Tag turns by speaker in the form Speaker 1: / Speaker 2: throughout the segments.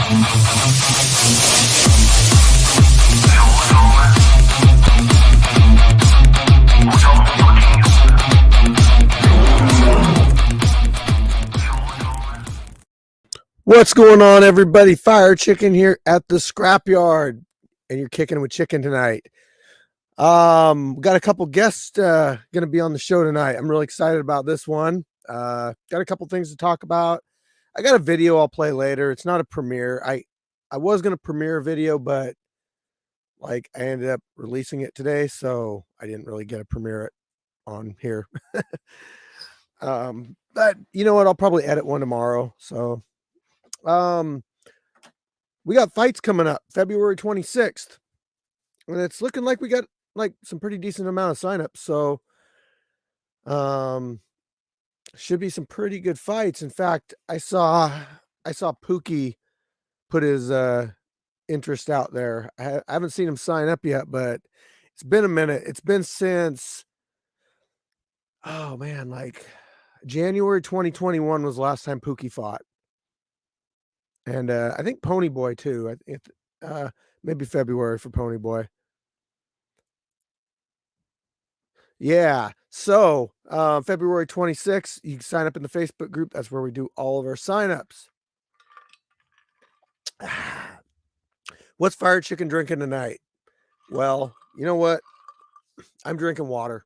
Speaker 1: What's going on, everybody? Fire Chicken here at the scrapyard, and you're kicking with Chicken tonight. Got a couple guests going to be on the show tonight. I'm really excited about this one. Got a couple things to talk about. I got a video I'll play later. It's not a premiere. I was going to premiere a video, but like I ended up releasing it today, so I didn't really get to premiere it on here. But you know what? I'll probably edit one tomorrow. So we got fights coming up February 26th, and it's looking like we got like some pretty decent amount of signups. So should be some pretty good fights. In fact, I saw Pookie put his interest out there. I haven't seen him sign up yet, but it's been a minute. It's been since, oh man, like January 2021 was the last time Pookie fought. And I think Pony Boy too. Maybe February for Pony Boy. Yeah. So February 26th, you can sign up in the Facebook group. That's where we do all of our signups. What's Fire Chicken drinking tonight? Well, you know what? I'm drinking water.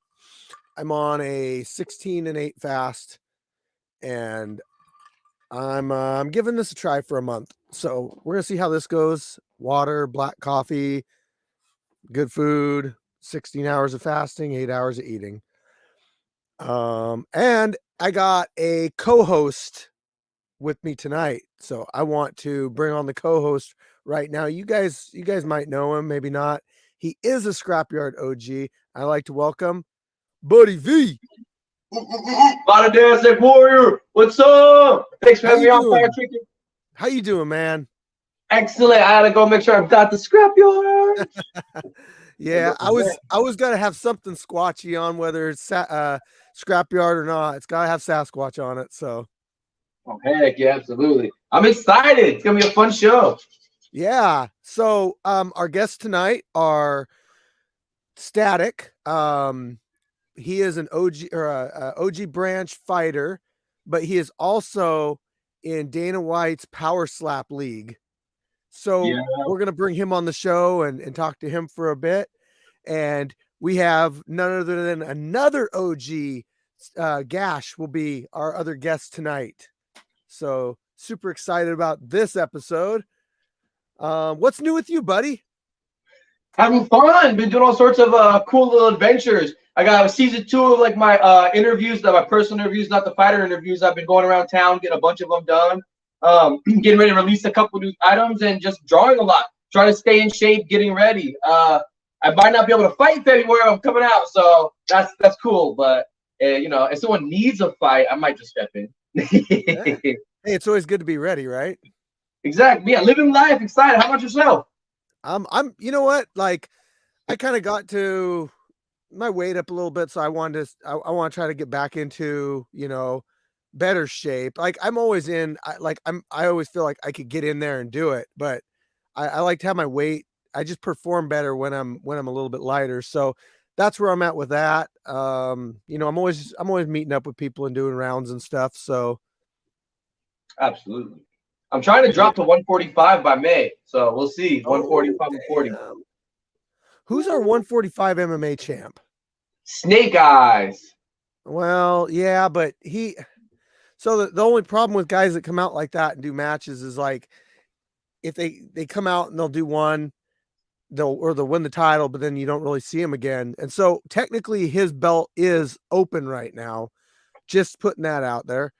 Speaker 1: I'm on a 16-8 fast, and I'm giving this a try for a month. So we're gonna see how this goes. Water, black coffee, good food, 16 hours of fasting, 8 hours of eating. And I got a co-host with me tonight. So I want to bring on the co-host right now. You guys might know him, maybe not. He is a Scrapyard OG. I like to welcome Buddy V.
Speaker 2: Dancing Warrior, what's up? Thanks for having me on, Fire Chicken.
Speaker 1: How you doing, man?
Speaker 2: Excellent. I had to go make sure I've got the scrapyard.
Speaker 1: Yeah, I was gonna have something squatchy on, whether it's scrapyard or not. It's gotta have Sasquatch on it. So,
Speaker 2: oh heck yeah, absolutely. I'm excited. It's gonna be a fun show.
Speaker 1: Yeah. So, our guests tonight are Static. He is an OG or a OG branch fighter, but he is also in Dana White's Power Slap League. So we're going to bring him on the show and talk to him for a bit. And we have none other than another OG, Gash will be our other guest tonight. So super excited about this episode. What's new with you, buddy?
Speaker 2: Having fun. Been doing all sorts of cool little adventures. I got season 2 of like my interviews, my personal interviews, not the fighter interviews. I've been going around town, getting a bunch of them done. Getting ready to release a couple new items and just drawing a lot, trying to stay in shape, getting ready. I might not be able to fight February. I'm coming out, so that's cool. But you know, if someone needs a fight, I might just step in.
Speaker 1: Yeah. Hey, it's always good to be ready, right?
Speaker 2: Exactly. Yeah, living life, excited. How about yourself?
Speaker 1: I'm. You know what? Like, I kind of got to my weight up a little bit, so I want to try to get back into, you know, better shape. Like I'm always in, I always feel like I could get in there and do it, but I like to have my weight. I just perform better when I'm a little bit lighter. So that's where I'm at with that. You know, I'm always meeting up with people and doing rounds and stuff. So
Speaker 2: absolutely. I'm trying to drop to 145 by May. So we'll see. 145 and 40.
Speaker 1: Who's our 145 MMA champ?
Speaker 2: Snake Eyes.
Speaker 1: Well, yeah, but so the only problem with guys that come out like that and do matches is like if they come out and they'll do one, they'll win the title, but then you don't really see him again. And so technically his belt is open right now. Just putting that out there.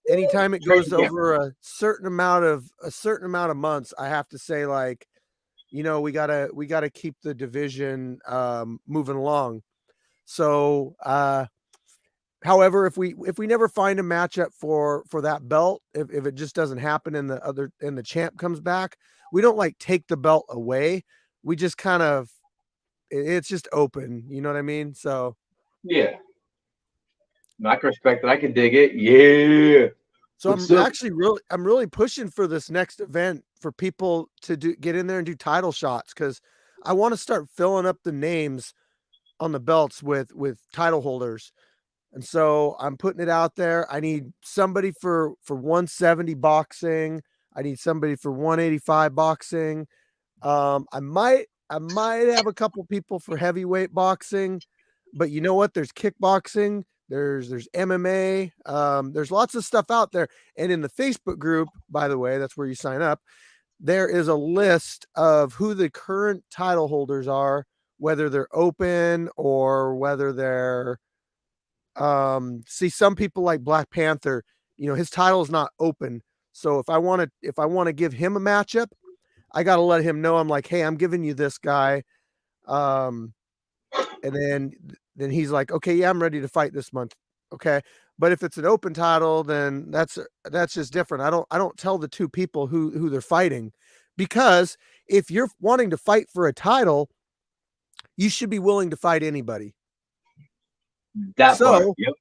Speaker 1: Anytime it goes over a certain amount of months, I have to say, like, you know, we gotta keep the division moving along. So however, if we never find a matchup for that belt, if it just doesn't happen and the champ comes back, we don't like take the belt away. We just kind of, it's just open, you know what I mean? So
Speaker 2: yeah, I can respect it. I can dig it. Yeah.
Speaker 1: So I'm really pushing for this next event for people to get in there and do title shots, because I want to start filling up the names on the belts with title holders. And so I'm putting it out there. I need somebody for 170 boxing. I need somebody for 185 boxing. I might have a couple people for heavyweight boxing, but you know what? There's kickboxing, there's MMA, there's lots of stuff out there. And in the Facebook group, by the way, that's where you sign up. There is a list of who the current title holders are, whether they're open or whether they're see, some people like Black Panther, his title is not open. So if I want to give him a matchup, I got to let him know. I'm like, hey, I'm giving you this guy. And then he's like, okay, yeah, I'm ready to fight this month. Okay. But if it's an open title, then that's just different. I don't tell the two people who they're fighting, because if you're wanting to fight for a title, you should be willing to fight anybody.
Speaker 2: That part, yep.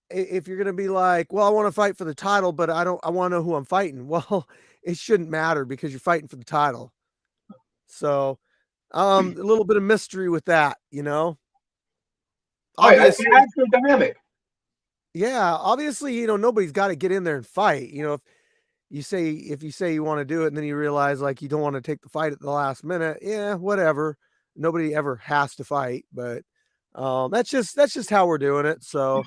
Speaker 1: If you're going to be like, well, I want to fight for the title, but I want to know who I'm fighting. Well, it shouldn't matter, because you're fighting for the title. So, a little bit of mystery with that,
Speaker 2: Obviously, that's the dynamic.
Speaker 1: Yeah, obviously, nobody's got to get in there and fight. If you say you want to do it and then you realize like you don't want to take the fight at the last minute, yeah, whatever. Nobody ever has to fight, but that's just how we're doing it. So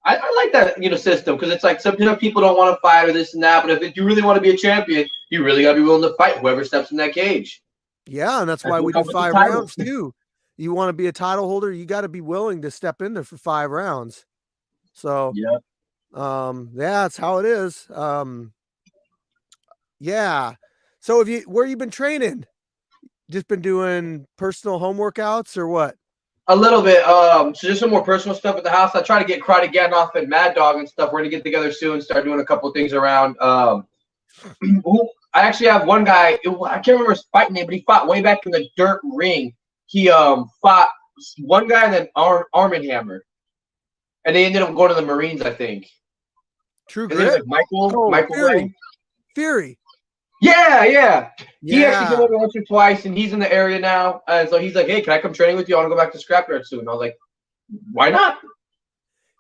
Speaker 2: I like that system, because it's like some people don't want to fight or this and that, but if you really want to be a champion, you really got to be willing to fight whoever steps in that cage.
Speaker 1: Yeah, and that's why we do 5 rounds too. You want to be a title holder, you got to be willing to step in there for 5 rounds. So
Speaker 2: yeah,
Speaker 1: that's how it is. Yeah. So where you been training? Just been doing personal home workouts or what?
Speaker 2: A little bit. So just some more personal stuff at the house. I try to get Karate again off at Mad Dog and stuff. We're gonna get together soon, start doing a couple of things around. I actually have one guy. I can't remember his fight name, but he fought way back in the dirt ring. He fought one guy and then Arm and Hammer, and they ended up going to the Marines, I think.
Speaker 1: True Grit.
Speaker 2: Like Michael
Speaker 1: Fury.
Speaker 2: Yeah. He actually came over once or twice, and he's in the area now. And so he's like, "Hey, can I come training with you? I want to go back to Scrapyard soon." I was like, "Why not?"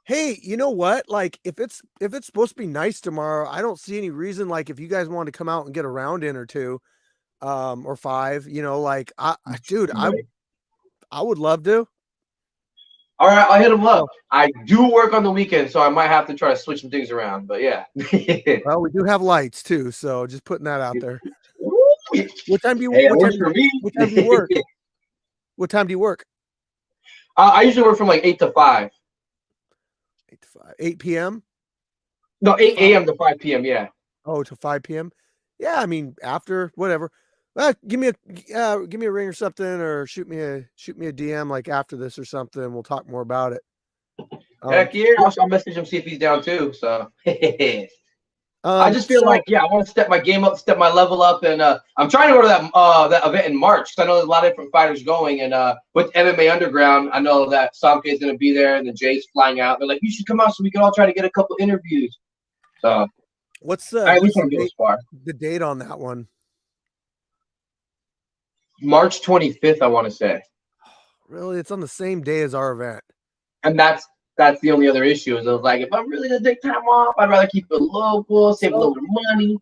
Speaker 1: Hey, you know what? Like, if it's supposed to be nice tomorrow, I don't see any reason. Like, if you guys want to come out and get a round in or 2, or 5, like, I would love to.
Speaker 2: All right, I'll hit him up. I do work on the weekend, so I might have to try to switch some things around. But yeah.
Speaker 1: Well, we do have lights too, so just putting that out there. What time do you?
Speaker 2: Hey,
Speaker 1: what time do you work? What time do you work?
Speaker 2: I usually work from like 8 to 5.
Speaker 1: 8 to 5. 8 p.m.
Speaker 2: No, 8 a.m. to 5 p.m. Yeah.
Speaker 1: Oh, to 5 p.m. Yeah, I mean after whatever. Give me a ring or something, or shoot me a DM like after this or something. We'll talk more about it.
Speaker 2: Heck yeah, I'll message him, see if he's down too. So I just feel like I want to step my game up, step my level up, and I'm trying to go to that event in March, because I know there's a lot of different fighters going, and with MMA Underground, I know that Samke is going to be there, and then Jay's flying out. They're like, you should come out so we can all try to get a couple interviews. So
Speaker 1: what's the date on that one?
Speaker 2: March 25th, I want to say.
Speaker 1: Really? It's on the same day as our event.
Speaker 2: And that's the only other issue, is I was like, if I'm really gonna take time off, I'd rather keep it local, save a little bit of money.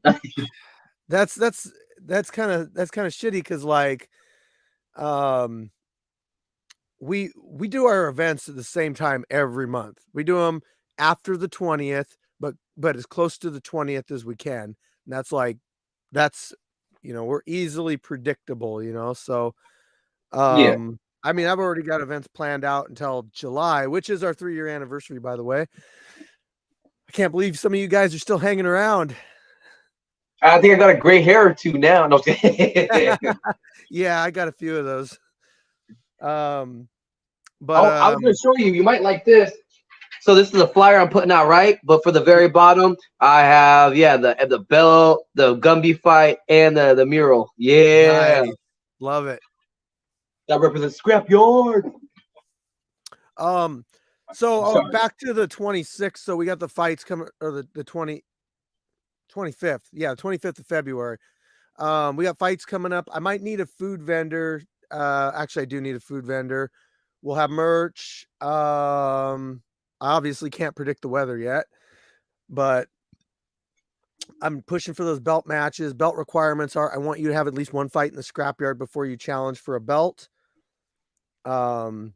Speaker 1: that's kind of shitty, because like we do our events at the same time every month. We do them after the 20th, but as close to the 20th as we can. And that's we're easily predictable, so
Speaker 2: yeah.
Speaker 1: I mean, I've already got events planned out until July, which is our 3-year anniversary, by the way. I can't believe some of you guys are still hanging around.
Speaker 2: I think I got a gray hair or 2 now. No.
Speaker 1: Yeah, I got a few of those. But
Speaker 2: I was going to show you. You might like this. So this is a flyer I'm putting out, right? But for the very bottom, I have the belt, the Gumby fight, and the mural. Yeah,
Speaker 1: nice. Love it.
Speaker 2: That represents Scrapyard.
Speaker 1: So back to the 26th. So we got the fights coming, or the 25th. Yeah, 25th of February. We got fights coming up. I might need a food vendor. Actually, I do need a food vendor. We'll have merch. I obviously can't predict the weather yet, but I'm pushing for those belt matches. Belt requirements are I want you to have at least one fight in the scrapyard before you challenge for a belt. What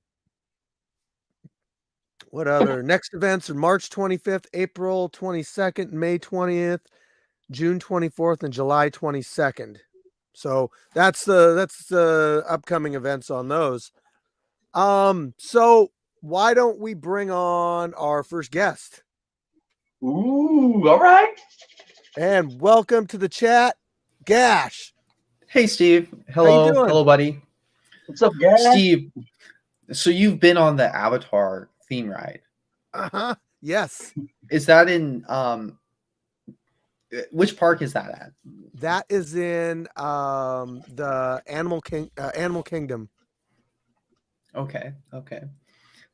Speaker 1: other next events are March 25th, April 22nd, May 20th, June 24th, and July 22nd. So that's the upcoming events on those. So why don't we bring on our first guest?
Speaker 2: Ooh, all right.
Speaker 1: And welcome to the chat, Gash.
Speaker 3: Hey, Steve.
Speaker 1: How you
Speaker 3: Hello.
Speaker 1: doing?
Speaker 3: Hello, buddy.
Speaker 2: What's up, guys?
Speaker 3: Steve, so you've been on the Avatar theme ride.
Speaker 1: Uh-huh. Yes.
Speaker 3: Is that in which park is that at?
Speaker 1: That is in the Animal Kingdom.
Speaker 3: Okay.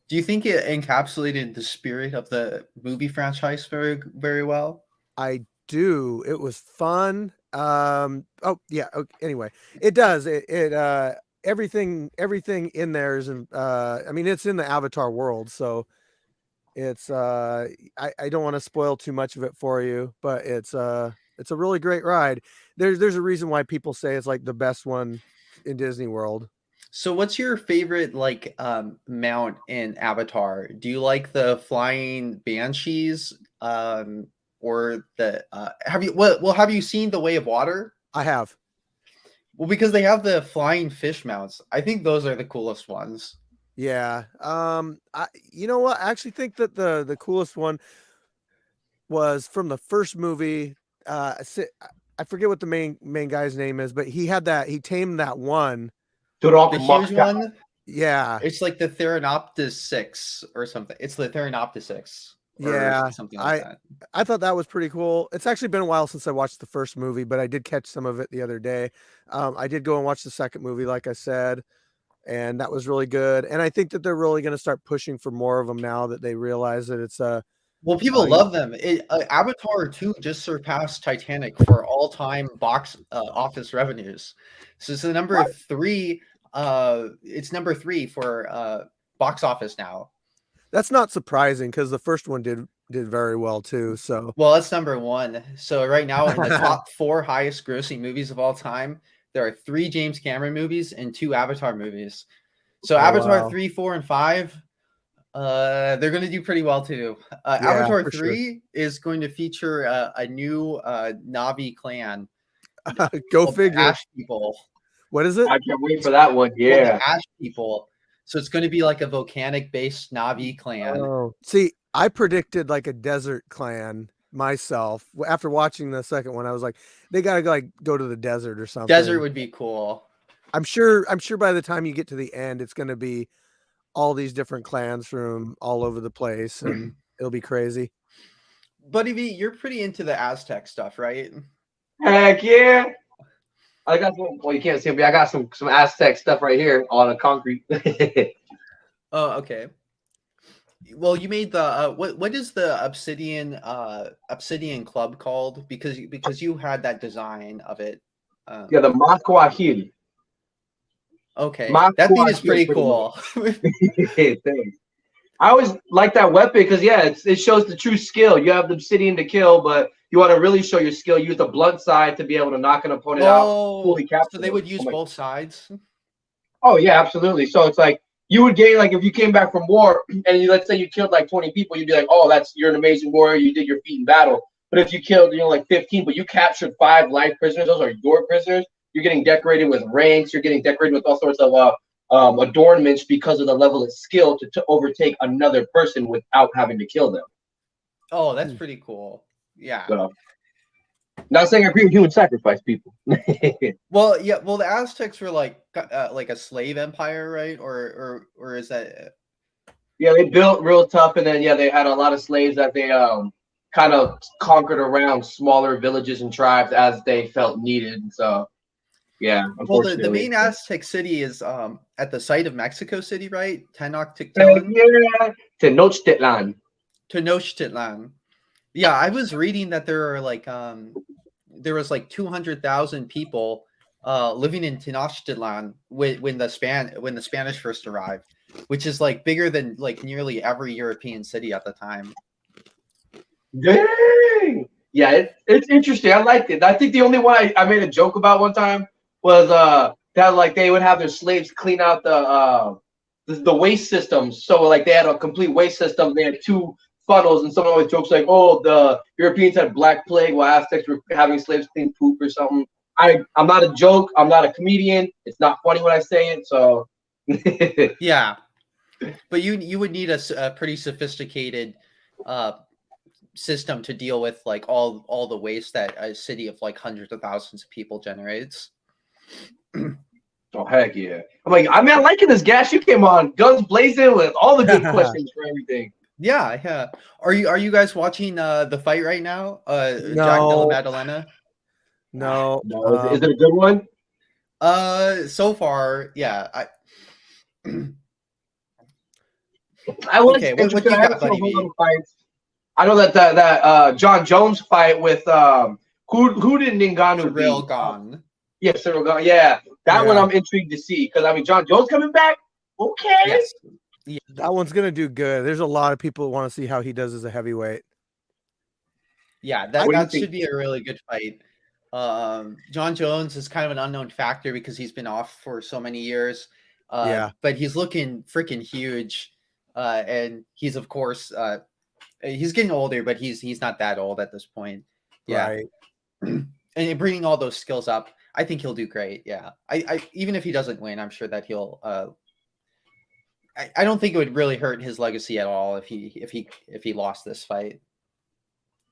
Speaker 3: Do you think it encapsulated the spirit of the movie franchise very, very well?
Speaker 1: I do. It was fun. Oh yeah. Okay. Anyway, it does. Everything in there is in. I mean, it's in the Avatar world, so it's. I don't want to spoil too much of it for you, but it's a really great ride. There's a reason why people say it's like the best one in Disney World.
Speaker 3: So what's your favorite mount in Avatar? Do you like the flying banshees or the have you seen The Way of Water?
Speaker 1: I have.
Speaker 3: Well, because they have the flying fish mounts. I think those are the coolest ones.
Speaker 1: Yeah. You know what? I actually think that the coolest one was from the first movie. I forget what the main guy's name is, but he tamed that one.
Speaker 3: The huge one?
Speaker 1: Yeah.
Speaker 3: It's like the Theranoptis 6 or something. It's the Theranoptis 6.
Speaker 1: Yeah.
Speaker 3: Something like that.
Speaker 1: I thought that was pretty cool. It's actually been a while since I watched the first movie, but I did catch some of it the other day. I did go and watch the second movie, like I said, and that was really good. And I think that they're really going to start pushing for more of them now that they realize that it's
Speaker 3: well, people love them. Avatar 2 just surpassed Titanic for all-time box office revenues. So it's the number 3. It's number 3 for box office now.
Speaker 1: That's not surprising because the first one did very well too. So
Speaker 3: well, that's number 1. So right now in the top 4 highest grossing movies of all time, there are 3 James Cameron movies and 2 Avatar movies. So Avatar 3, 4, and 5. They're going to do pretty well too. Avatar 3 is going to feature a new Na'vi clan.
Speaker 1: Go figure.
Speaker 3: Ash people.
Speaker 1: What is it?
Speaker 2: I can't wait for that one. Yeah,
Speaker 3: Ash people. So it's going to be like a volcanic-based Na'vi clan.
Speaker 1: Oh, see, I predicted like a desert clan myself. After watching the second one, I was like, they gotta go to the desert or something.
Speaker 3: Desert would be cool.
Speaker 1: I'm sure by the time you get to the end, it's going to be all these different clans from all over the place, and it'll be crazy.
Speaker 3: Buddy V, you're pretty into the Aztec stuff, right?
Speaker 2: Heck yeah! I got some. Well, you can't see it, but I got some Aztec stuff right here on the concrete.
Speaker 3: Oh, okay. Well, you made the what is the obsidian club called? Because you had that design of it.
Speaker 2: Yeah, the Masquahil.
Speaker 3: Okay, that thing is pretty cool.
Speaker 2: Thanks. I always like that weapon because it shows the true skill. You have the obsidian to kill, but you want to really show your skill. Use the blunt side to be able to knock an opponent out. Fully capture.
Speaker 3: So they would use both sides.
Speaker 2: Oh yeah, absolutely. So it's like you would gain, like if you came back from war and let's say you killed like 20 people, you'd be like, oh, you're an amazing warrior. You did your feat in battle. But if you killed like 15, but you captured 5 life prisoners, those are your prisoners. You're getting decorated with ranks. You're getting decorated with all sorts of adornments because of the level of skill to overtake another person without having to kill them.
Speaker 3: Oh, that's pretty cool. Yeah.
Speaker 2: So, not saying I agree with human sacrifice, people.
Speaker 3: Well, yeah. Well, the Aztecs were like a slave empire, right? Or is that?
Speaker 2: Yeah, they built real tough, and then they had a lot of slaves that they kind of conquered around smaller villages and tribes as they felt needed. So. Yeah,
Speaker 3: Well, the
Speaker 2: unfortunately.
Speaker 3: main Aztec city is at the site of Mexico City, right? Tenochtitlan.
Speaker 2: Yeah, Tenochtitlan.
Speaker 3: Tenochtitlan. Yeah, I was reading that there are like there was like 200,000 people living in Tenochtitlan when the Spanish first arrived, which is like bigger than like nearly every European city at the time.
Speaker 2: Dang. Yeah, it's interesting. I liked it. I think the only one I made a joke about one time was that like they would have their slaves clean out the waste systems. So like they had a complete waste system. They had two funnels, and someone always jokes like, "Oh, the Europeans had Black Plague while Aztecs were having slaves clean poop or something." I'm not a joke. I'm not a comedian. It's not funny when I say it. So
Speaker 3: Yeah, but you would need a pretty sophisticated system to deal with like all the waste that a city of like hundreds of thousands of people generates.
Speaker 2: Oh heck yeah! I'm like, I mean, I'm liking this Gash. You came on guns blazing with all the good questions for everything.
Speaker 3: Yeah. Are you guys watching the fight right now? Jack Della
Speaker 1: No,
Speaker 3: Maddalena?
Speaker 1: no.
Speaker 2: No, is it a good one?
Speaker 3: So far, yeah.
Speaker 2: I was
Speaker 3: Okay, what
Speaker 2: interested.
Speaker 3: do you
Speaker 2: I haven't
Speaker 3: got,
Speaker 2: seen a
Speaker 3: Buddy
Speaker 2: whole lot
Speaker 3: V?
Speaker 2: of fights. I know that John Jones fight with who did Ngannou
Speaker 3: Cyril
Speaker 2: beat?
Speaker 3: Gone.
Speaker 2: Yeah, Cyril Gane. Yeah, that one
Speaker 1: Yeah.
Speaker 2: I'm intrigued to see because I mean John Jones coming back. Okay.
Speaker 3: Yes.
Speaker 1: That one's gonna do good. There's a lot of people who want to see how he does as a heavyweight.
Speaker 3: Yeah,
Speaker 2: What do you
Speaker 3: that
Speaker 2: think?
Speaker 3: should be a really good fight. John Jones is kind of an unknown factor because he's been off for so many years.
Speaker 1: Yeah.
Speaker 3: But he's looking freaking huge. And he's of course he's getting older, but he's not that old at this point. Yeah.
Speaker 1: Right.
Speaker 3: And bringing all those skills up, I think he'll do great. Yeah. I even if he doesn't win, I'm sure that he'll I don't think it would really hurt his legacy at all if he lost this fight.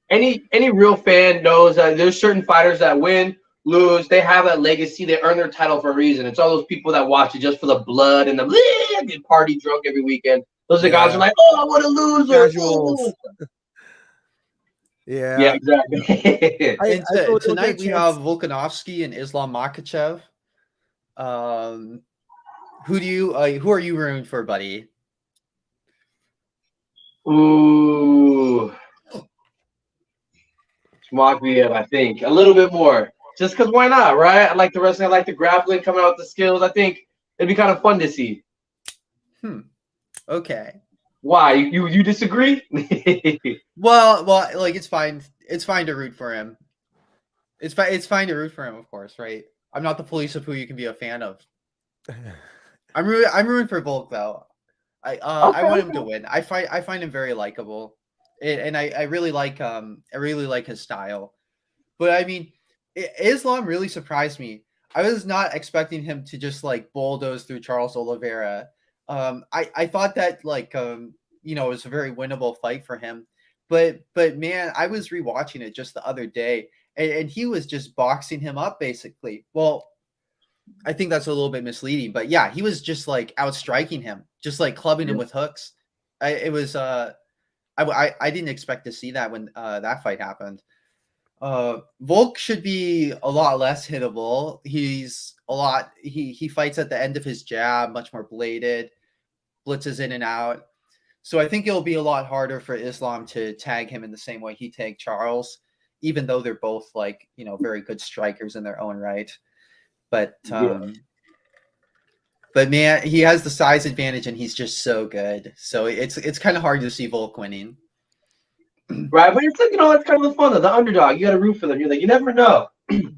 Speaker 2: Any real fan knows that there's certain fighters that win, lose, they have that legacy, they earn their title for a reason. It's all those people that watch it just for the blood and the get party drunk every weekend. Those are the guys who are like, oh, what a loser.
Speaker 1: Casuals. Yeah.
Speaker 2: Yeah, exactly.
Speaker 3: Tonight we have Volkanovski and Islam Makhachev. Who are you rooting for, buddy?
Speaker 2: Ooh. Makhachev, I think. A little bit more. Just because why not, right? I like the wrestling. I like the grappling coming out with the skills. I think it'd be kind of fun to see.
Speaker 3: Okay.
Speaker 2: Why? You disagree?
Speaker 3: Well, like it's fine. It's fine to root for him. It's fine to root for him, of course, right? I'm not the police of who you can be a fan of. I'm rooting for Volk though. I want him to win. I find him very likable, and I really like his style. But I mean, Islam really surprised me. I was not expecting him to just like bulldoze through Charles Oliveira. I thought that like it was a very winnable fight for him. But man, I was rewatching it just the other day, and he was just boxing him up basically. Well, I think that's a little bit misleading, but yeah, he was just like outstriking him, just like clubbing him with hooks. I didn't expect to see that when that fight happened. Volk should be a lot less hittable. He fights at the end of his jab, much more bladed, blitzes in and out. So I think it'll be a lot harder for Islam to tag him in the same way he tagged Charles, even though they're both like, very good strikers in their own right. But man, he has the size advantage and he's just so good. So it's kind of hard to see Volk winning.
Speaker 2: Right, but it's like, that's kind of the fun of the underdog. You got to root for them. You're like, you never know.
Speaker 3: In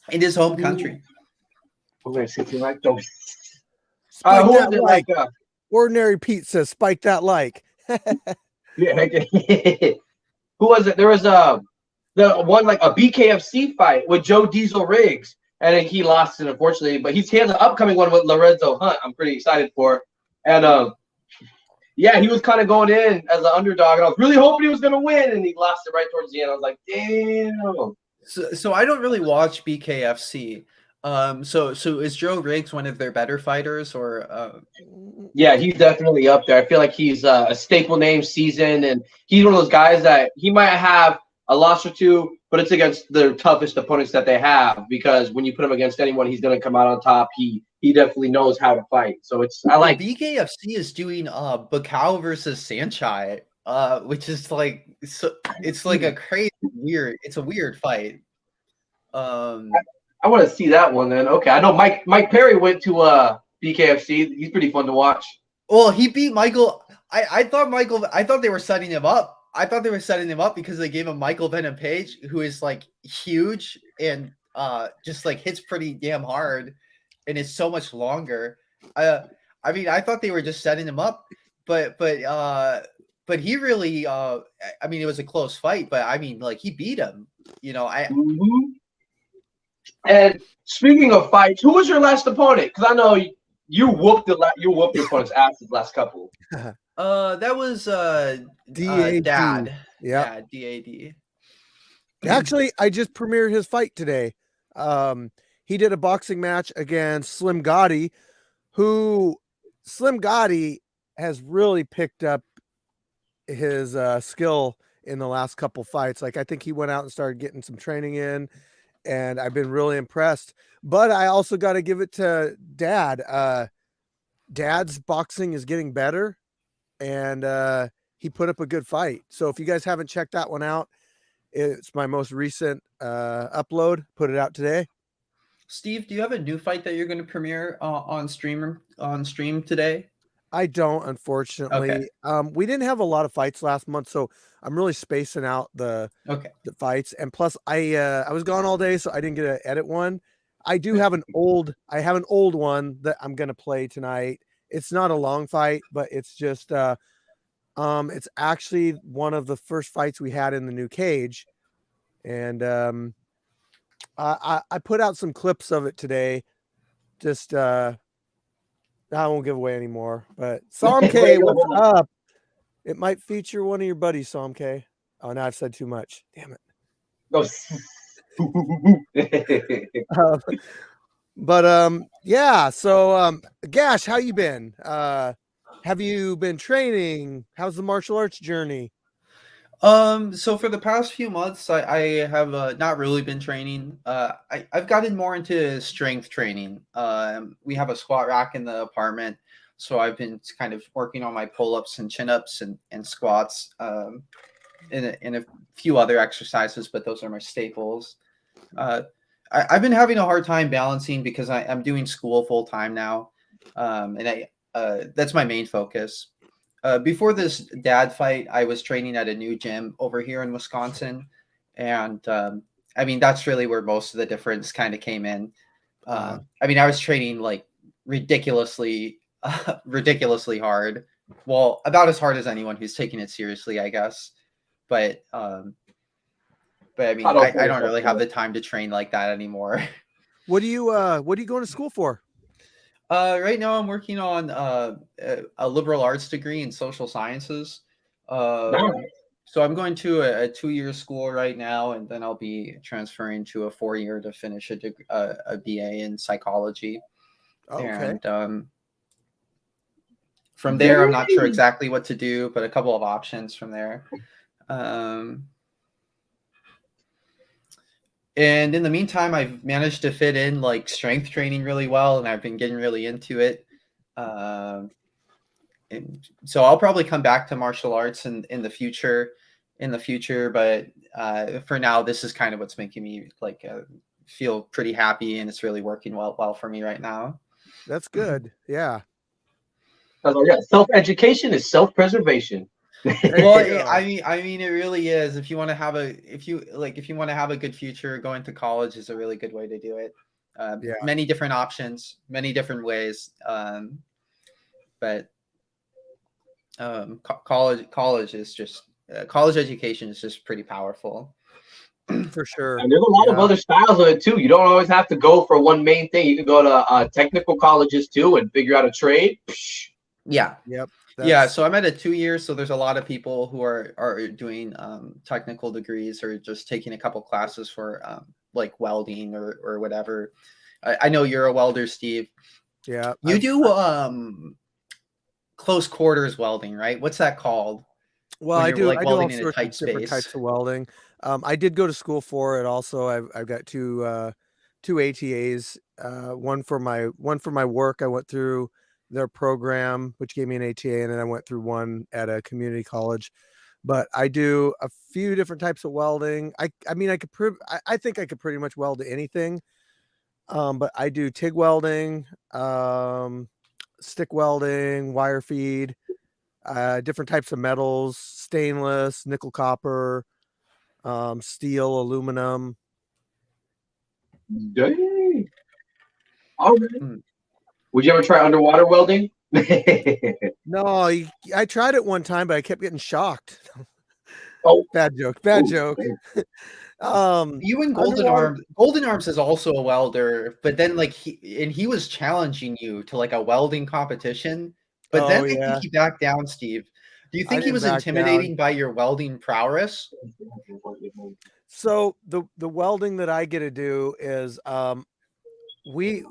Speaker 3: his home country.
Speaker 2: We're going to see if you like those.
Speaker 1: Spike
Speaker 2: Who
Speaker 1: that
Speaker 2: was it
Speaker 1: like.
Speaker 2: like?
Speaker 1: Ordinary Pete says, spike that like.
Speaker 2: Yeah. Who was it? There was the one like a BKFC fight with Joe Diesel Riggs, and then he lost it unfortunately. But he has an upcoming one with Lorenzo Hunt. I'm pretty excited for, and yeah, he was kind of going in as an underdog, and I was really hoping he was going to win, and he lost it right towards the end. I was like, damn.
Speaker 3: So I don't really watch BKFC. So is Joe Riggs one of their better fighters, or?
Speaker 2: Yeah, he's definitely up there. I feel like he's a staple name season, and he's one of those guys that he might have a loss or two, but it's against the toughest opponents that they have, because when you put him against anyone, he's going to come out on top. He definitely knows how to fight. So I like
Speaker 3: BKFC is doing Bacau versus Sanchai, which is like, so it's like a crazy weird. It's a weird fight.
Speaker 2: I want to see that one then. Okay, I know Mike Perry went to BKFC. He's pretty fun to watch.
Speaker 3: Well, he beat Michael. I thought they were setting him up. I thought they were setting him up because they gave him Michael Venom Page, who is like huge and just like hits pretty damn hard, and is so much longer. I mean, I thought they were just setting him up, but he really. I mean, it was a close fight, but I mean, like he beat him. You know,
Speaker 2: And speaking of fights, who was your last opponent? Because I know you whooped your opponent's ass the last couple.
Speaker 3: That was
Speaker 1: DAD.
Speaker 3: Dad.
Speaker 1: Yeah,
Speaker 3: DAD.
Speaker 1: Actually, I just premiered his fight today. He did a boxing match against Slim Gotti, who Slim Gotti has really picked up his skill in the last couple fights. Like, I think he went out and started getting some training in, and I've been really impressed. But I also got to give it to Dad. Dad's boxing is getting better, and he put up a good fight. So if you guys haven't checked that one out, it's my most recent upload. Put it out today.
Speaker 3: Steve, do you have a new fight that you're going to premiere on stream today?
Speaker 1: I don't, unfortunately.
Speaker 3: Okay.
Speaker 1: We didn't have a lot of fights last month, so I'm really spacing out the fights. And plus, I was gone all day, so I didn't get to edit one. I do have an old one that I'm gonna play tonight. It's not a long fight, but it's just it's actually one of the first fights we had in the new cage, and I put out some clips of it today. Just I won't give away anymore, but Psalm K, what's up? It might feature one of your buddies, Psalm K. Oh, now I've said too much. Damn it. Yeah. So, Gash, how you been? Have you been training? How's the martial arts journey?
Speaker 3: So for the past few months, I have not really been training. I've gotten more into strength training. We have a squat rack in the apartment, so I've been kind of working on my pull-ups and chin-ups and squats, in a few other exercises, but those are my staples. I've been having a hard time balancing because I'm doing school full time now, and that's my main focus. Before this dad fight, I was training at a new gym over here in Wisconsin. And I mean, that's really where most of the difference kind of came in. I mean, I was training like ridiculously hard. Well, about as hard as anyone who's taking it seriously, I guess. But I mean, I don't really have the time to train like that anymore.
Speaker 1: What are you going to school for?
Speaker 3: Right now I'm working on a liberal arts degree in social sciences. So I'm going to a 2-year school right now, and then I'll be transferring to a 4-year to finish a BA in psychology.
Speaker 1: Okay.
Speaker 3: And from there, I'm not sure exactly what to do, but a couple of options from there. And in the meantime, I've managed to fit in like strength training really well, and I've been getting really into it. And so I'll probably come back to martial arts in the future, but for now, this is kind of what's making me like feel pretty happy, and it's really working well for me right now.
Speaker 1: That's good. Yeah.
Speaker 2: Yeah, self-education is self-preservation.
Speaker 3: Well, I mean, it really is. If you want to have a good future, going to college is a really good way to do it.
Speaker 1: Yeah.
Speaker 3: Many different options, many different ways. But college is just college education is just pretty powerful.
Speaker 1: For sure.
Speaker 2: And there's a lot of other styles of it too. You don't always have to go for one main thing. You can go to technical colleges too and figure out a trade.
Speaker 3: Yeah.
Speaker 1: Yep.
Speaker 3: Yeah, so I'm at a 2-year, so there's a lot of people who are doing technical degrees or just taking a couple classes for like welding or whatever. I know you're a welder, Steve.
Speaker 1: Yeah.
Speaker 3: You do close quarters welding, right? What's that called?
Speaker 1: Well,
Speaker 3: When
Speaker 1: I
Speaker 3: you're,
Speaker 1: do.
Speaker 3: like,
Speaker 1: I do
Speaker 3: welding
Speaker 1: all
Speaker 3: in a
Speaker 1: sorts
Speaker 3: tight
Speaker 1: of different
Speaker 3: space.
Speaker 1: types of welding. I did go to school for it. Also, I've got two ATAs. One for my work. I went through their program, which gave me an ATA, and then I went through one at a community college. But I do a few different types of welding. I mean, I think I could pretty much weld to anything. But I do TIG welding, stick welding, wire feed, different types of metals, stainless, nickel, copper, steel, aluminum.
Speaker 2: Dang. All right.
Speaker 3: Hmm.
Speaker 2: Would you ever try underwater welding?
Speaker 1: No, I tried it one time, but I kept getting shocked.
Speaker 2: Oh.
Speaker 1: Bad joke. Bad joke.
Speaker 3: You and Golden Arms is also a welder, but then like he was challenging you to like a welding competition, but then I think he backed down, Steve. Do you think he was intimidating by your welding prowess?
Speaker 1: So the welding that I get to do is we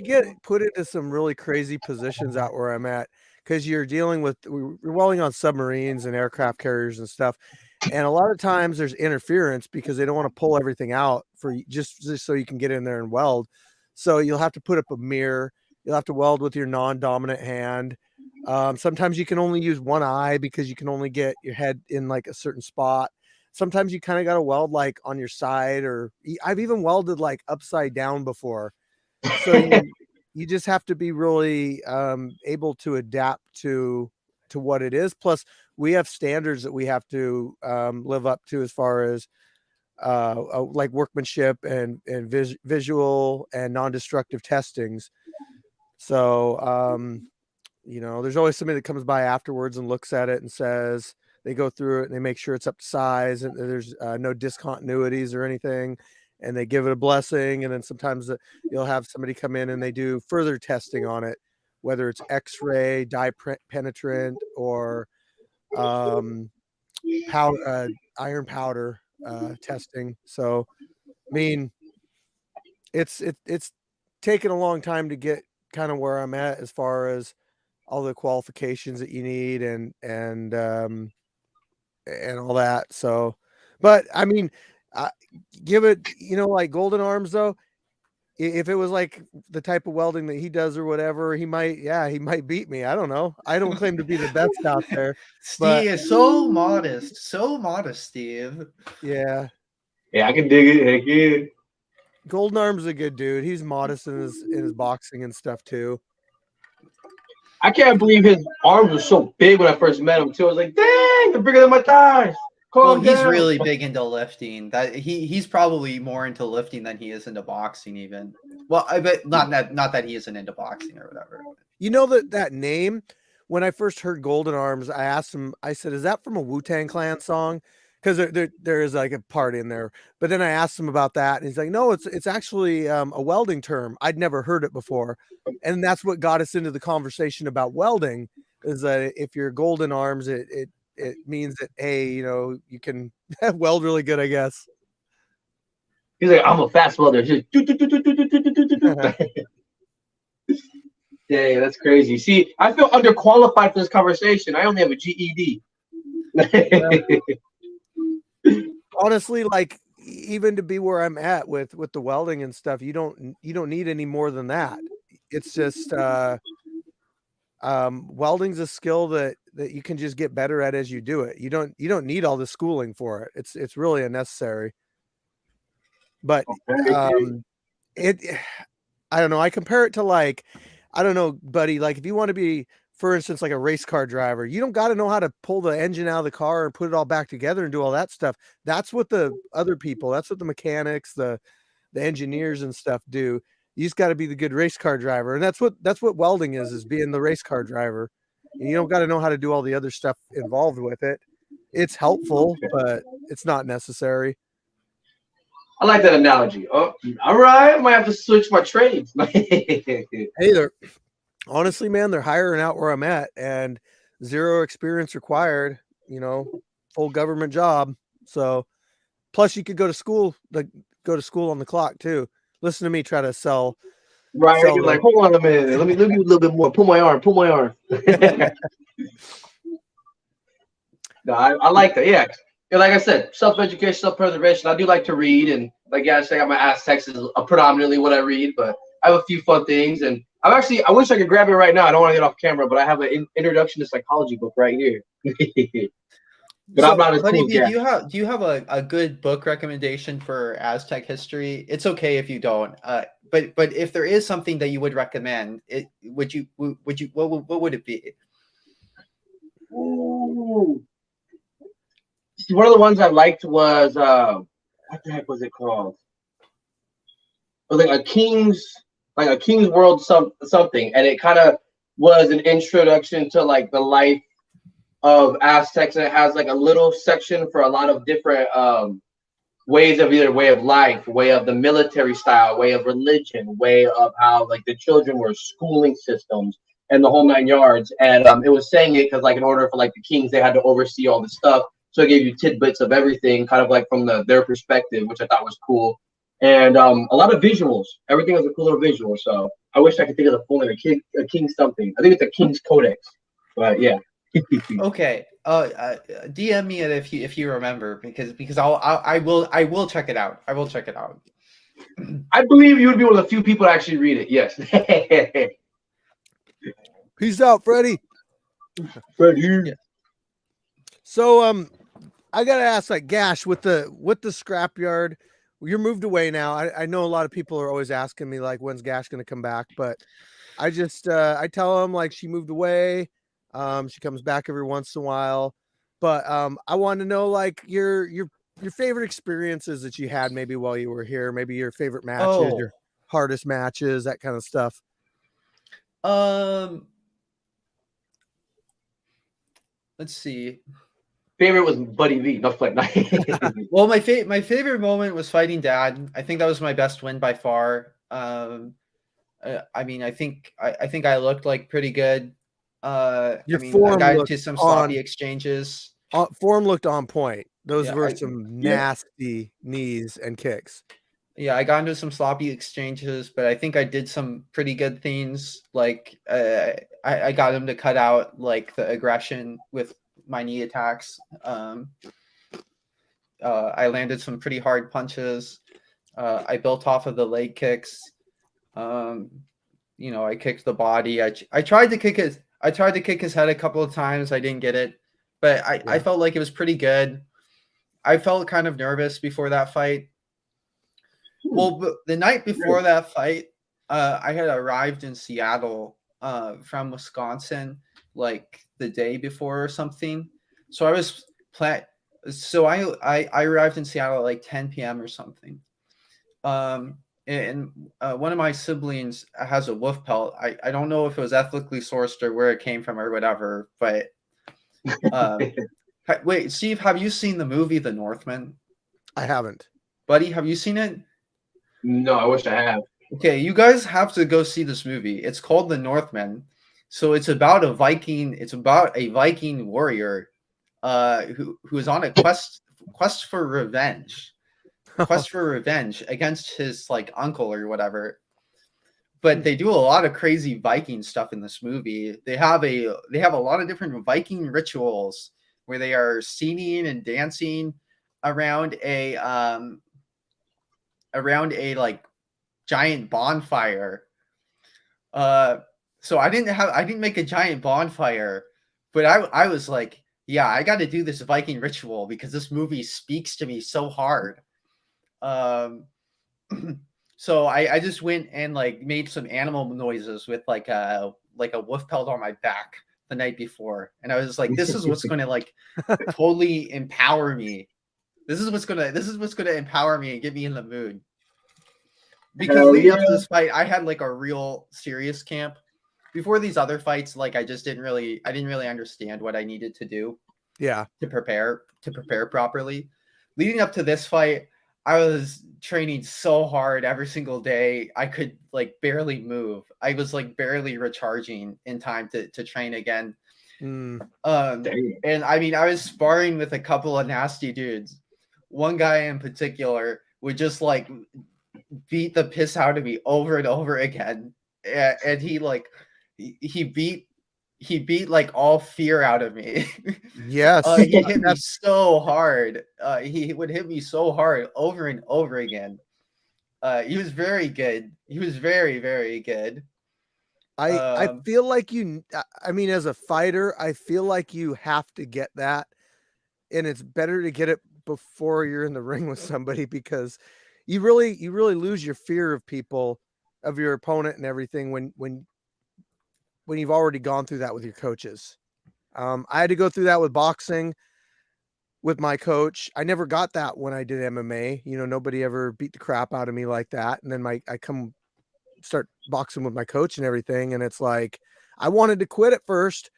Speaker 1: get put into some really crazy positions out where I'm at, because you're dealing with we're welding on submarines and aircraft carriers and stuff. And a lot of times there's interference because they don't want to pull everything out for just so you can get in there and weld. So you'll have to put up a mirror. You'll have to weld with your non-dominant hand. Sometimes you can only use one eye because you can only get your head in like a certain spot. Sometimes you kind of got to weld like on your side, or I've even welded like upside down before. So you just have to be really able to adapt to what it is. Plus, we have standards that we have to live up to as far as like workmanship and visual and non-destructive testings. So there's always somebody that comes by afterwards and looks at it and says, they go through it and they make sure it's up to size and there's no discontinuities or anything, and they give it a blessing. And then sometimes you'll have somebody come in and they do further testing on it, whether it's X-ray, dye penetrant, or powder, iron powder testing. So, I mean, it's taken a long time to get kind of where I'm at as far as all the qualifications that you need and all that. So, but I mean, give it, like Golden Arms though, if it was like the type of welding that he does or whatever, he might beat me. I don't know. I don't claim to be the best out there.
Speaker 3: Steve is so modest, Steve.
Speaker 1: Yeah.
Speaker 2: Yeah, I can dig it. Heck yeah.
Speaker 1: Golden Arms is a good dude. He's modest in his boxing and stuff too.
Speaker 2: I can't believe his arms were so big when I first met him too. I was like, dang, they're bigger than my thighs.
Speaker 3: He's really big into lifting. That he's probably more into lifting than he is into boxing, even. Well, I bet not that he isn't into boxing or whatever.
Speaker 1: You know that name. When I first heard Golden Arms, I asked him. I said, "Is that from a Wu-Tang Clan song?" Because there is like a part in there. But then I asked him about that, and he's like, "No, it's actually a welding term. I'd never heard it before." And that's what got us into the conversation about welding. Is that if you're Golden Arms, it means that, hey, you can weld really good, I guess.
Speaker 2: He's like, I'm a fast welder. He's like, yeah, that's crazy. See, I feel underqualified for this conversation. I only have a GED.
Speaker 1: Honestly, like even to be where I'm at with the welding and stuff, you don't need any more than that. It's just welding's a skill that you can just get better at as you do it. You don't need all the schooling for it. It's really unnecessary. But I don't know. I compare it to like, I don't know, buddy. Like if you want to be, for instance, like a race car driver, you don't got to know how to pull the engine out of the car and put it all back together and do all that stuff. That's what the other people, that's what the mechanics, the engineers and stuff do. You just got to be the good race car driver. And that's what welding is being the race car driver. And you don't got to know how to do all the other stuff involved with it. It's helpful, but it's not necessary.
Speaker 2: I like that analogy. Oh, all right. I might have to switch my trades.
Speaker 1: Hey, honestly, man, they're hiring out where I'm at and 0 experience required, full government job. So plus you could go to school on the clock too. Listen to me try to sell.
Speaker 2: Right. You're like, hold on a minute. Let me do a little bit more. Pull my arm. No, I like that. Yeah. Yeah, like I said, self-education, self-preservation. I do like to read, and like I said, I got my Aztecs is predominantly what I read, but I have a few fun things, and I wish I could grab it right now. I don't want to get off camera, but I have an introduction to psychology book right here. But I'm
Speaker 3: So,
Speaker 2: not as
Speaker 3: Buddy
Speaker 2: cool as
Speaker 3: V,
Speaker 2: Gash.
Speaker 3: do you have a good book recommendation for Aztec history? It's okay if you don't. But if there is something that you would recommend, what would it be?
Speaker 2: Ooh. See, one of the ones I liked was what the heck was it called? It was like a king's world something, and it kind of was an introduction to like the life of Aztecs, and it has like a little section for a lot of different ways of either way of life, way of the military style, way of religion, way of how like the children were schooling systems and the whole 9 yards. And it was saying it because like in order for like the kings, they had to oversee all this stuff. So it gave you tidbits of everything, kind of like from their perspective, which I thought was cool. And a lot of visuals. Everything was a cool little visual. So I wish I could think of the full name, a king something. I think it's a King's Codex. But yeah.
Speaker 3: Okay. DM me it if you remember, because I will check it out. I will check it out.
Speaker 2: I believe you would be one of the few people to actually read it. Yes.
Speaker 1: Peace out, Freddie.
Speaker 2: Freddie.
Speaker 3: Yeah.
Speaker 1: So I gotta ask, like, Gash, with the scrapyard, you're moved away now. I know a lot of people are always asking me like, when's Gash gonna come back? But I just I tell them like she moved away. She comes back every once in a while. But I want to know like your favorite experiences that you had maybe while you were here, maybe your favorite matches, your hardest matches, that kind of stuff.
Speaker 3: Let's see.
Speaker 2: Favorite was Buddy V. No, like,
Speaker 3: Well, my favorite moment was fighting Dad. I think that was my best win by far. I mean, I think I looked like pretty good.
Speaker 1: Your
Speaker 3: I
Speaker 1: form
Speaker 3: got
Speaker 1: looked
Speaker 3: into some sloppy exchanges.
Speaker 1: Form looked on point. Those
Speaker 3: Yeah,
Speaker 1: were some nasty knees and kicks.
Speaker 3: Yeah, I got into some sloppy exchanges, but I think I did some pretty good things. Like I got him to cut out like the aggression with my knee attacks. I landed some pretty hard punches. I built off of the leg kicks. I kicked the body. I tried to kick his head a couple of times. I didn't get it, but I felt like it was pretty good. I felt kind of nervous before that fight. Well, the night before that fight, I had arrived in Seattle from Wisconsin like the day before or something. So I was So I arrived in Seattle at like 10 p.m. or something. And one of my siblings has a wolf pelt. I don't know if it was ethically sourced or where it came from or whatever, but wait, Steve, have you seen the movie The Northman?
Speaker 1: I haven't.
Speaker 3: Buddy, have you seen it?
Speaker 2: No, I wish I had.
Speaker 3: Okay, you guys have to go see this movie. It's called The Northman. So it's about a Viking. It's about a Viking warrior who is on a quest for revenge. Quest for revenge against his like uncle or whatever. But they do a lot of crazy Viking stuff in this movie. They have a lot of different Viking rituals where they are singing and dancing around a like giant bonfire. So I didn't make a giant bonfire, but I was like, yeah, I got to do this Viking ritual because this movie speaks to me so hard. So I just went and like made some animal noises with like a wolf pelt on my back the night before, and I was like, this is what's going to like totally empower me. This is what's gonna empower me and get me in the mood. Because leading up to this fight, I had like a real serious camp. Before these other fights, like I didn't really understand what I needed to do.
Speaker 1: Yeah.
Speaker 3: To prepare properly. Leading up to this fight, I was training so hard every single day. I could like barely move. I was like barely recharging in time to train again. And I mean, I was sparring with a couple of nasty dudes. One guy in particular would just like beat the piss out of me over and over again. And he beat he beat like all fear out of me.
Speaker 1: Yes,
Speaker 3: He hit me
Speaker 1: that's
Speaker 3: so hard. He would hit me so hard over and over again. He was very good. He was very, very good.
Speaker 1: I feel like I mean, as a fighter, I feel like you have to get that, and it's better to get it before you're in the ring with somebody, because you really lose your fear of people, of your opponent and everything when you've already gone through that with your coaches. I had to go through that with boxing with my coach. I never got that when I did MMA. You know, nobody ever beat the crap out of me like that. And then I come start boxing with my coach and everything, and it's like I wanted to quit at first,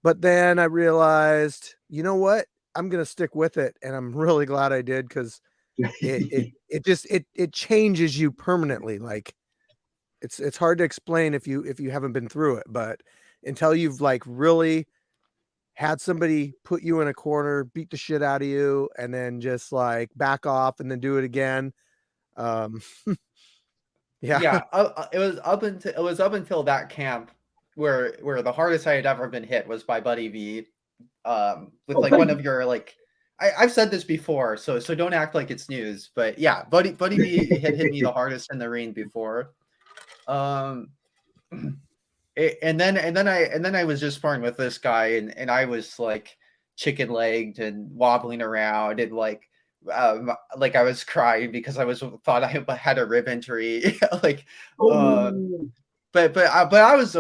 Speaker 1: but then I realized, you know what? I'm gonna stick with it, and I'm really glad I did, because it just it changes you permanently. Like it's hard to explain if you haven't been through it, but until you've like really had somebody put you in a corner, beat the shit out of you, and then just like back off and then do it again. Um, yeah.
Speaker 3: Yeah, it was up until that camp where the hardest I had ever been hit was by Buddy V. With like one of your like I've said this before, so don't act like it's news. But yeah, Buddy V had hit me the hardest in the ring before. Um, and then I was just sparring with this guy, and I was like chicken legged and wobbling around, and like I was crying because I was thought I had a rib injury. Like, but I was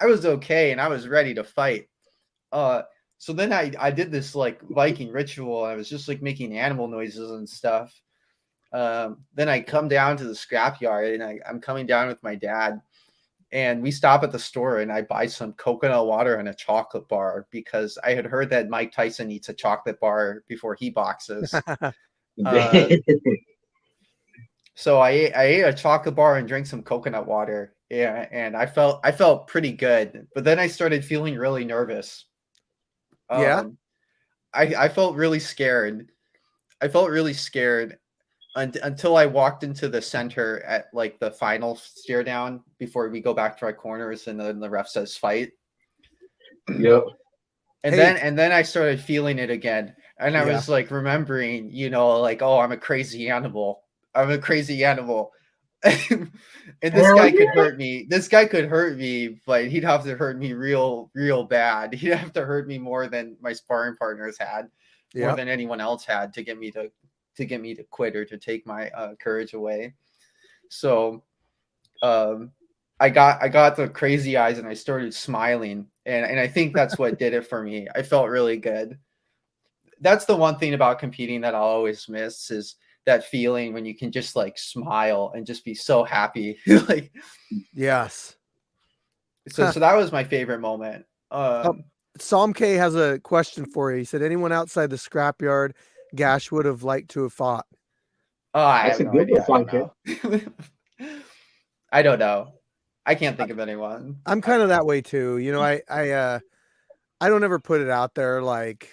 Speaker 3: okay, and I was ready to fight. So then I did this like Viking ritual. I was just like making animal noises and stuff. Then I come down to the scrapyard, and I'm coming down with my dad, and we stop at the store, and I buy some coconut water and a chocolate bar, because I had heard that Mike Tyson eats a chocolate bar before he boxes. So I ate a chocolate bar and drank some coconut water. Yeah, and I felt pretty good. But then I started feeling really nervous.
Speaker 1: Yeah.
Speaker 3: I felt really scared. I felt really scared until I walked into the center at like the final stare down before we go back to our corners, and then the ref says fight.
Speaker 2: Yep.
Speaker 3: And then I started feeling it again. And I was like remembering, you know, like, oh, I'm a crazy animal. I'm a crazy animal. And this guy could hurt me. This guy could hurt me, but he'd have to hurt me real bad. He'd have to hurt me more than my sparring partners had, more than anyone else had, to get me to quit or to take my courage away. So I got the crazy eyes, and I started smiling, and I think that's what did it for me. I felt really good. That's the one thing about competing that I'll always miss, is that feeling when you can just like smile and just be so happy. Like,
Speaker 1: yes.
Speaker 3: So that was my favorite moment.
Speaker 1: Psalm K has a question for you. He said, anyone outside the scrapyard Gash would have liked to have fought?
Speaker 3: Oh, I have no idea. I don't know. I can't think of anyone.
Speaker 1: I'm kind of that way too. You know, I don't ever put it out there like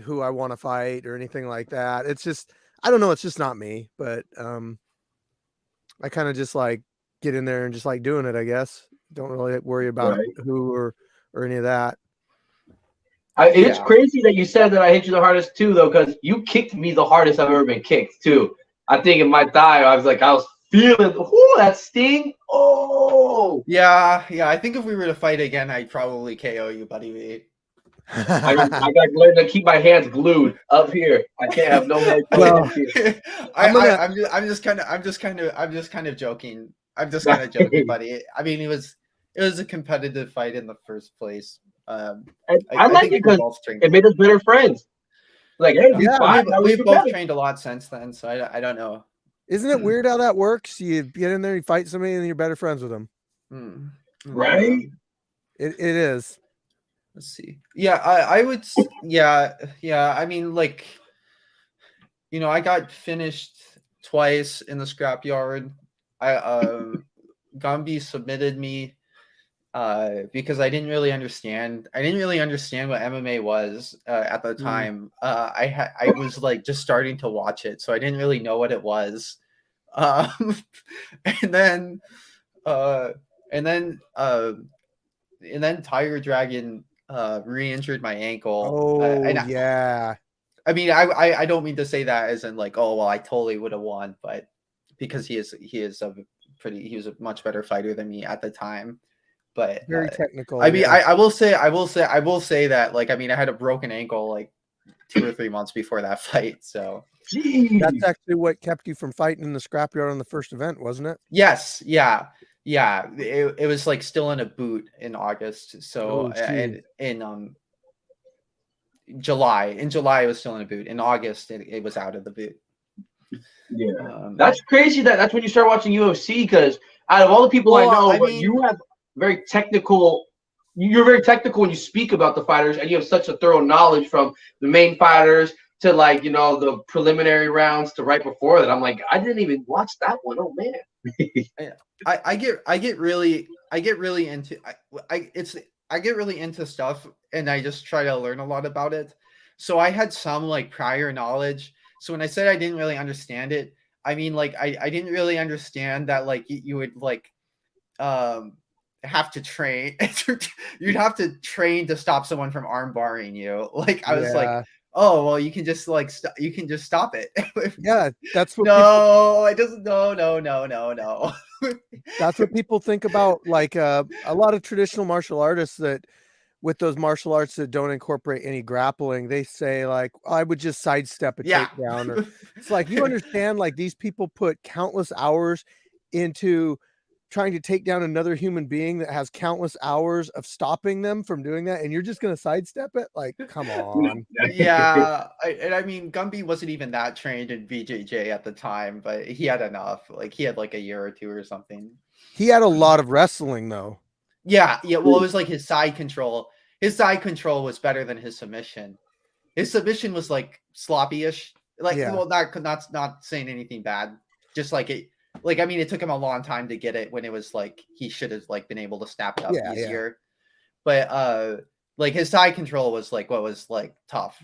Speaker 1: who I want to fight or anything like that. It's just, I don't know. It's just not me, but I kind of just like get in there and just like doing it, I guess. Don't really worry about who or any of that.
Speaker 2: It's crazy that you said that I hit you the hardest too, though, because you kicked me the hardest I've ever been kicked too. I think in my thigh, I was feeling that sting. Oh
Speaker 3: yeah. I think if we were to fight again, I'd probably KO you, Buddy.
Speaker 2: I got to learn to keep my hands glued up here. I can't have no hands.
Speaker 3: Well, I'm just kind of joking. I'm just kind of joking, buddy. I mean, it was a competitive fight in the first place.
Speaker 2: I like it because it made us better friends. Like, hey,
Speaker 3: we've both trained a lot since then, so I don't know.
Speaker 1: Isn't it weird how that works? You get in there, you fight somebody, and then you're better friends with them.
Speaker 2: Right?
Speaker 1: It is.
Speaker 3: Let's see. Yeah, I would. Yeah. I mean, like, you know, I got finished twice in the scrapyard. Gumby submitted me because I didn't really understand. I didn't really understand what MMA was at the time. I was like just starting to watch it, so I didn't really know what it was. And then Tiger Dragon re-injured my ankle.
Speaker 1: Oh
Speaker 3: And
Speaker 1: yeah.
Speaker 3: I mean, I don't mean to say that as in like, oh well, I totally would have won, but because he was a much better fighter than me at the time. But
Speaker 1: Very technical.
Speaker 3: I mean,
Speaker 1: Yeah.
Speaker 3: I will say that, like, I mean, I had a broken ankle like 2 or 3 months before that fight. So
Speaker 1: That's
Speaker 2: Jeez.
Speaker 1: actually what kept you from fighting in the scrapyard on the first event, wasn't it?
Speaker 3: yes, yeah. It was like still in a boot in August. So
Speaker 1: Oh, geez.
Speaker 3: and in July. In July, it was still in a boot. In August, it was out of the boot.
Speaker 2: Yeah. That's crazy that's when you start watching UFC, because out of all the people I know, but you have very technical. You're very technical when you speak about the fighters, and you have such a thorough knowledge from the main fighters to, like, the preliminary rounds to right before that. I'm like, I didn't even watch that one. Oh man.
Speaker 3: I get really into I get really into stuff, and I just try to learn a lot about it. So I had some like prior knowledge. So when I said I didn't really understand it, I mean, like, I didn't really understand that, like, you would like have to train. You'd have to train to stop someone from arm barring you. Like, I was like,
Speaker 1: Yeah.
Speaker 3: oh well, you can just like you can just stop it.
Speaker 1: Yeah, that's what
Speaker 3: No, it doesn't. No.
Speaker 1: that's what people think about, like a lot of traditional martial artists that with those martial arts that don't incorporate any grappling, they say like, I would just sidestep a
Speaker 3: Yeah.
Speaker 1: takedown. Or it's like, you understand, like, these people put countless hours into trying to take down another human being that has countless hours of stopping them from doing that, and you're just going to sidestep it? Like, come on.
Speaker 3: Yeah, I mean, Gumby wasn't even that trained in BJJ at the time, but he had enough. Like, he had like a year or two or something.
Speaker 1: He had a lot of wrestling though.
Speaker 3: Yeah. Well, it was like his side control. His side control was better than his submission. His submission was like sloppy-ish. Like,
Speaker 1: Yeah.
Speaker 3: well, not saying anything bad. Just like it. Like, I mean, it took him a long time to get it when it was like he should have like been able to snap it up easier. But like his side control was like what was like tough.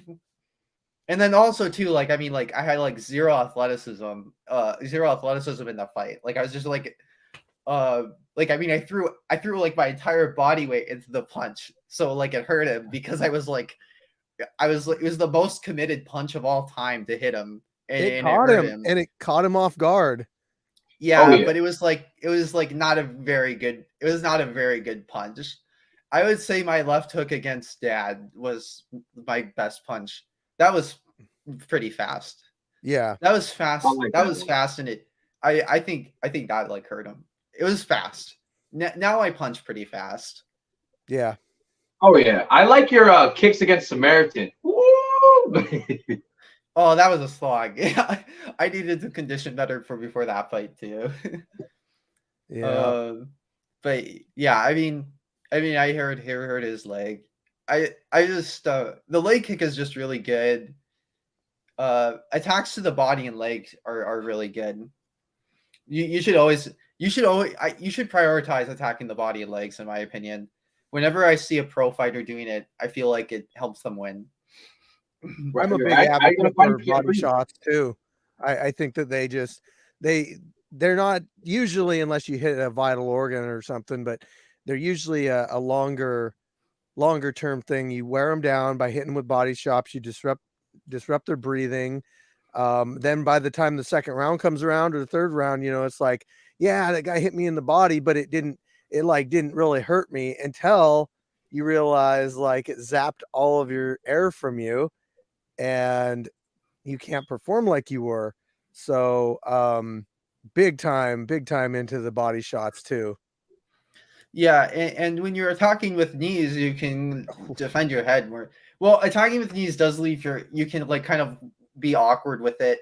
Speaker 3: And then also too, like, I mean, like, I had like zero athleticism in the fight. Like, I was just like I mean, I threw like my entire body weight into the punch. So like it hurt him because it was the most committed punch of all time to hit him. And
Speaker 1: It caught
Speaker 3: hurt
Speaker 1: him, and it caught him off guard.
Speaker 3: Yeah, but it was not a very good punch. I would say my left hook against Dad was my best punch. That was pretty fast.
Speaker 1: Yeah.
Speaker 3: That was fast. That was fast, and I think that like hurt him. It was fast. Now I punch pretty fast.
Speaker 1: Yeah.
Speaker 2: Oh yeah, I like your kicks against Samaritan. Woo!
Speaker 3: Oh, that was a slog. Yeah, I needed to condition better before that fight too.
Speaker 1: Yeah.
Speaker 3: But yeah, I mean, I hurt his leg. I just the leg kick is just really good. Attacks to the body and legs are really good. You should prioritize attacking the body and legs, in my opinion. Whenever I see a pro fighter doing it, I feel like it helps them win.
Speaker 1: I'm a big advocate for body shots too. I think that they're not usually, unless you hit a vital organ or something, but they're usually a longer term thing. You wear them down by hitting with body shots. You disrupt their breathing. Then by the time the second round comes around or the third round, it's like, yeah, that guy hit me in the body, but it didn't really hurt me, until you realize like it zapped all of your air from you and you can't perform like you were. So big time into the body shots too.
Speaker 3: Yeah, and when you're attacking with knees, you can defend your head more. Well, attacking with knees does leave you can like kind of be awkward with it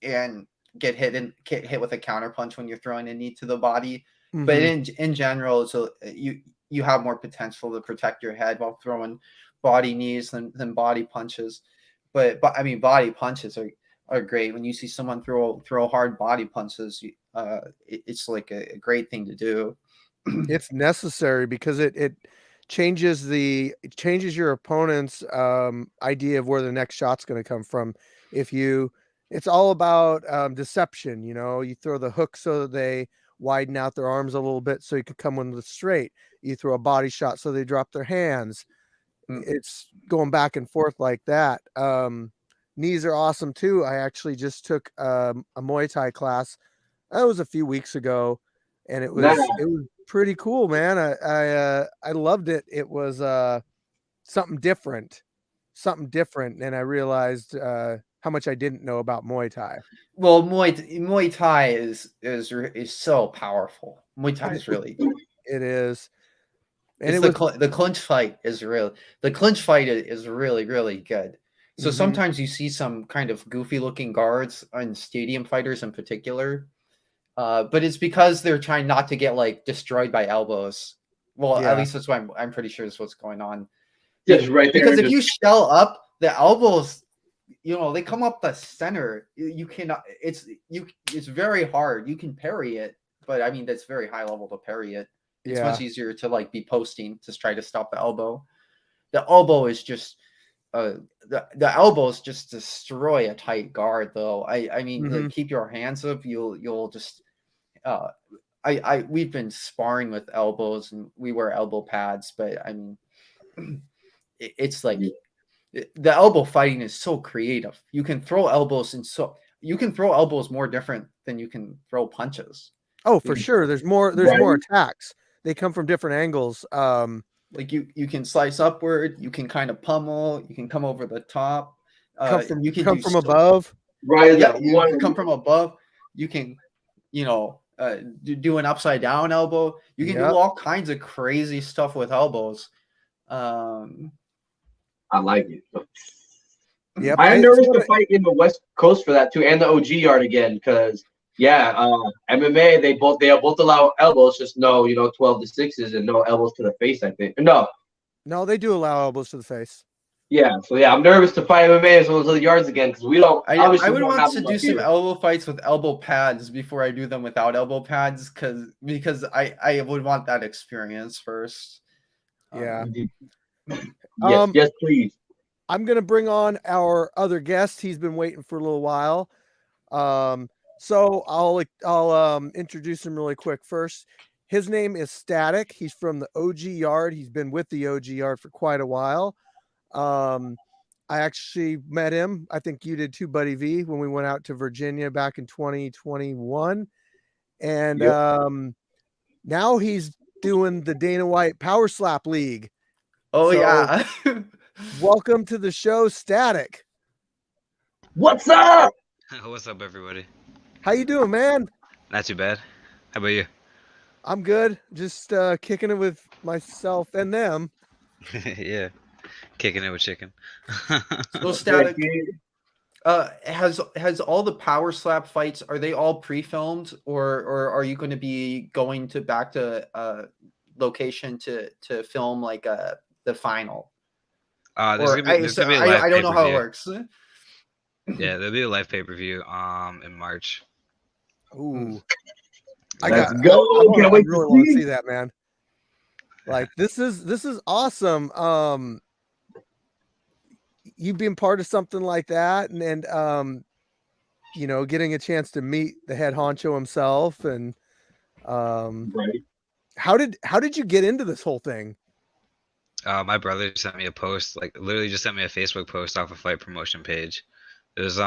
Speaker 3: and get hit with a counter punch when you're throwing a knee to the body. Mm-hmm. But in general, so you have more potential to protect your head while throwing body knees than body punches. But I mean, body punches are great. When you see someone throw hard body punches, it's like a great thing to do.
Speaker 1: It's necessary because it changes your opponent's idea of where the next shot's going to come from. It's all about deception. You throw the hook so that they widen out their arms a little bit so you could come in with straight. You throw a body shot so they drop their hands. It's going back and forth like that. Knees are awesome too. I actually just took a Muay Thai class. That was a few weeks ago, and it was pretty cool, man. I loved it. It was something different, and I realized how much I didn't know about Muay Thai.
Speaker 3: Well, Muay Thai is so powerful. Muay Thai is really
Speaker 1: It is. And
Speaker 3: it's the clinch fight is real. The clinch fight is really, really good. So sometimes you see some kind of goofy looking guards on stadium fighters in particular. But it's because they're trying not to get like destroyed by elbows. Well, at least that's why I'm pretty sure that's what's going on.
Speaker 2: Just right there.
Speaker 3: Because if you shell up, the elbows, they come up the center. You cannot. It's very hard. You can parry it, but I mean that's very high level to parry it. It's much easier to like be posting to try to stop the elbow. The elbow is just the elbows just destroy a tight guard though. I mean like, keep your hands up. You'll just we've been sparring with elbows and we wear elbow pads, but I mean it's like the elbow fighting is so creative. You can throw elbows more different than you can throw punches.
Speaker 1: Oh, for sure. There's more attacks. They come from different angles.
Speaker 3: Like you can slice upward, you can kind of pummel, you can come over the top.
Speaker 1: You can come from above.
Speaker 2: Right.
Speaker 3: Yeah, you can come from above. You can, do an upside down elbow. You can do all kinds of crazy stuff with elbows.
Speaker 2: I like it.
Speaker 1: Yeah,
Speaker 2: I'm nervous to fight in the West Coast for that too, and the OG yard again, because MMA they both allow elbows, just no 12 to 6s and no elbows to the face. I think no,
Speaker 1: they do allow elbows to the face.
Speaker 2: Yeah, so I'm nervous to fight MMA as well as the yards again because we don't.
Speaker 3: I would want to do some elbow fights with elbow pads before I do them without elbow pads because I would want that experience first.
Speaker 1: Yeah.
Speaker 2: Yes, please.
Speaker 1: I'm gonna bring on our other guest. He's been waiting for a little while. So I'll introduce him really quick first. His name is Static. He's from the OG Yard. He's been with the OG Yard for quite a while. I actually met him. I think you did too, Buddy V, when we went out to Virginia back in 2021. And now he's doing the Dana White Power Slap League.
Speaker 3: Oh, so, yeah.
Speaker 1: Welcome to the show, Static.
Speaker 2: What's up?
Speaker 4: What's up, everybody?
Speaker 1: How you doing, man?
Speaker 4: Not too bad. How about you?
Speaker 1: I'm good. Just kicking it with myself and them.
Speaker 4: Yeah, kicking it with chicken.
Speaker 3: So Static, has all the Power Slap fights, are they all pre-filmed, or are you going to be going back to location to film like the final?
Speaker 4: I don't
Speaker 3: know how it works.
Speaker 4: Yeah, there'll be a live pay-per-view in March.
Speaker 1: Ooh.
Speaker 2: Let's go.
Speaker 1: I really want to see that, man. Like this is awesome. You've been part of something like that and getting a chance to meet the head honcho himself and
Speaker 2: right.
Speaker 1: How did you get into this whole thing?
Speaker 4: My brother sent me a post, like literally just sent me a Facebook post off a fight promotion page. It was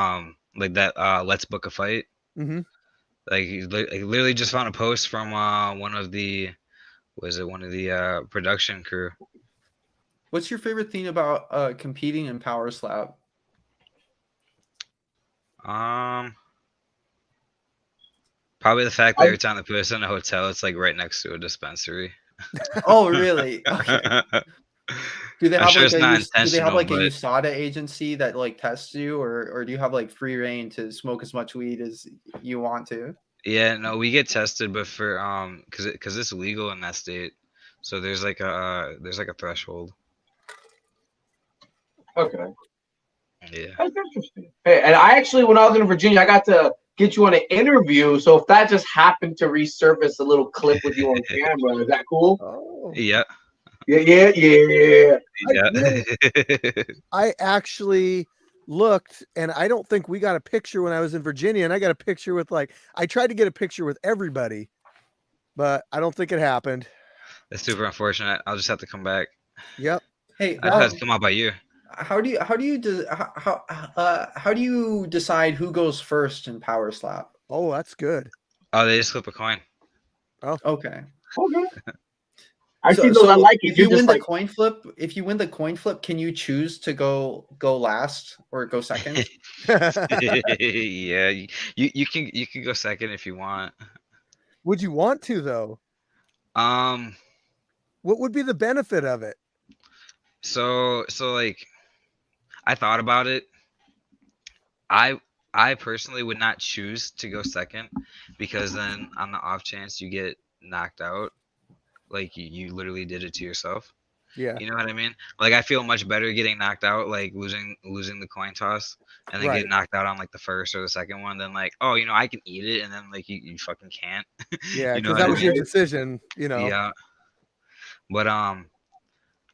Speaker 4: like that let's book a fight.
Speaker 1: Mm-hmm.
Speaker 4: Like he literally just found a post from one of the production crew.
Speaker 3: What's your favorite thing about competing in Power Slap?
Speaker 4: Probably the fact that every time they put us in a hotel, it's like right next to a dispensary.
Speaker 3: Oh, really? Okay. Do they have
Speaker 4: sure
Speaker 3: like a
Speaker 4: but...
Speaker 3: USADA agency that like tests you, or do you have like free reign to smoke as much weed as you want to?
Speaker 4: Yeah, no, we get tested, but for because it's legal in that state, so there's like a threshold.
Speaker 2: Okay.
Speaker 4: Yeah.
Speaker 2: That's interesting. Hey, and I actually, when I was in Virginia, I got to get you on an interview. So if that just happened to resurface a little clip with you on camera, is that cool?
Speaker 1: Oh.
Speaker 4: Yeah.
Speaker 2: Yeah.
Speaker 1: I actually looked, and I don't think we got a picture when I was in Virginia, and I got a picture with I tried to get a picture with everybody, but I don't think it happened.
Speaker 4: That's super unfortunate. I'll just have to come back.
Speaker 1: Yep.
Speaker 3: Hey,
Speaker 4: I just have to come out by you.
Speaker 3: how do you decide who goes first in power slap?
Speaker 1: Oh, that's good.
Speaker 4: Oh, they just flip a coin.
Speaker 3: Okay.
Speaker 2: Okay. I see those. I like it.
Speaker 3: If you
Speaker 2: You're
Speaker 3: win
Speaker 2: just
Speaker 3: the
Speaker 2: like,
Speaker 3: coin flip, can you choose to go last or go second?
Speaker 4: Yeah, you can go second if you want.
Speaker 1: Would you want to though?
Speaker 4: Um,
Speaker 1: What would be the benefit of it?
Speaker 4: so like I thought about it. I personally would not choose to go second because then on the off chance you get knocked out, like you literally did it to yourself.
Speaker 1: Yeah.
Speaker 4: You know what I mean? Like I feel much better getting knocked out, like losing the coin toss, and then
Speaker 1: Right.
Speaker 4: getting knocked out on like the first or the second one, than like, oh, I can eat it, and then like you fucking can't.
Speaker 1: Yeah,
Speaker 4: You know
Speaker 1: because
Speaker 4: what
Speaker 1: that
Speaker 4: I
Speaker 1: was your
Speaker 4: mean?
Speaker 1: decision,
Speaker 4: Yeah. But I'm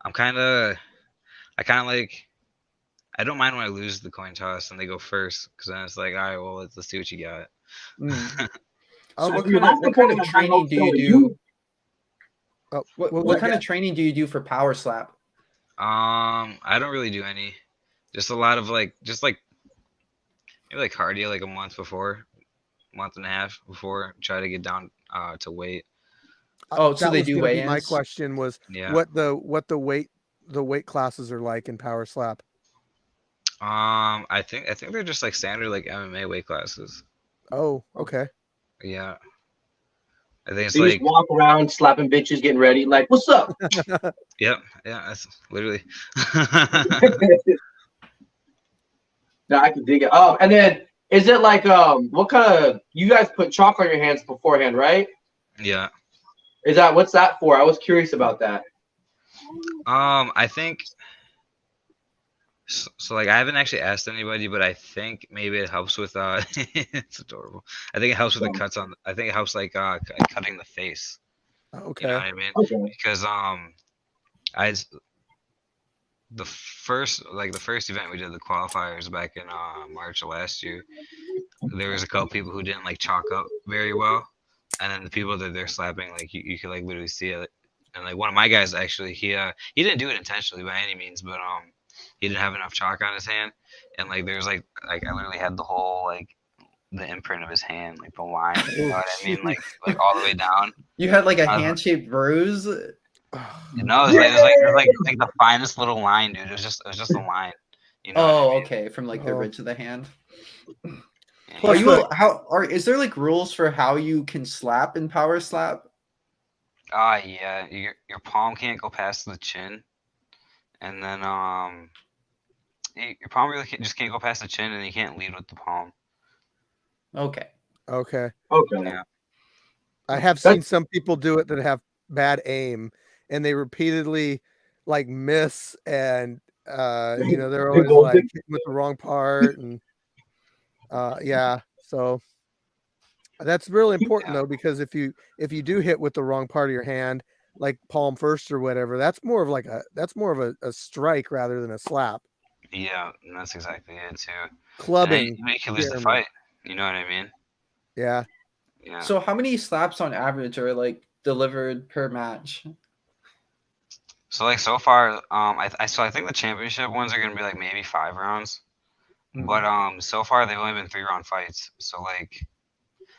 Speaker 4: I kind of like I don't mind when I lose the coin toss and they go first, because then it's like, all right, well let's see what you got.
Speaker 1: Mm.
Speaker 3: So
Speaker 1: Okay.
Speaker 3: what kind of training do you do?
Speaker 1: Oh,
Speaker 3: What kind of training do you do for power slap?
Speaker 4: I don't really do any. Just a lot of maybe like cardio, like a month and a half before, try to get down to weight.
Speaker 3: Oh, so
Speaker 1: that
Speaker 3: they
Speaker 1: was
Speaker 3: do
Speaker 1: gonna be my
Speaker 3: weigh-ins?
Speaker 1: question was
Speaker 4: Yeah.
Speaker 1: what the weight classes are like in power slap.
Speaker 4: I think they're just like standard like MMA weight classes.
Speaker 1: Oh, okay.
Speaker 4: Yeah. I think it's
Speaker 2: you just
Speaker 4: like,
Speaker 2: walk around slapping bitches, getting ready. Like, what's up?
Speaker 4: yep, yeah, that's literally.
Speaker 2: No, I can dig it. And then is it like what kind of you guys put chalk on your hands beforehand, right?
Speaker 4: Yeah.
Speaker 2: What's that for? I was curious about that.
Speaker 4: I think so, like I haven't actually asked anybody, but I think maybe it helps with it's adorable. I think it helps with the cuts on. I think it helps like cutting the face.
Speaker 1: Okay.
Speaker 4: You know what I mean?
Speaker 2: Okay.
Speaker 4: Because the first event we did, the qualifiers back in March of last year, there was a couple people who didn't like chalk up very well, and then the people that they're slapping, like you could like literally see it. And like one of my guys actually, he didn't do it intentionally by any means, but he didn't have enough chalk on his hand, and like there's like I literally had the whole like the imprint of his hand, like the line, you know what I mean, like all the way down.
Speaker 3: You had like a hand-shaped bruise.
Speaker 4: No, it was like the finest little line, dude. It was just a line. You know what I mean?
Speaker 3: Okay, from like the ridge of the hand.
Speaker 4: Yeah.
Speaker 3: Is there like rules for how you can slap in power slap?
Speaker 4: Yeah, your palm can't go past the chin, and then your palm really just can't go past the chin, and you can't lead with the palm.
Speaker 3: Okay.
Speaker 1: Okay.
Speaker 4: Yeah.
Speaker 1: I have seen some people do it that have bad aim, and they repeatedly like miss, and they're always like hitting with the wrong part, and yeah. So that's really important though, because if you do hit with the wrong part of your hand, like palm first or whatever, that's more of a strike rather than a slap.
Speaker 4: Yeah, and that's exactly it too.
Speaker 1: Clubbing.
Speaker 4: You can lose the fight. You know what I mean?
Speaker 1: Yeah.
Speaker 4: Yeah.
Speaker 3: So how many slaps on average are like delivered per match?
Speaker 4: So like so far, I think the championship ones are gonna be like maybe 5 rounds, but so far they've only been 3-round fights. So like,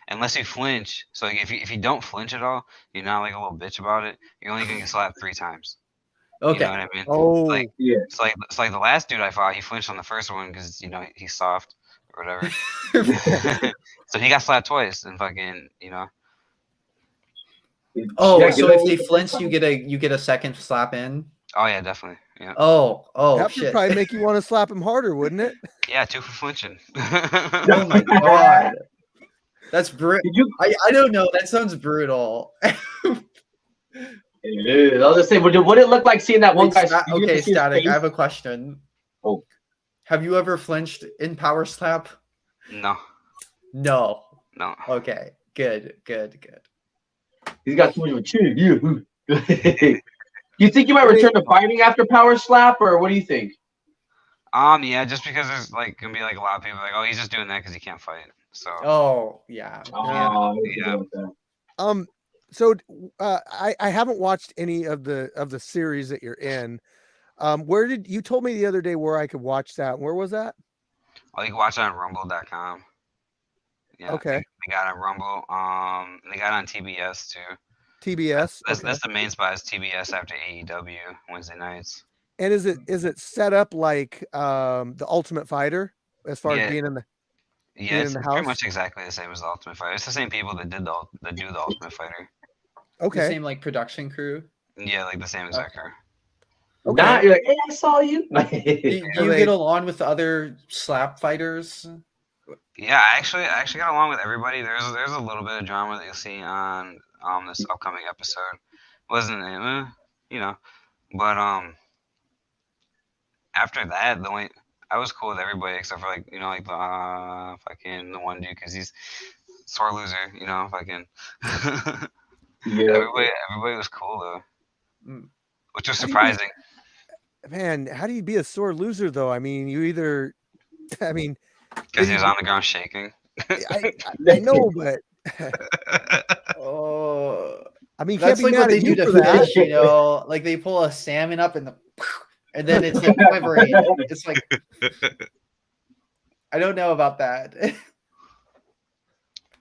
Speaker 4: unless you flinch, so like if you don't flinch at all, you're not like a little bitch about it, you're only gonna get slapped 3 times.
Speaker 3: Okay.
Speaker 4: You know what I mean?
Speaker 1: Oh,
Speaker 2: yeah.
Speaker 4: It's like the last dude I fought, he flinched on the first one because he's soft or whatever. So he got slapped twice and fucking
Speaker 3: Oh,
Speaker 2: Yeah,
Speaker 3: so if they flinch, you get a second slap in.
Speaker 4: Oh yeah, definitely. Yeah.
Speaker 3: Oh
Speaker 1: that
Speaker 3: shit.
Speaker 1: would probably make you want to slap him harder, wouldn't it?
Speaker 4: Yeah, 2 for flinching.
Speaker 3: Oh my god. That's brutal. I don't know. That sounds brutal.
Speaker 2: It is. I was just saying, would it look like seeing that one guy?
Speaker 3: Okay, Static. I have a question.
Speaker 2: Oh.
Speaker 3: Have you ever flinched in power slap?
Speaker 4: No.
Speaker 3: No.
Speaker 4: No.
Speaker 3: Okay. Good.
Speaker 2: He's got too much of a chin. You. You think you might return to fighting after power slap, or what do you think?
Speaker 4: Yeah, just because there's like gonna be like a lot of people like, oh, he's just doing that because he can't fight. So.
Speaker 3: Oh yeah.
Speaker 2: Yeah.
Speaker 1: So I haven't watched any of the series that you're in. Where did you told me the other day where I could watch that? Where was that?
Speaker 4: Oh, you can watch it on Rumble.com. Yeah,
Speaker 1: Okay,
Speaker 4: they got it on Rumble. They got it on TBS too.
Speaker 1: TBS. Okay.
Speaker 4: That's the main spot is TBS after AEW Wednesday nights.
Speaker 1: And is it set up like the Ultimate Fighter as far as
Speaker 4: Yeah, yeah,
Speaker 1: being in
Speaker 4: it's
Speaker 1: the
Speaker 4: pretty
Speaker 1: house?
Speaker 4: much exactly the same as the Ultimate Fighter. It's the same people that do the Ultimate Fighter.
Speaker 3: The
Speaker 1: Okay.
Speaker 3: same like production crew.
Speaker 4: Yeah, like the same exact crew.
Speaker 1: Okay.
Speaker 2: Not you're like, hey, I saw you.
Speaker 3: Do you
Speaker 1: they-
Speaker 3: get along with the other slap fighters?
Speaker 4: Yeah, I actually got along with everybody. There's a little bit of drama that you'll see on this upcoming episode. Wasn't it? You know, but after that, the only I was cool with everybody except for like like the fucking the one dude because he's sore loser. Fucking
Speaker 2: Yeah.
Speaker 4: everybody was cool though,
Speaker 3: Mm.
Speaker 4: which was
Speaker 1: How do you be-
Speaker 4: surprising.
Speaker 1: Man, how do you be a sore loser though? I mean, you either, I mean,
Speaker 4: Because he was on the ground shaking.
Speaker 1: I know, but
Speaker 3: Oh,
Speaker 1: I mean, you
Speaker 3: that's
Speaker 1: can't be
Speaker 3: like what
Speaker 1: mad
Speaker 3: they
Speaker 1: at
Speaker 3: do
Speaker 1: you
Speaker 3: to
Speaker 1: for that.
Speaker 3: fish, you know. Like they pull a salmon up and and then it's like quivering. It's like I don't know about that.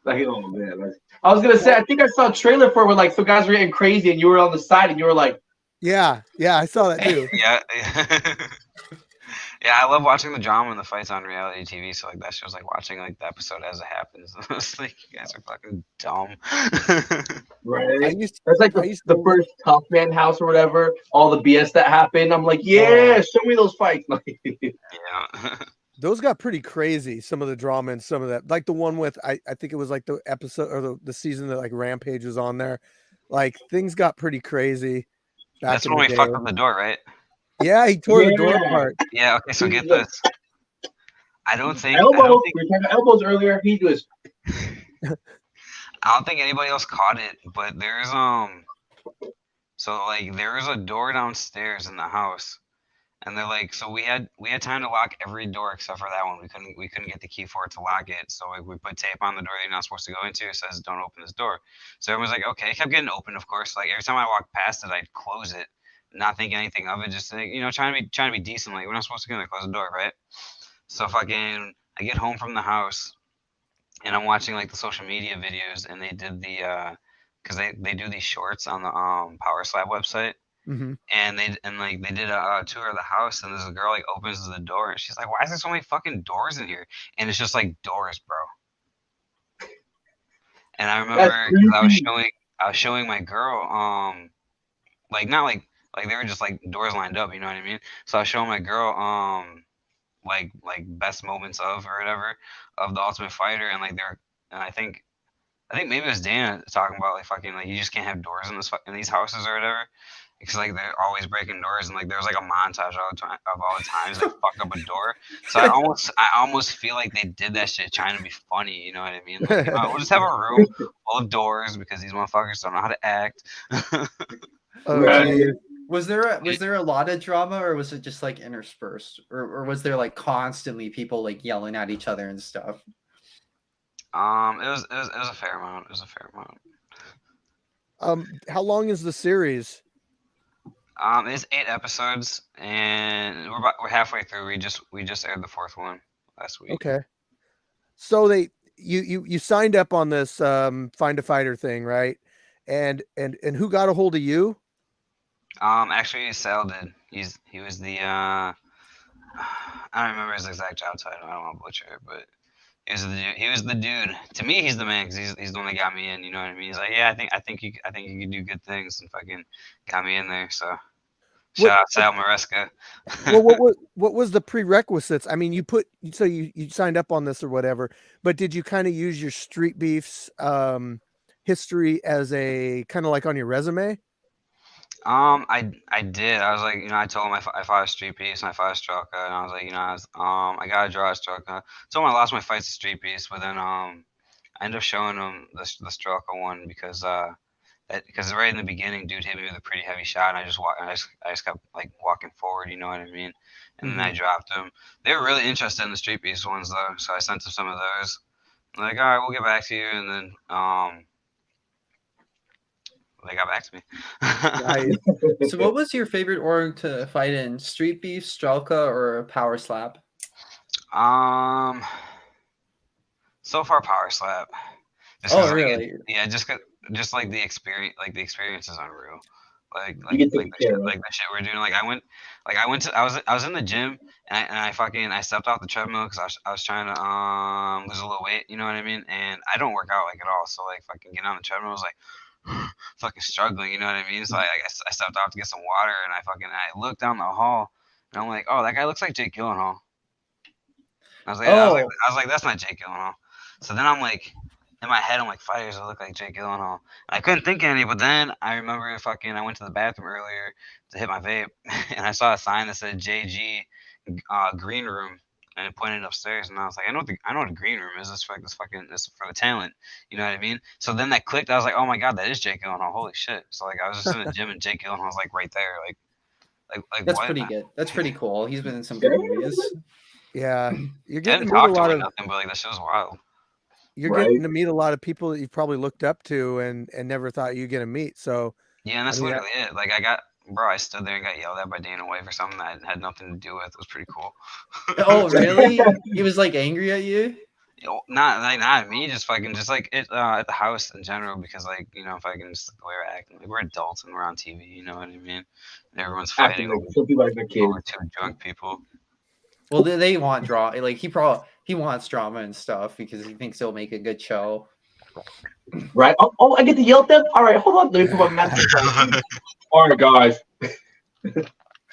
Speaker 2: Like, oh man. I was gonna say, I think I saw a trailer for it where like some guys were getting crazy and you were on the side and you were like,
Speaker 1: Yeah, I saw that too.
Speaker 4: Yeah. Yeah, I love watching the drama and the fights on reality TV. So like that show's like watching like the episode as it happens. It's like you guys are fucking dumb.
Speaker 2: right?
Speaker 1: used
Speaker 2: That's like
Speaker 1: I
Speaker 2: the,
Speaker 1: used
Speaker 2: the
Speaker 1: to
Speaker 2: first Tough Man House or whatever, all the BS that happened. I'm like, yeah, show me those fights.
Speaker 4: Yeah.
Speaker 1: those got pretty crazy. Some of the drama and some of that, like the one with I think it was like the episode or the season that like Rampage was on there. Like things got pretty crazy back
Speaker 4: That's
Speaker 1: in
Speaker 4: when
Speaker 1: the
Speaker 4: we
Speaker 1: day.
Speaker 4: fucked up the door, right?
Speaker 1: Yeah, he tore the door
Speaker 2: Yeah.
Speaker 1: apart.
Speaker 4: Yeah. Okay. So get this. I don't think
Speaker 2: Elbows. We were talking about elbows earlier. He was
Speaker 4: anybody else caught it, but there's so like there's a door downstairs in the house, and they're like, so we had time to lock every door except for that one. We couldn't get the key for it to lock it, so like, we put tape on the door that you're not supposed to go into. It says don't open this door. So everyone's like, okay. It kept getting open, of course. Like every time I walked past it, I'd close it, not think anything of it, just like trying to be decent. Like we're not supposed to go in there, close the door, right? So fucking, I get home from the house and I'm watching like the social media videos, and they did the because they do these shorts on the Power Slab website,
Speaker 1: Hmm.
Speaker 4: and they did a tour of the house, and there's a girl like opens the door, and she's like, "Why is there so many fucking doors in here?" And it's just like doors, bro. And I remember because I was showing my girl like not like they were just like doors lined up, you know what I mean? So I was showing my girl like best moments of or whatever of the Ultimate Fighter, and like they're and I think maybe it was Dana talking about like fucking like you just can't have doors in these houses or whatever because like they're always breaking doors, and like there's like a montage all the time of all the times they fuck up a door. So I almost feel like they did that shit trying to be funny, you know what I mean? Like, we'll just have a room full of doors because these motherfuckers don't know how to act.
Speaker 1: Oh,
Speaker 2: Right.
Speaker 1: geez.
Speaker 3: Was there a lot of drama, or was it just like interspersed, or was there like constantly people like yelling at each other and stuff?
Speaker 4: It was a fair amount. It was a fair amount.
Speaker 1: How long is the series?
Speaker 4: It's 8 episodes, and we're halfway through. We just aired the 4th one last week.
Speaker 1: Okay. So you signed up on this Find a Fighter thing, right? And who got a hold of you?
Speaker 4: Actually, Sal did. He was the I don't remember his exact job title. I don't want to butcher it, but he was the dude. To me, he's the man because he's the one that got me in. You know what I mean? He's like, yeah, I think you can do good things, and fucking got me in there. So shout out Sal Maresca.
Speaker 1: Well, what was the prerequisites? I mean, you signed up on this or whatever, but did you kind of use your Street Beefs history as a kind of like on your resume?
Speaker 4: I did. I was like, I told him I fought a Street Piece and I fought a Strelka, and I was like, I gotta draw a Strelka. Told him I lost my fights to Street Piece, but then I ended up showing him the Strelka one because because right in the beginning, dude hit me with a pretty heavy shot, and I just kept like walking forward, you know what I mean? And then I dropped him. They were really interested in the Street Piece ones though, so I sent them some of those. I'm like, all right, we'll get back to you, and then they got back to me.
Speaker 1: Nice.
Speaker 3: So, what was your favorite org to fight in? Street Beef, Strelka, or Power Slap?
Speaker 4: So far, Power Slap. Just
Speaker 3: Oh,
Speaker 4: 'cause, like,
Speaker 3: really?
Speaker 4: yeah, just like the experience is unreal. Like
Speaker 2: You get taken care of.
Speaker 4: like the shit we're doing. I was in the gym and I fucking I stepped off the treadmill because I was trying to lose a little weight. You know what I mean? And I don't work out like at all. So like fucking getting on the treadmill was like fucking struggling. You know what I mean? So I stepped off to get some water and I looked down the hall and I'm like, oh, that guy looks like Jake Gyllenhaal. I was like, that's not Jake Gyllenhaal. So then I'm like, in my head, I'm like, fighters that look like Jake Gyllenhaal. And I couldn't think of any, but then I remember I went to the bathroom earlier to hit my vape, and I saw a sign that said JG Green Room, and it pointed upstairs, and I was like, I know what the green room is. This for the talent, you know what I mean? So then that clicked. I was like, oh my god, that is Jake Gyllenhaal. Holy shit! So like I was just in the gym, and Jake Gyllenhaal was like right there,
Speaker 3: That's
Speaker 4: what?
Speaker 3: pretty good. That's pretty cool. He's been in some good movies.
Speaker 1: Yeah, you're
Speaker 4: I
Speaker 1: getting
Speaker 4: didn't
Speaker 1: to meet a
Speaker 4: talk to
Speaker 1: lot
Speaker 4: him or
Speaker 1: of
Speaker 4: nothing, but like that shit was wild.
Speaker 1: you're
Speaker 2: Right.
Speaker 1: getting to meet a lot of people that you probably looked up to and never thought you'd get to meet. So
Speaker 4: Yeah, and that's
Speaker 1: I mean,
Speaker 4: literally it. Like I stood there and got yelled at by Dana White for something that I had nothing to do with. It was pretty cool.
Speaker 3: Oh, really? He was like angry at you?
Speaker 4: Not at me, just like it at the house in general because like fucking just the way we're acting. Like, we're adults and we're on TV. You know what I mean? And everyone's
Speaker 2: Acting
Speaker 4: fighting
Speaker 2: like some people like their kids.
Speaker 4: over two drunk people.
Speaker 3: Well, they want drama. Like he wants drama and stuff because he thinks it'll make a good show.
Speaker 2: Right? Oh, I get to yell at them? All right, hold on. Let me put my mask on. All right, guys.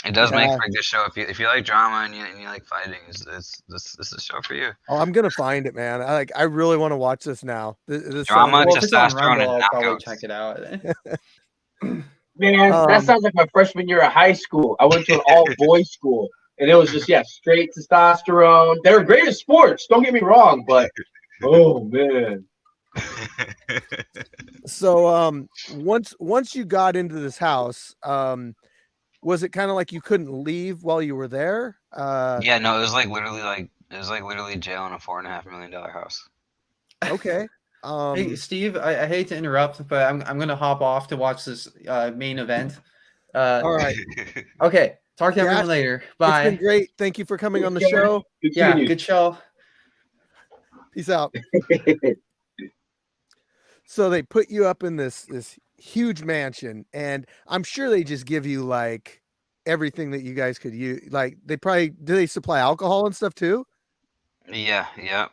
Speaker 4: It does make
Speaker 1: Yeah.
Speaker 4: for a good show if you like drama and you like fighting. This is a show for you.
Speaker 1: oh, I'm gonna find it, man. I really want to watch this now. This
Speaker 4: Drama,
Speaker 1: sounds-
Speaker 3: Well, if it's on
Speaker 4: testosterone,
Speaker 3: Rumble,
Speaker 4: and
Speaker 3: I'll probably
Speaker 4: knockouts.
Speaker 3: check it out.
Speaker 2: Man, that sounds like my freshman year of high school. I went to an all-boys school, and it was just, straight testosterone. They were great at sports, don't get me wrong, but, oh, man.
Speaker 1: So once you got into this house, was it kind of like you couldn't leave while you were there?
Speaker 4: Yeah, no, it was like literally jail in a $4.5 million house.
Speaker 1: Okay.
Speaker 3: Hey, Steve, I hate to interrupt, but I'm gonna hop off to watch this main event.
Speaker 1: All right.
Speaker 3: Okay. Talk to
Speaker 1: Gash,
Speaker 3: everyone later.
Speaker 1: It's
Speaker 3: Bye.
Speaker 1: been great. Thank you for coming on the
Speaker 2: Yeah.
Speaker 1: show.
Speaker 2: Good
Speaker 3: Yeah,
Speaker 2: seeing you.
Speaker 3: good show.
Speaker 1: Peace out. So they put you up in this huge mansion, and I'm sure they just give you like everything that you guys could use. Like do they supply alcohol and stuff too?
Speaker 4: Yeah.
Speaker 1: Yeah,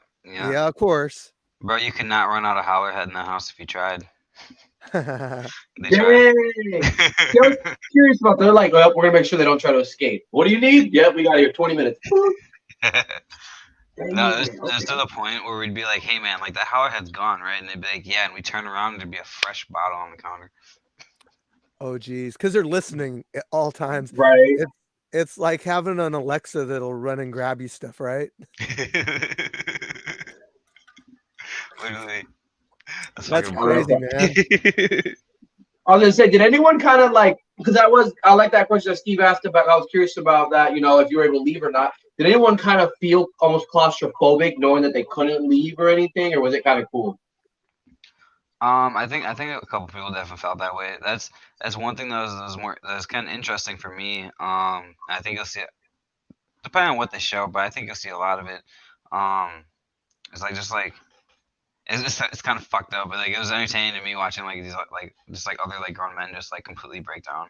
Speaker 1: of course.
Speaker 4: Bro, you could not run out of Hollerhead in that house if you tried. They tried.
Speaker 2: Dang. I was curious about that. They're like, well, we're going to make sure they don't try to escape. What do you need? Yeah, we got here 20 minutes.
Speaker 4: No, it was to the point where we'd be like, hey man, like that Hollerhead's gone, right? And they'd be like, yeah, and we turn around and there'd be a fresh bottle on the counter.
Speaker 1: Oh geez, because they're listening at all times.
Speaker 2: Right.
Speaker 1: It's like having an Alexa that'll run and grab you stuff, right?
Speaker 4: Literally.
Speaker 1: That's
Speaker 4: fucking
Speaker 1: crazy,
Speaker 4: brutal.
Speaker 1: man.
Speaker 2: I was gonna say, did anyone kind of like, because I like that question that Steve asked about. I was curious about that, if you were able to leave or not. Did anyone kind of feel almost claustrophobic knowing that they couldn't leave or anything, or was it kind of cool?
Speaker 4: I think a couple people definitely felt that way. That's one thing that was kind of interesting for me. I think you'll see it depending on what they show, but I think you'll see a lot of it. It's like just like it's kind of fucked up, but like it was entertaining to me watching like these like just like other like grown men just like completely break down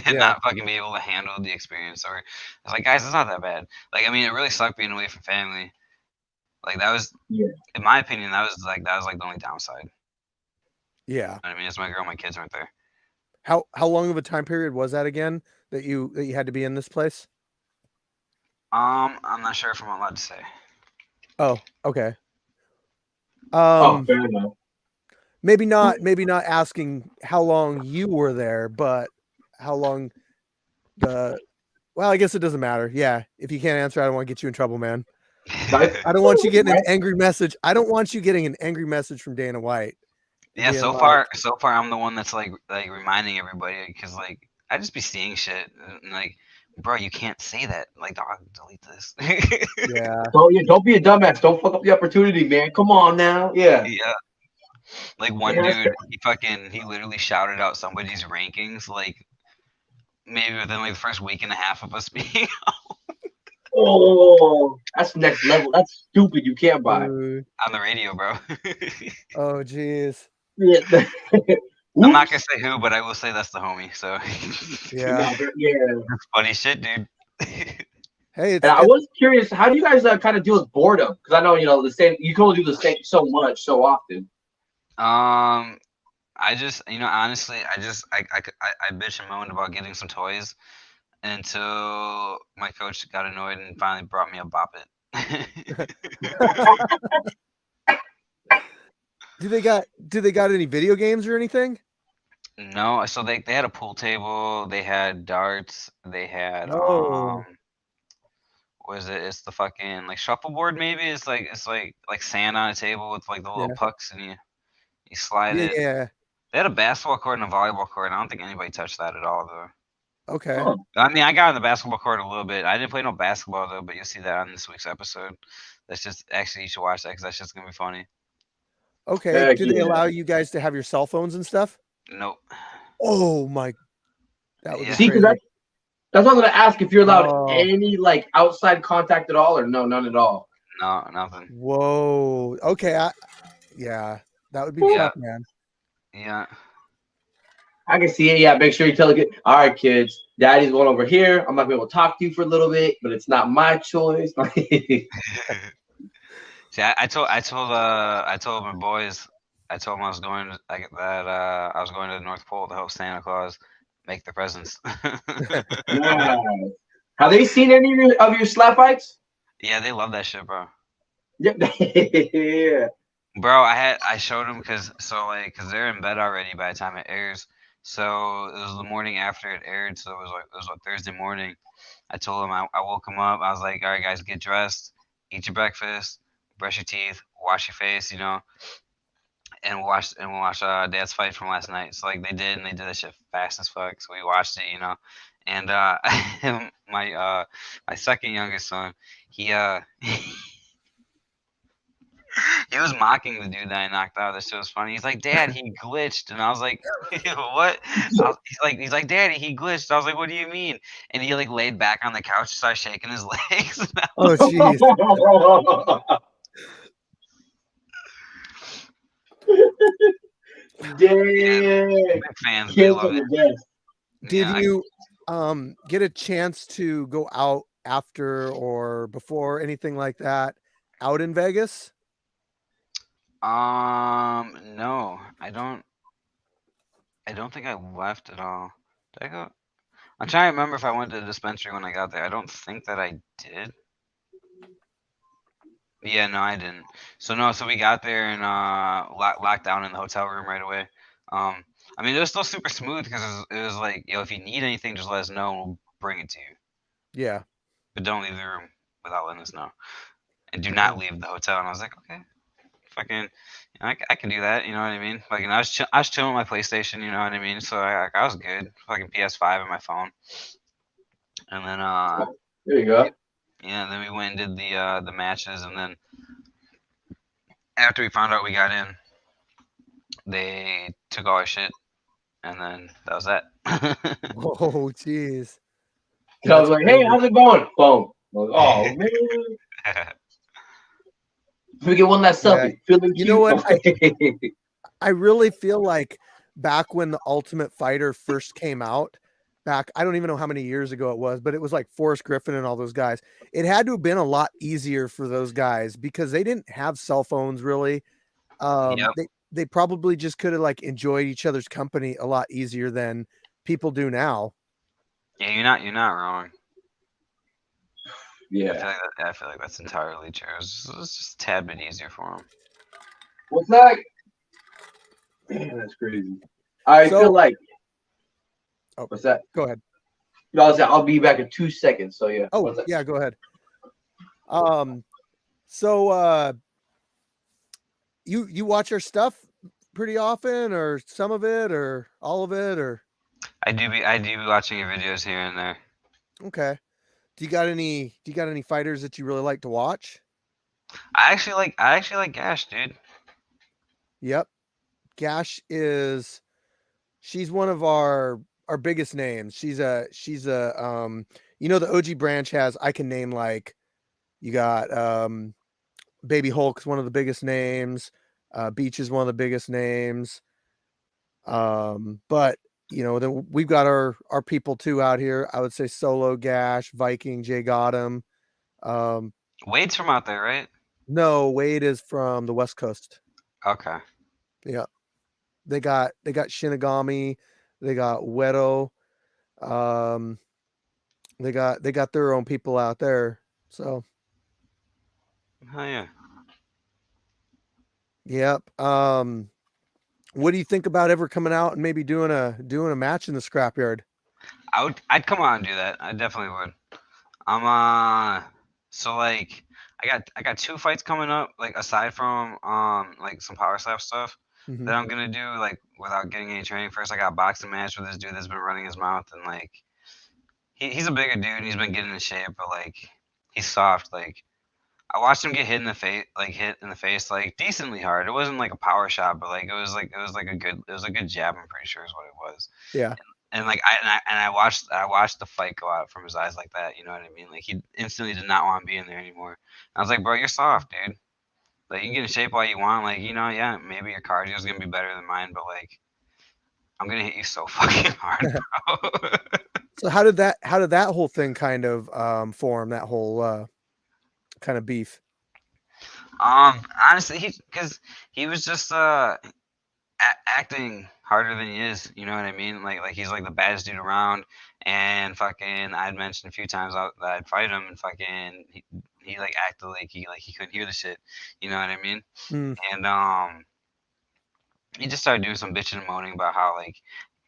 Speaker 4: and not fucking be able to handle the experience. Or it's like, guys, it's not that bad. Like I mean, it really sucked being away from family. Like that was, in my opinion, that was like the only downside.
Speaker 1: Yeah.
Speaker 4: I mean, it's my girl, my kids weren't there.
Speaker 1: How long of a time period was that again that you had to be in this place?
Speaker 4: I'm not sure if I'm allowed to say.
Speaker 1: Oh, okay.
Speaker 2: Fair enough.
Speaker 1: Maybe not asking how long you were there, but how long well, I guess it doesn't matter. Yeah. If you can't answer, I don't want to get you in trouble, man. I don't want you getting an angry message. I don't want you getting an angry message from Dana White.
Speaker 4: Yeah, so far I'm the one that's like reminding everybody because like I just be seeing shit and like, bro, you can't say that. Like, dog, delete this.
Speaker 1: Yeah.
Speaker 2: Don't be a dumbass. Don't fuck up the opportunity, man. Come on now. Yeah.
Speaker 4: Yeah. Like one dude, he literally shouted out somebody's rankings, like maybe within like the first week and a half of us being
Speaker 2: Oh, that's next level. That's stupid. You can't buy.
Speaker 1: Dude.
Speaker 4: on the radio, bro.
Speaker 1: Oh, jeez.
Speaker 2: Yeah.
Speaker 4: I'm not
Speaker 2: Oops.
Speaker 4: gonna say who, but I will say that's the homie. So
Speaker 1: Yeah.
Speaker 2: Nah, but yeah.
Speaker 4: that's funny shit, dude.
Speaker 1: Hey,
Speaker 2: And I was curious, how do you guys kind of deal with boredom? Because I know the same. You can only do the same so much, so often.
Speaker 4: I just, honestly, I bitch and moaned about getting some toys until my coach got annoyed and finally brought me a Bop It.
Speaker 1: do they got any video games or anything?
Speaker 4: No, so they had a pool table, they had darts, they had
Speaker 1: Oh.
Speaker 4: what is it? It's the fucking like shuffleboard maybe. It's like sand on a table with like the little
Speaker 1: Yeah.
Speaker 4: pucks and you slide
Speaker 1: Yeah,
Speaker 4: it.
Speaker 1: yeah.
Speaker 4: They had a basketball court and a volleyball court. I don't think anybody touched that at all though.
Speaker 1: Okay.
Speaker 2: Huh.
Speaker 4: I mean, I got on the basketball court a little bit. I didn't play no basketball though, but you'll see that on this week's episode. That's just actually you should watch that because that's just gonna be funny.
Speaker 1: Okay.
Speaker 2: Heck
Speaker 1: Do they
Speaker 2: yeah.
Speaker 1: allow you guys to have your cell phones and stuff?
Speaker 4: Nope.
Speaker 1: Oh my, that would
Speaker 4: Yeah.
Speaker 1: be
Speaker 2: See, because
Speaker 1: crazy.
Speaker 2: that's what I'm gonna ask if you're allowed
Speaker 1: Oh.
Speaker 2: any like outside contact at all, or no, none at all.
Speaker 4: No, nothing.
Speaker 1: Whoa. Okay. Yeah, that would be
Speaker 4: Yeah.
Speaker 1: tough, man.
Speaker 4: Yeah.
Speaker 2: I can see it. Yeah, make sure you tell the kid, all right, kids, daddy's going over here. I'm not gonna be able to talk to you for a little bit, but it's not my choice.
Speaker 4: See, I told my boys, I told them I was going to, I was going to the North Pole to help Santa Claus make the presents.
Speaker 2: Nice. Have they seen any of your slap fights?
Speaker 4: Yeah, they love that shit, bro.
Speaker 2: Yep. Yeah.
Speaker 4: Bro, I showed them because they're in bed already by the time it airs. So it was the morning after it aired. So it was like Thursday morning. I told them I woke them up. I was like, all right, guys, get dressed, eat your breakfast, brush your teeth, wash your face, and we'll watch Dad's fight from last night. So like they did, and they did that shit fast as fuck. So we watched it, and my second youngest son, he he was mocking the dude that I knocked out. That shit was funny. He's like, Dad, he glitched, and I was like, what? He's like, Daddy, he glitched. I was like, what do you mean? And he like laid back on the couch, and started shaking his legs.
Speaker 1: Oh, jeez.
Speaker 2: Dang.
Speaker 4: Big fans. They
Speaker 2: Kids
Speaker 4: love
Speaker 2: are
Speaker 4: it.
Speaker 2: the best.
Speaker 1: Did
Speaker 4: Yeah,
Speaker 1: you get a chance to go out after or before anything like that out in Vegas?
Speaker 4: No, I don't think I left at all. Did I go? I'm trying to remember if I went to the dispensary when I got there. I don't think that I did. Yeah, no, I didn't. So we got there and locked down in the hotel room right away. I mean, it was still super smooth because it was like, if you need anything, just let us know and we'll bring it to you.
Speaker 1: Yeah.
Speaker 4: But don't leave the room without letting us know. And do not leave the hotel. And I was like, okay, fucking, I can do that. You know what I mean? Like, and I was chilling with my PlayStation. You know what I mean? So I was good. Fucking PS5 on my phone. And then
Speaker 2: There you go.
Speaker 4: yeah, then we went and did the matches, and then after we found out we got in, they took all our shit, and then that was that.
Speaker 1: Oh, jeez.
Speaker 2: So I was like, hey, how's it going? Boom. Like, oh, man. We get one last selfie. Feeling
Speaker 1: You know what?
Speaker 2: cute.
Speaker 1: I really feel like back when the Ultimate Fighter first came out, I don't even know how many years ago it was, but it was like Forrest Griffin and all those guys. It had to have been a lot easier for those guys because they didn't have cell phones really.
Speaker 4: Yep.
Speaker 1: They probably just could have like enjoyed each other's company a lot easier than people do now.
Speaker 4: Yeah, you're not wrong.
Speaker 2: Yeah.
Speaker 4: I feel like that's entirely true. It's just a tad bit easier for them.
Speaker 2: What's that? Man, that's crazy. I feel like.
Speaker 1: Oh,
Speaker 2: what's that?
Speaker 1: Go ahead.
Speaker 2: No, I'll be back in 2 seconds. So yeah.
Speaker 1: Oh, yeah, go ahead. So you watch our stuff pretty often, or some of it, or all of it, or?
Speaker 4: I do be watching your videos here and there.
Speaker 1: Okay. Do you got any fighters that you really like to watch?
Speaker 4: I actually like Gash, dude.
Speaker 1: Yep. Gash she's one of our biggest names. She's a you know, the OG branch has, I can name, like, you got Baby Hulk is one of the biggest names. Beach is one of the biggest names. But you know, then we've got our people too out here. I would say Solo, Gash, Viking, Jay Gotham.
Speaker 4: Wade's from out there, right?
Speaker 1: No, Wade is from the West Coast.
Speaker 4: Okay.
Speaker 1: Yeah. They got Shinigami, they got Wedo. They got their own people out there. So
Speaker 4: Oh yeah.
Speaker 1: yep. What do you think about ever coming out and maybe doing a match in the scrapyard?
Speaker 4: I'd come out and do that. I definitely would. So like I got 2 fights coming up, like aside from like some power slap stuff
Speaker 1: Mhm.
Speaker 4: that I'm gonna do like without getting any training. First I got a boxing match with this dude that's been running his mouth, and like he's a bigger dude and he's been getting in shape, but like he's soft. Like I watched him get hit in the face like decently hard. It wasn't like a power shot, but like it was a good jab, I'm pretty sure is what it was.
Speaker 1: Yeah.
Speaker 4: And like I watched the fight go out from his eyes like that. You know what I mean? Like he instantly did not want to be in there anymore. I was like, bro, you're soft, dude. Like you can get in shape all you want. Like, you know, yeah, maybe your cardio is gonna be better than mine, but like I'm gonna hit you so fucking hard, bro.
Speaker 1: So how did that whole thing kind of form, that whole kind of beef?
Speaker 4: Honestly, because he was just acting harder than he is. You know what I mean? Like he's like the baddest dude around, and fucking I'd mentioned a few times that I'd fight him, and fucking he like acted like he couldn't hear the shit. You know what I mean?
Speaker 1: Mm.
Speaker 4: And he just started doing some bitching and moaning about how like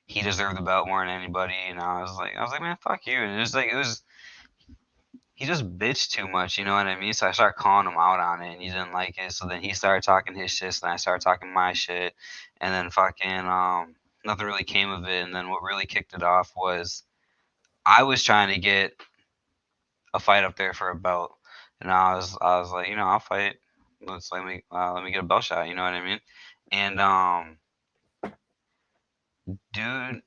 Speaker 4: he deserved the belt more than anybody, and I was like, man, fuck you. And it was he just bitched too much, you know what I mean? So I started calling him out on it, and he didn't like it. So then he started talking his shit, and I started talking my shit, and then fucking nothing really came of it. And then what really kicked it off was I was trying to get a fight up there for a belt, and I was like, you know, I'll fight. Let me get a belt shot. You know what I mean? And dude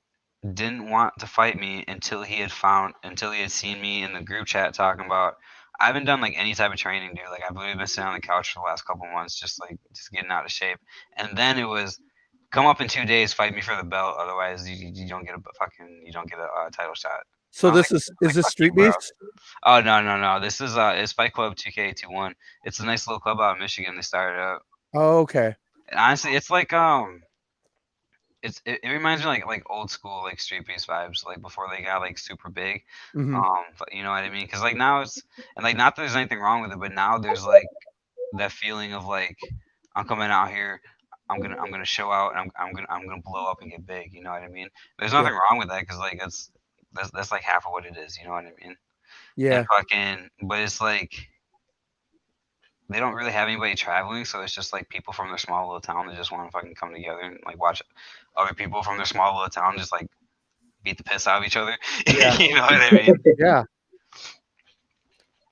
Speaker 4: didn't want to fight me until he had seen me in the group chat talking about I haven't done like any type of training, dude. Like I've literally been sitting on the couch for the last couple months, just getting out of shape. And then it was come up in 2 days, fight me for the belt. Otherwise, you don't get a title shot.
Speaker 1: So this is this
Speaker 4: fuck
Speaker 1: Street
Speaker 4: you, bro.
Speaker 1: Beefs?
Speaker 4: Oh no. This is it's Fight Club 2K21. It's a nice little club out in Michigan. They started up.
Speaker 1: Oh, okay.
Speaker 4: And honestly, it's like it reminds me like old school like Street Beefs vibes, like before they got like super big.
Speaker 1: Mhm.
Speaker 4: But you know what I mean? Because like now it's and like not that there's anything wrong with it, but now there's like that feeling of like I'm coming out here, I'm gonna show out, and I'm gonna blow up and get big. You know what I mean? There's nothing wrong with that because like that's like half of what it is. You know what I mean?
Speaker 1: Yeah.
Speaker 4: And fucking, but it's like they don't really have anybody traveling, so it's just like people from their small little town that just want to fucking come together and like watch other people from their small little town just like beat the piss out of each other.
Speaker 1: Yeah.
Speaker 4: You know what I mean?
Speaker 1: Yeah.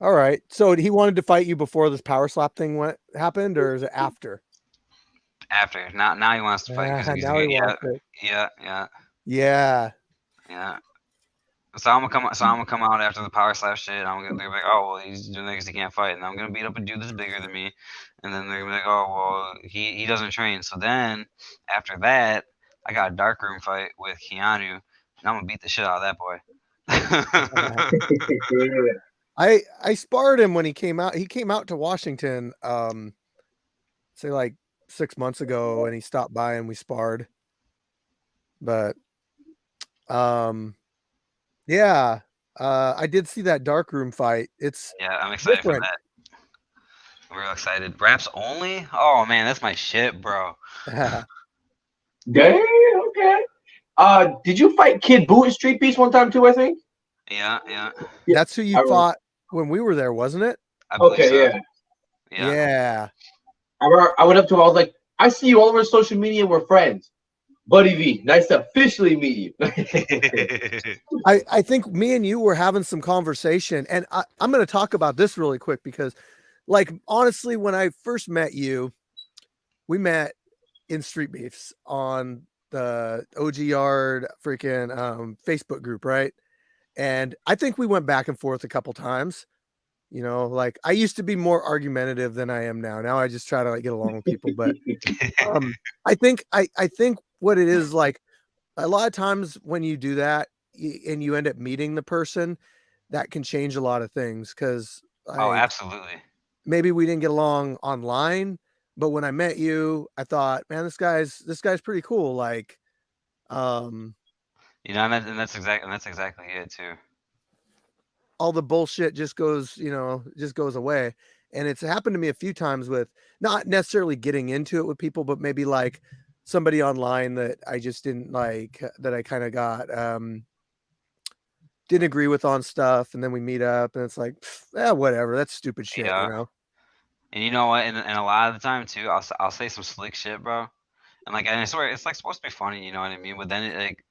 Speaker 1: All right. So he wanted to fight you before this power slap thing happened, or is it after?
Speaker 4: After now he wants to fight because he's
Speaker 1: now he wants it.
Speaker 4: Yeah.
Speaker 1: Yeah.
Speaker 4: So I'm gonna come out after the power slap shit. They're like, oh well, he's doing that because he can't fight, and I'm gonna beat up a dude that's bigger than me, and then they're gonna be like, oh well, he doesn't train. So then after that, I got a darkroom fight with Keanu, and I'm gonna beat the shit out of that boy.
Speaker 1: I sparred him when he came out. He came out to Washington, say like 6 months ago, and he stopped by and we sparred. But yeah, I did see that darkroom fight. It's
Speaker 4: I'm excited for that. I'm real excited. Raps only? Oh man, that's my shit, bro.
Speaker 2: Damn, okay. Did you fight Kid Boo in Street Beefs one time too, I think?
Speaker 4: Yeah.
Speaker 1: That's who you fought when we were there, wasn't it?
Speaker 2: Okay,
Speaker 1: yeah.
Speaker 2: I went up to him, I was like, I see you all over social media, we're friends. Buddy V, nice to officially meet you.
Speaker 1: I think me and you were having some conversation, and I'm going to talk about this really quick because, like, honestly, when I first met you, we met in Street Beefs on the OG Yard freaking Facebook group, right? And I think we went back and forth a couple times. You know, like I used to be more argumentative than I am now. Now I just try to like get along with people. But I think what it is like a lot of times when you do that and you end up meeting the person, that can change a lot of things because
Speaker 4: Oh,
Speaker 1: like
Speaker 4: absolutely.
Speaker 1: maybe we didn't get along online, but when I met you, I thought, man, this guy's pretty cool. Like, um,
Speaker 4: You know, and that's exactly it too.
Speaker 1: all the bullshit just goes, just goes away. And it's happened to me a few times with not necessarily getting into it with people, but maybe like somebody online that I just didn't like, that I kind of got, didn't agree with on stuff. And then we meet up and it's like, whatever. That's stupid shit,
Speaker 4: Yeah. And you know what? And a lot of the time too, I'll say some slick shit, bro. And like, and I swear it's like supposed to be funny, you know what I mean? But then it, like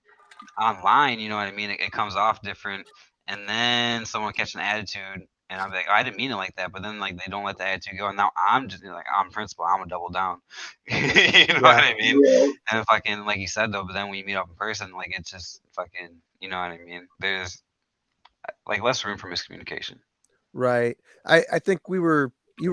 Speaker 4: online, you know what I mean? It comes off different, and then someone catch an attitude, and I'm like, oh, I didn't mean it like that. But then like they don't let the attitude go, and now I'm just like, I'm principal. I'm gonna double down. You know what I mean?
Speaker 2: Yeah.
Speaker 4: And fucking like you said though, but then when you meet up in person, like it's just fucking, you know what I mean? There's like less room for miscommunication.
Speaker 1: Right. I think you were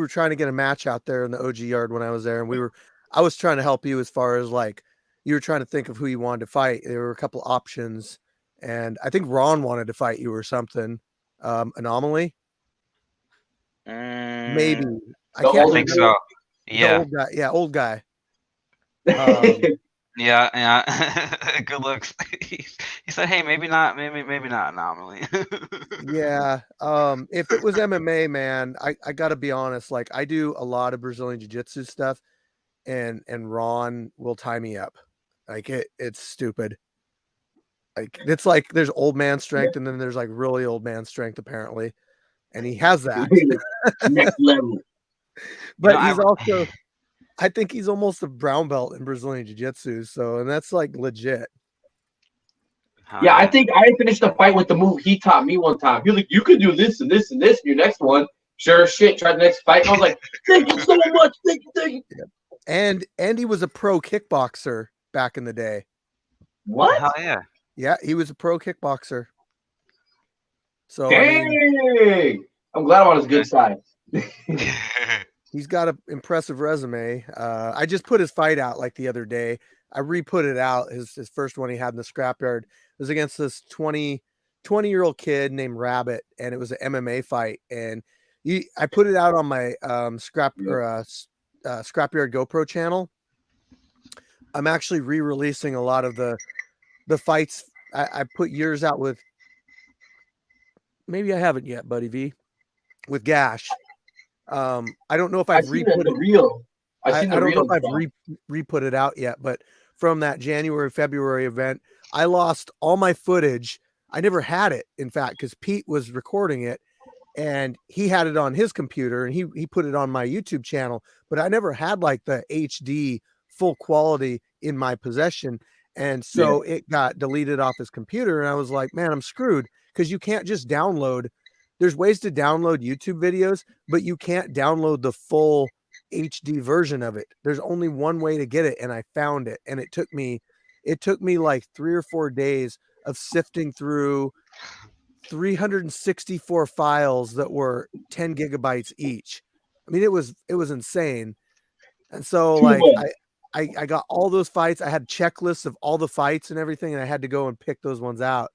Speaker 1: trying to get a match out there in the OG Yard when I was there, and I was trying to help you as far as like you were trying to think of who you wanted to fight. There were a couple options, and I think Ron wanted to fight you or something. Anomaly, maybe. I
Speaker 2: The
Speaker 1: can't
Speaker 4: I
Speaker 2: older
Speaker 4: think
Speaker 1: remember.
Speaker 4: so.
Speaker 1: The
Speaker 4: Yeah.
Speaker 1: old guy. Yeah, old guy.
Speaker 4: Yeah, yeah. Good looks. He said, "Hey, maybe not, maybe not anomaly."
Speaker 1: Yeah. If it was MMA, man, I gotta be honest. Like I do a lot of Brazilian Jiu-Jitsu stuff, and Ron will tie me up. Like it's stupid. Like it's like there's old man strength and then there's like really old man strength apparently, and he has that.
Speaker 2: Next level.
Speaker 4: You know,
Speaker 1: But he's also, I think he's almost a brown belt in Brazilian Jiu-Jitsu. So, and that's like legit.
Speaker 4: oh,
Speaker 2: Yeah, I
Speaker 4: yeah.
Speaker 2: think I finished the fight with the move he taught me one time. He was like, "You could do this and this and this in your next one." Sure as shit. Tried the next fight, and I was like, "Thank you so much, thank you."
Speaker 1: And he was a pro kickboxer back in the day.
Speaker 2: What?
Speaker 4: Hell yeah.
Speaker 1: Yeah, he was a pro kickboxer. So I
Speaker 2: Dang!
Speaker 1: mean,
Speaker 2: I'm glad I'm on his good side.
Speaker 1: he's got an impressive resume. I just put his fight out like the other day. I re-put it out. His first one he had in the scrapyard was against this 20-year-old kid named Rabbit, and it was an MMA fight. And I put it out on my scrapyard GoPro channel. I'm actually re-releasing a lot of the fights. I put yours out with, maybe I haven't yet, Buddy V, with Gash. I don't know if I've
Speaker 2: seen
Speaker 1: re-put
Speaker 2: the
Speaker 1: it.
Speaker 2: reel. I seen the
Speaker 1: don't know
Speaker 2: reel.
Speaker 1: if I've re-put it out yet, but from that February event, I lost all my footage. I never had it, in fact, because Pete was recording it and he had it on his computer and he put it on my YouTube channel, but I never had like the HD full quality in my possession. And so it got deleted off his computer. And I was like, man, I'm screwed, because you can't just download. There's ways to download YouTube videos, but you can't download the full HD version of it. There's only one way to get it, and I found it. And it took me like 3 or 4 days of sifting through 364 files that were 10 gigabytes each. I mean, it was insane. And so like I got all those fights. I had checklists of all the fights and everything, and I had to go and pick those ones out.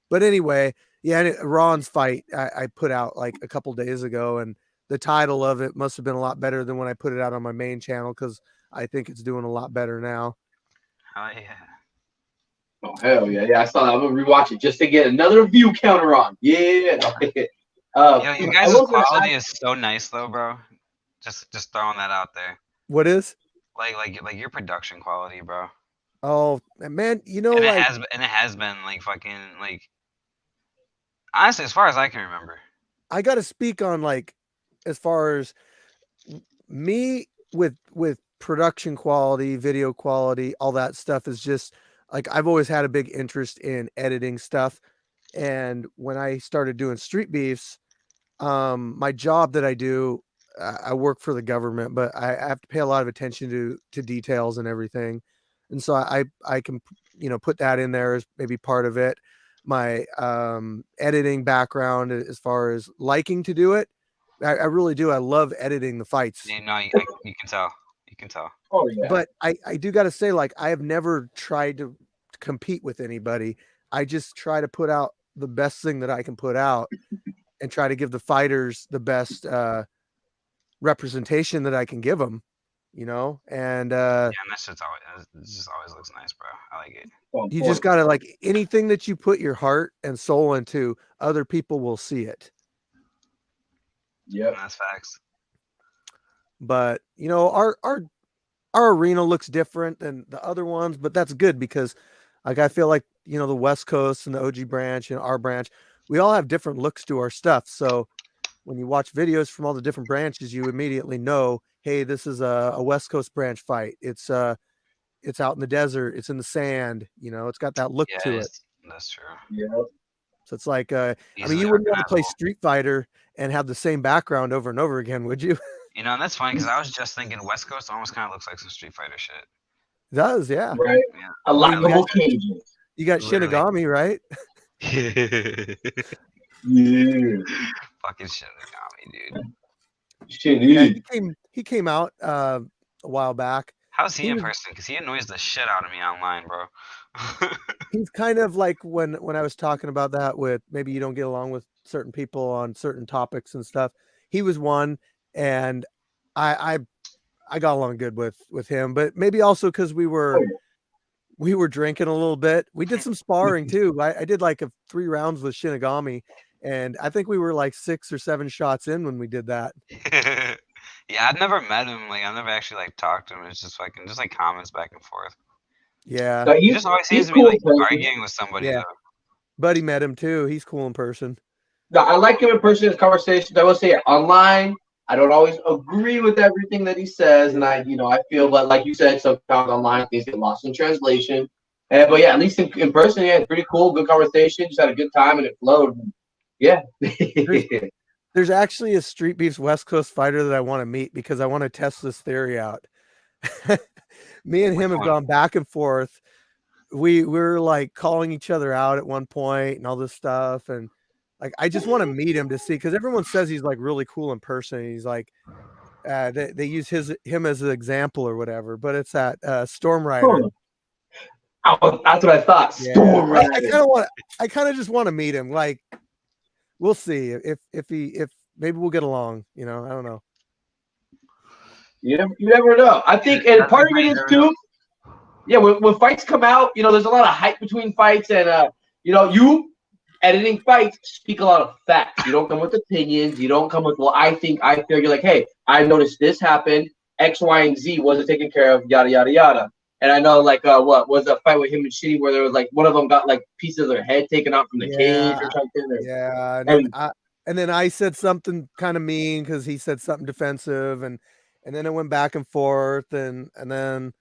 Speaker 1: But anyway, yeah, Ron's fight I put out like a couple days ago, and the title of it must have been a lot better than when I put it out on my main channel, because I think it's doing a lot better now.
Speaker 4: Hell yeah.
Speaker 2: Oh hell yeah, yeah! I saw that. I'm gonna rewatch it just to get another view counter on. Yeah.
Speaker 4: Yo, you guys'
Speaker 2: I
Speaker 4: quality is so nice though, bro. Just throwing that out there.
Speaker 1: What is?
Speaker 4: Like your production quality, bro.
Speaker 1: Oh man, you know,
Speaker 4: And
Speaker 1: like
Speaker 4: it has been like fucking like honestly, as far as I can remember.
Speaker 1: I got to speak on like as far as me with production quality, video quality, all that stuff is just like I've always had a big interest in editing stuff. And when I started doing Street Beefs, my job that I do, I work for the government, but I have to pay a lot of attention to details and everything. And so I can, put that in there as maybe part of it. My editing background as far as liking to do it. I really do. I love editing the fights.
Speaker 4: You know, you can tell. You can tell.
Speaker 2: Oh yeah.
Speaker 1: But I do got to say, like, I have never tried to compete with anybody. I just try to put out the best thing that I can put out and try to give the fighters the best representation that I can give them, and
Speaker 4: Yeah, and that shit's always, it just always looks nice, bro. I like it.
Speaker 1: you just got to, like, anything that you put your heart and soul into, other people will see it.
Speaker 2: Yep.
Speaker 4: And that's facts.
Speaker 1: But our arena looks different than the other ones, but that's good because, like, I feel like, the West Coast and the OG branch and our branch, we all have different looks to our stuff. So when you watch videos from all the different branches, you immediately know, hey, this is a West Coast branch fight. It's out in the desert. It's in the sand. It's got that look to it.
Speaker 4: That's true.
Speaker 2: Yeah.
Speaker 1: So it's like, I mean, you wouldn't want to play Street Fighter and have the same background over and over again, would you?
Speaker 4: And that's funny because I was just thinking West Coast almost kind of looks like some Street Fighter shit.
Speaker 1: It does, yeah.
Speaker 2: Right.
Speaker 4: Yeah.
Speaker 2: A lockable cages.
Speaker 1: You got
Speaker 4: Literally.
Speaker 1: Shinigami, right?
Speaker 2: Yeah.
Speaker 4: Fucking Shinigami, dude.
Speaker 2: Shit,
Speaker 1: Yeah,
Speaker 2: dude.
Speaker 1: he came out a while back.
Speaker 4: How's he
Speaker 1: He
Speaker 4: in
Speaker 1: was-
Speaker 4: person? Because he annoys the shit out of me online, bro.
Speaker 1: He's kind of like when I was talking about that with maybe you don't get along with certain people on certain topics and stuff. He was one, and I got along good with him, but maybe also because we were drinking a little bit. We did some sparring too. I did like 3 rounds with Shinigami, and I think we were like 6 or 7 shots in when we did that.
Speaker 4: Yeah, I've never met him. Like, I've never actually like talked to him. It's just fucking just like comments back and forth.
Speaker 1: Yeah,
Speaker 2: But
Speaker 4: He just always seems to be
Speaker 2: cool
Speaker 4: like
Speaker 2: in person.
Speaker 4: arguing with somebody.
Speaker 1: Yeah.
Speaker 4: Though.
Speaker 1: Buddy met him too. He's cool in person.
Speaker 2: No, I like him in person. His conversations. I will say online, I don't always agree with everything that he says, and I feel, but like you said, sometimes online things get lost in translation. But yeah, at least in person, yeah, it's pretty cool. Good conversation. Just had a good time, and it flowed. Yeah.
Speaker 1: There's actually a Street Beefs West Coast fighter that I want to meet because I want to test this theory out. Me and him have gone back and forth. We were like calling each other out at one point and all this stuff, and like I just want to meet him to see, because everyone says he's like really cool in person. He's like they use him as an example or whatever, but it's that Storm Rider.
Speaker 2: Oh, that's what I thought.
Speaker 1: Yeah.
Speaker 2: Storm Rider.
Speaker 1: I kind of just want to meet him. Like, we'll see if maybe we'll get along. I don't know.
Speaker 2: You never know. I think, and part of it is too. Yeah, when fights come out, there's a lot of hype between fights, and you editing fights speak a lot of facts. You don't come with opinions. You don't come with, well, I think, I feel. You're like, hey, I noticed this happened. X, Y, and Z wasn't taken care of. Yada yada yada. And I know, like, what was a fight with him and Shitty where there was like one of them got like pieces of their head taken out from the cage or something.
Speaker 1: Yeah, and then I said something kind of mean because he said something defensive, and then it went back and forth, and then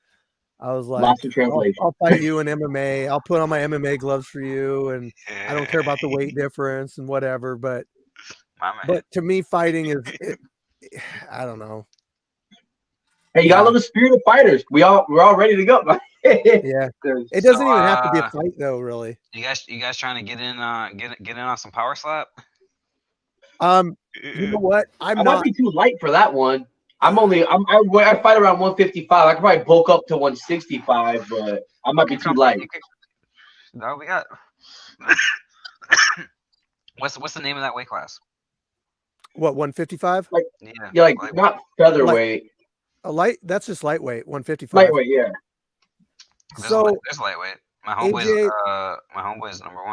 Speaker 1: I was like,
Speaker 2: lots of translation.
Speaker 1: I'll fight you in MMA. I'll put on my MMA gloves for you, and I don't care about the weight difference and whatever. But to me, fighting is, I don't know.
Speaker 2: Hey, you gotta love the spirit of fighters. We're all ready to go.
Speaker 1: Yeah, it doesn't even have to be a fight though, really.
Speaker 4: You guys trying to get in on some power slap?
Speaker 1: You know what? I
Speaker 2: might be too light for that one. I fight around 155. I could probably bulk up to 165, but I might be too light.
Speaker 4: No, we got. What's the name of that weight class?
Speaker 1: What, 155?
Speaker 2: Yeah, like not featherweight.
Speaker 1: A light. That's just lightweight. 155.
Speaker 2: Lightweight, yeah.
Speaker 4: There's lightweight. My homeboy's number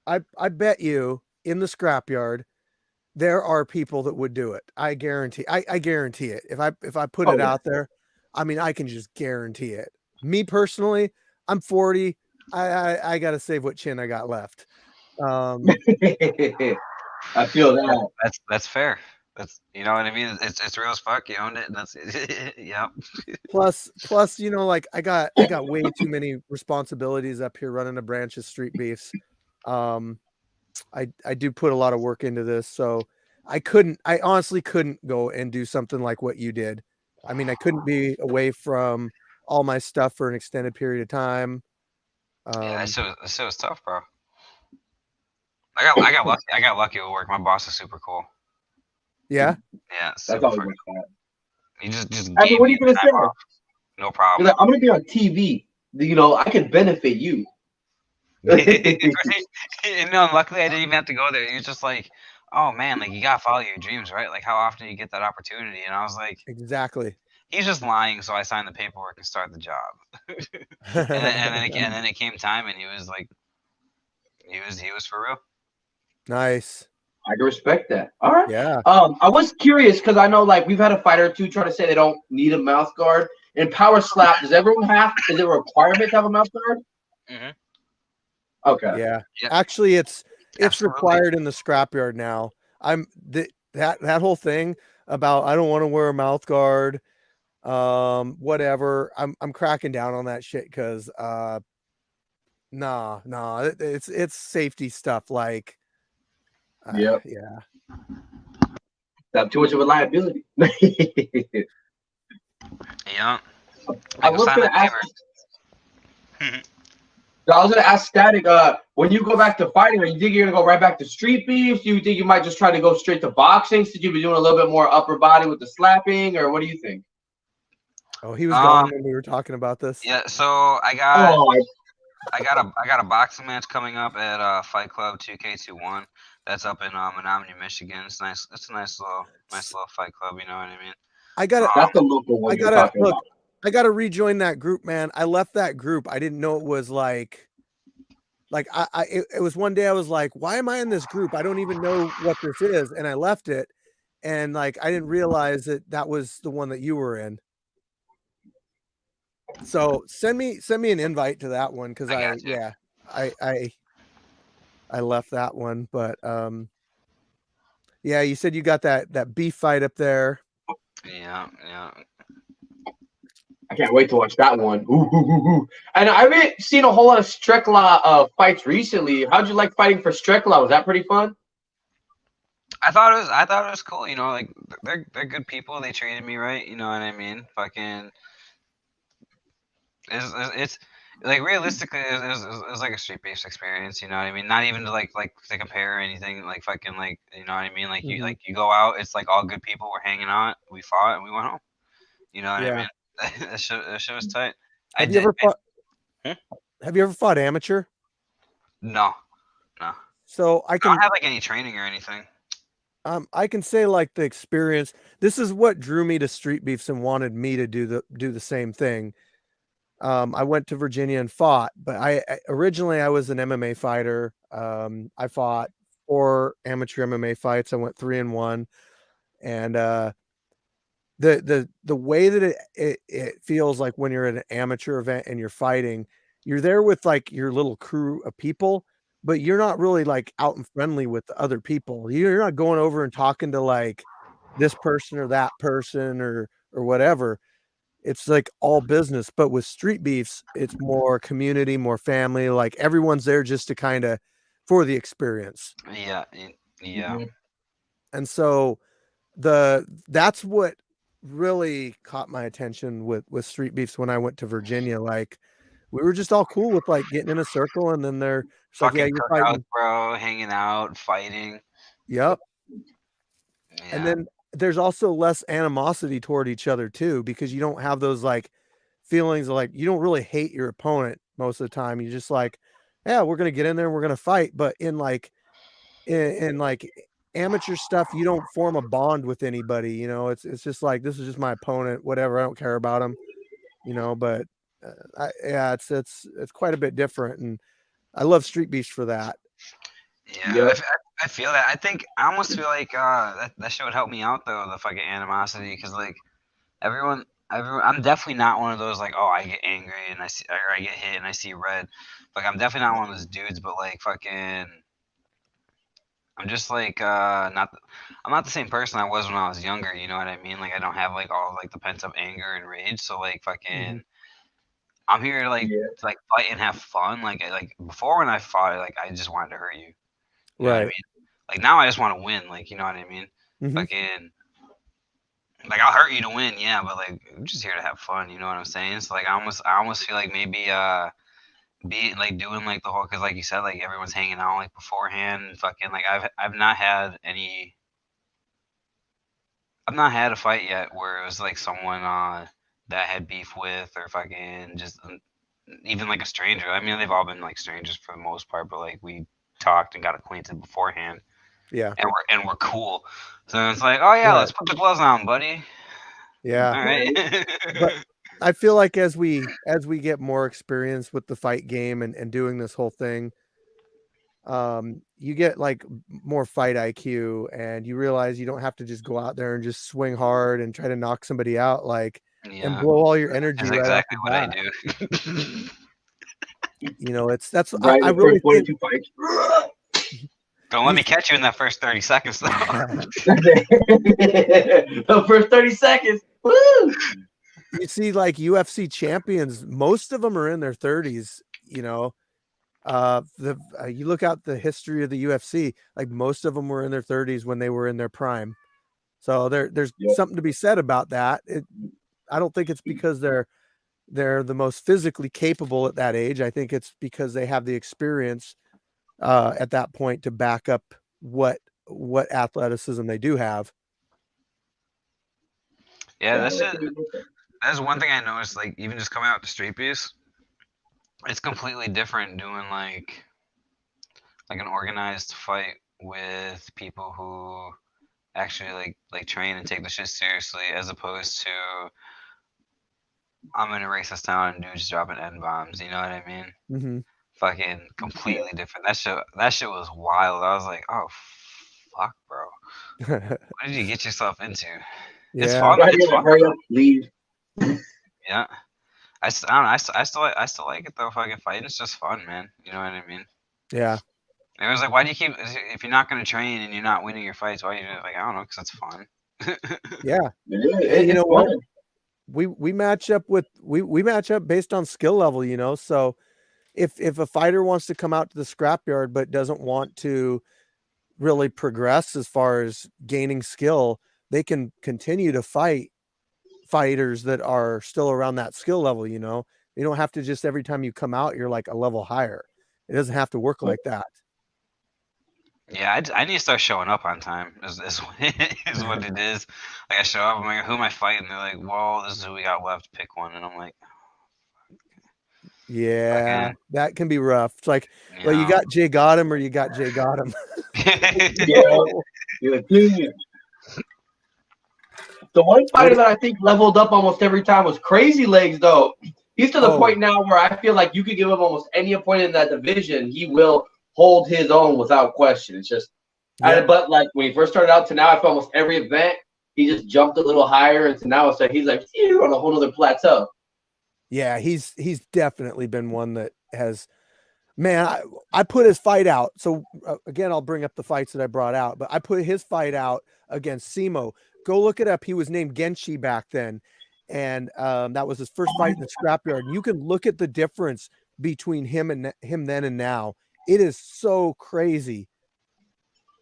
Speaker 4: 1.
Speaker 1: I bet you in the scrapyard there are people that would do it. I guarantee it. If I put it out there, I mean, I can just guarantee it. Me personally, I'm 40. I got to save what chin I got left.
Speaker 2: I feel that.
Speaker 4: That's fair. That's, you know what I mean? It's real as fuck. You owned it, and that's yeah.
Speaker 1: Plus, like I got way too many responsibilities up here running a branch of Street Beefs. I do put a lot of work into this, so I honestly couldn't go and do something like what you did. I mean, I couldn't be away from all my stuff for an extended period of time.
Speaker 4: Yeah, that shit was tough, bro. I got lucky. I got lucky with work. My boss is super cool.
Speaker 1: Yeah.
Speaker 4: Yeah,
Speaker 2: That's
Speaker 4: super
Speaker 2: always
Speaker 4: fucking.
Speaker 2: like that.
Speaker 4: He just
Speaker 2: I mean,
Speaker 4: gave
Speaker 2: what are
Speaker 4: me
Speaker 2: you
Speaker 4: the
Speaker 2: gonna
Speaker 4: time
Speaker 2: say?
Speaker 4: off. No
Speaker 2: You're
Speaker 4: problem.
Speaker 2: like, I'm gonna be on TV. You know, I can benefit you.
Speaker 4: You know, luckily I didn't even have to go there. He was just like, "Oh man, like you gotta follow your dreams, right? Like how often do you get that opportunity?" And I was like,
Speaker 1: Exactly.
Speaker 4: "He's just lying." So I signed the paperwork and started the job. And then it came time, and he was like, he was for real.
Speaker 1: Nice.
Speaker 2: I can respect that. All right.
Speaker 1: Yeah.
Speaker 2: I was curious because I know like we've had a fighter or two try to say they don't need a mouth guard. In power slap, does everyone have? Is it a requirement to have a mouth guard?
Speaker 4: Hmm.
Speaker 2: Okay.
Speaker 1: Yeah.
Speaker 4: Yep.
Speaker 1: Actually, it's
Speaker 4: Absolutely.
Speaker 1: required in the scrapyard now. That whole thing about I don't want to wear a mouth guard, whatever. I'm cracking down on that shit because nah, it's safety stuff. Like,
Speaker 2: Yep.
Speaker 1: yeah.
Speaker 2: Not too much of a liability.
Speaker 4: Yeah.
Speaker 2: I
Speaker 4: Like go
Speaker 2: was
Speaker 4: sign
Speaker 2: gonna
Speaker 4: that
Speaker 2: ask.
Speaker 4: paper.
Speaker 2: I was gonna ask Static. When you go back to fighting, are you think you're gonna go right back to street beefs? Do you think you might just try to go straight to boxing? Since you've been doing a little bit more upper body with the slapping, or what do you think?
Speaker 1: Oh, he was gone when we were talking about this.
Speaker 4: Yeah. So
Speaker 2: Oh,
Speaker 4: I got a boxing match coming up at Fight Club 2K21. That's up in Menominee, Michigan. It's nice. It's a nice little fight club. You know what I mean?
Speaker 1: I gotta
Speaker 2: that's the local one
Speaker 1: I
Speaker 2: you're
Speaker 1: gotta
Speaker 2: talking
Speaker 1: look.
Speaker 2: about.
Speaker 1: I gotta rejoin that group, man. I left that group. I didn't know it was like it was one day I was like, why am I in this group? I don't even know what this is. And I left it. And like I didn't realize that that was the one that you were in. So send me an invite to that one because
Speaker 4: I got you.
Speaker 1: I left that one. But yeah, you said you got that beef fight up there.
Speaker 4: Yeah, yeah.
Speaker 2: I can't wait to watch that one. Ooh. And I haven't seen a whole lot of Strickla fights recently. How'd you like fighting for Strickla? Was that pretty fun?
Speaker 4: I thought it was cool. You know, like they're good people. They treated me right. You know what I mean? Fucking, it's like realistically, it was like a street based experience. You know what I mean? Not even to like to compare or anything. Like fucking like you know what I mean? Like you go out. It's like all good people. We're hanging out. We fought and we went home. You know what I
Speaker 1: Yeah.
Speaker 4: mean? That shit was tight.
Speaker 1: Have you ever fought amateur?
Speaker 4: No, no.
Speaker 1: So I
Speaker 4: I
Speaker 1: can
Speaker 4: don't have like any training or anything.
Speaker 1: I can say like the experience. This is what drew me to street beefs and wanted me to do the same thing. I went to Virginia and fought, but originally I was an MMA fighter. I fought 4 amateur MMA fights. I went 3-1, and the way that it feels like when you're at an amateur event and you're fighting, you're there with like your little crew of people, but you're not really like out and friendly with the other people. You're not going over and talking to like this person or that person or whatever. It's like all business. But with street beefs, it's more community, more family. Like everyone's there just to kind of for the experience.
Speaker 4: Yeah, yeah.
Speaker 2: Mhm.
Speaker 1: And so that's what really caught my attention with street beefs when I went to Virginia. Like we were just all cool with like getting in a circle and then it's like, yeah,
Speaker 4: Fucking
Speaker 1: you're
Speaker 4: cookouts,
Speaker 1: fighting.
Speaker 4: bro. Hanging out, fighting.
Speaker 1: Yep. And
Speaker 4: Yeah.
Speaker 1: then there's also less animosity toward each other too, because you don't have those like feelings of like you don't really hate your opponent most of the time. You just like, yeah, we're gonna get in there and we're gonna fight. But in like amateur stuff, you don't form a bond with anybody. You know, it's just like this is just my opponent, whatever. I don't care about him. You know, but yeah, it's quite a bit different, and I love street beefs for that.
Speaker 4: Yeah,
Speaker 2: Yep.
Speaker 4: I feel that. I almost feel like that shit would help me out though, the fucking animosity, because like everyone, I'm definitely not one of those like, oh, I get angry and I see or I get hit and I see red. Like I'm definitely not one of those dudes, but like fucking, I'm just like I'm not the same person I was when I was younger. You know what I mean? Like I don't have like all like the pent up anger and rage. So like fucking,
Speaker 1: Mhm.
Speaker 4: I'm here
Speaker 2: Yeah.
Speaker 4: to like fight and have fun. Like before when I fought, like I just wanted to hurt you. You know what I
Speaker 1: Right.
Speaker 4: mean? Like now I just want to win. Like you know what I mean? fucking like I'll hurt you to win, yeah, but like I'm just here to have fun. You know what I'm saying? So like I almost feel like maybe be like doing like the whole because like you said like everyone's hanging out like beforehand and fucking like I've not had any. I've not had a fight yet where it was like someone that I had beef with or fucking just even like a stranger. I mean, they've all been like strangers for the most part, but like we talked and got acquainted beforehand,
Speaker 1: Yeah.
Speaker 4: and we're cool. So it's like, oh yeah,
Speaker 1: Right.
Speaker 4: let's put the gloves on, buddy.
Speaker 1: Yeah.
Speaker 4: All right.
Speaker 1: But I feel like as we get more experience with the fight game and doing this whole thing, you get like more fight IQ and you realize you don't have to just go out there and just swing hard and try to knock somebody out like and
Speaker 4: Yeah,
Speaker 1: blow all your energy
Speaker 4: that's
Speaker 1: right off
Speaker 4: exactly
Speaker 1: the
Speaker 4: what I
Speaker 1: bat.
Speaker 4: do.
Speaker 1: You know, that's
Speaker 2: Right,
Speaker 1: I
Speaker 2: the
Speaker 1: really
Speaker 2: first
Speaker 1: think
Speaker 2: 42 fights.
Speaker 4: Don't let me catch you in that first 30 seconds, though.
Speaker 2: The first 30 seconds. Woo!
Speaker 1: you see like UFC champions, most of them are in their 30s, you know. You look out the history of the UFC, like most of them were in their 30s when they were in their prime. So there's something to be said about that. I don't think it's because they're the most physically capable at that age. I think it's because they have the experience at that point to back up what athleticism they do have.
Speaker 4: Yeah, that's one thing I noticed. Like even just coming out to street piece, it's completely different doing like an organized fight with people who actually like train and take the shit seriously, as opposed to I'm gonna race this town and dudes dropping N bombs. You know what I mean?
Speaker 1: Mm-hmm.
Speaker 4: Fucking completely different. That shit was wild. I was like, oh fuck, bro. What did you get yourself into? It's
Speaker 1: Yeah.
Speaker 4: fun.
Speaker 2: Right
Speaker 4: It's
Speaker 2: here,
Speaker 4: fun.
Speaker 2: hurry up, leave.
Speaker 4: Yeah. I don't know. I still like it though. Fucking fighting, it's just fun, man. You know what I mean?
Speaker 1: Yeah.
Speaker 4: It was like, why do you keep if you're not gonna train and you're not winning your fights? Why are you doing it? Like I don't know, because it's fun.
Speaker 1: Yeah.
Speaker 2: It's
Speaker 1: You know what?
Speaker 2: fun.
Speaker 1: We match up with we match up based on skill level, you know. So if a fighter wants to come out to the scrapyard but doesn't want to really progress as far as gaining skill, they can continue to fight fighters that are still around that skill level, you know. You don't have to just every time you come out you're like a level higher. It doesn't have to work like that.
Speaker 4: Yeah, I need to start showing up on time. Is what it is. Like I show up, I'm like, who am I fighting? They're like, well, this is who we got left. Pick one, and I'm like,
Speaker 1: Yeah,
Speaker 4: again,
Speaker 1: that can be rough. It's like,
Speaker 4: you
Speaker 1: well, you
Speaker 4: know.
Speaker 1: got Jay Gotham or you got Jay Gotham.
Speaker 2: Yeah. You're like, "Yeah." The one fighter that I think leveled up almost every time was Crazy Legs, though. He's to the
Speaker 1: Oh.
Speaker 2: point now where I feel like you could give him almost any opponent in that division. He will hold his own without question. It's just, but like when he first started out to now, I feel almost every event, he just jumped a little higher. And to now it's like he's like, you're on a whole other plateau.
Speaker 1: Yeah, he's definitely been one that has, man, I put his fight out. So again, I'll bring up the fights that I brought out, but I put his fight out against Simo. Go look it up. He was named Genshi back then. And that was his first fight in the scrapyard. And you can look at the difference between him then and now. It is so crazy.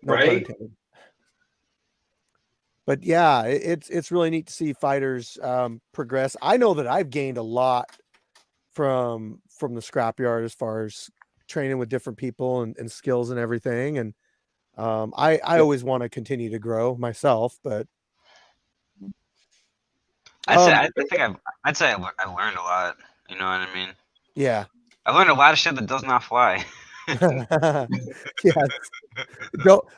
Speaker 1: No pun intended. But yeah, it's really neat to see fighters progress. I know that I've gained a lot from the scrapyard as far as training with different people and skills and everything. And I always want to continue to grow myself, but
Speaker 4: I'd say I learned a lot. You know what I mean?
Speaker 1: Yeah.
Speaker 4: I learned a lot of shit that does not fly.
Speaker 1: Yeah.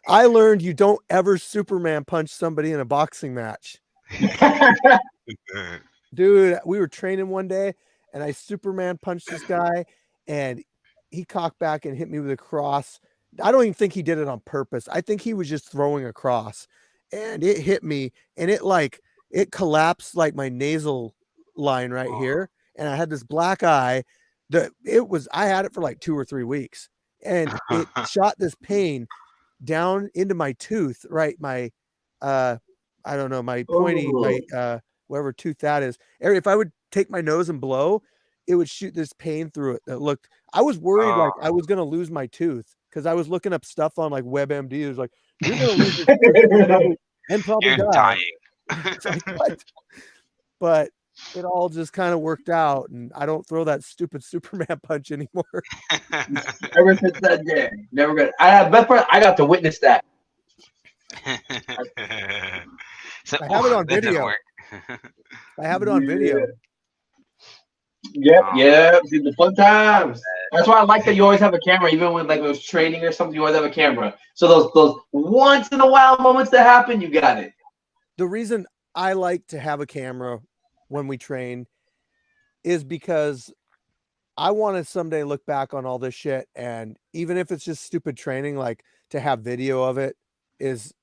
Speaker 1: I learned you don't ever Superman punch somebody in a boxing match. Dude, we were training one day and I Superman punched this guy and he cocked back and hit me with a cross. I don't even think he did it on purpose. I think he was just throwing a cross and it hit me and it collapsed like my nasal line right here. And I had this black eye I had it for like 2 or 3 weeks and it shot this pain down into my tooth, right? My, I don't know, my pointy, my, whatever tooth that is. If I would take my nose and blow, it would shoot this pain through it. That looked, I was worried like I was going to lose my tooth because I was looking up stuff on like WebMD. It was like, you're going to lose your tooth. and probably
Speaker 4: You're
Speaker 1: die.
Speaker 4: dying.
Speaker 1: It's like, what? But it all just kind of worked out, and I don't throw that stupid Superman punch anymore.
Speaker 2: Ever since that day, never gonna. Best part, I got to witness that.
Speaker 4: So,
Speaker 1: I have it on
Speaker 4: that didn't
Speaker 1: video.
Speaker 4: work.
Speaker 1: I have it on video.
Speaker 2: Yep,
Speaker 4: Oh.
Speaker 2: yep. See, the fun times. That's why I like that you always have a camera, even when like there's training or something. You always have a camera. So those once in a while moments that happen, you got it.
Speaker 1: The reason I like to have a camera when we train is because I want to someday look back on all this shit, and even if it's just stupid training, like to have video of it is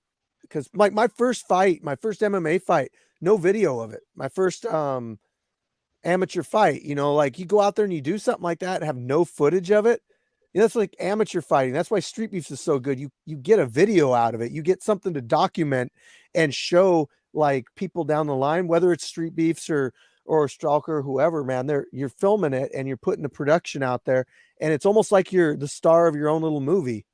Speaker 1: because like my first fight, my first MMA fight, no video of it. My first amateur fight, you know, like you go out there and you do something like that and have no footage of it. You know, that's like amateur fighting. That's why Street Beefs is so good. You get a video out of it. You get something to document and show like people down the line, whether it's Street Beefs or Stalker or whoever, man. You're filming it and you're putting the production out there, and it's almost like you're the star of your own little movie.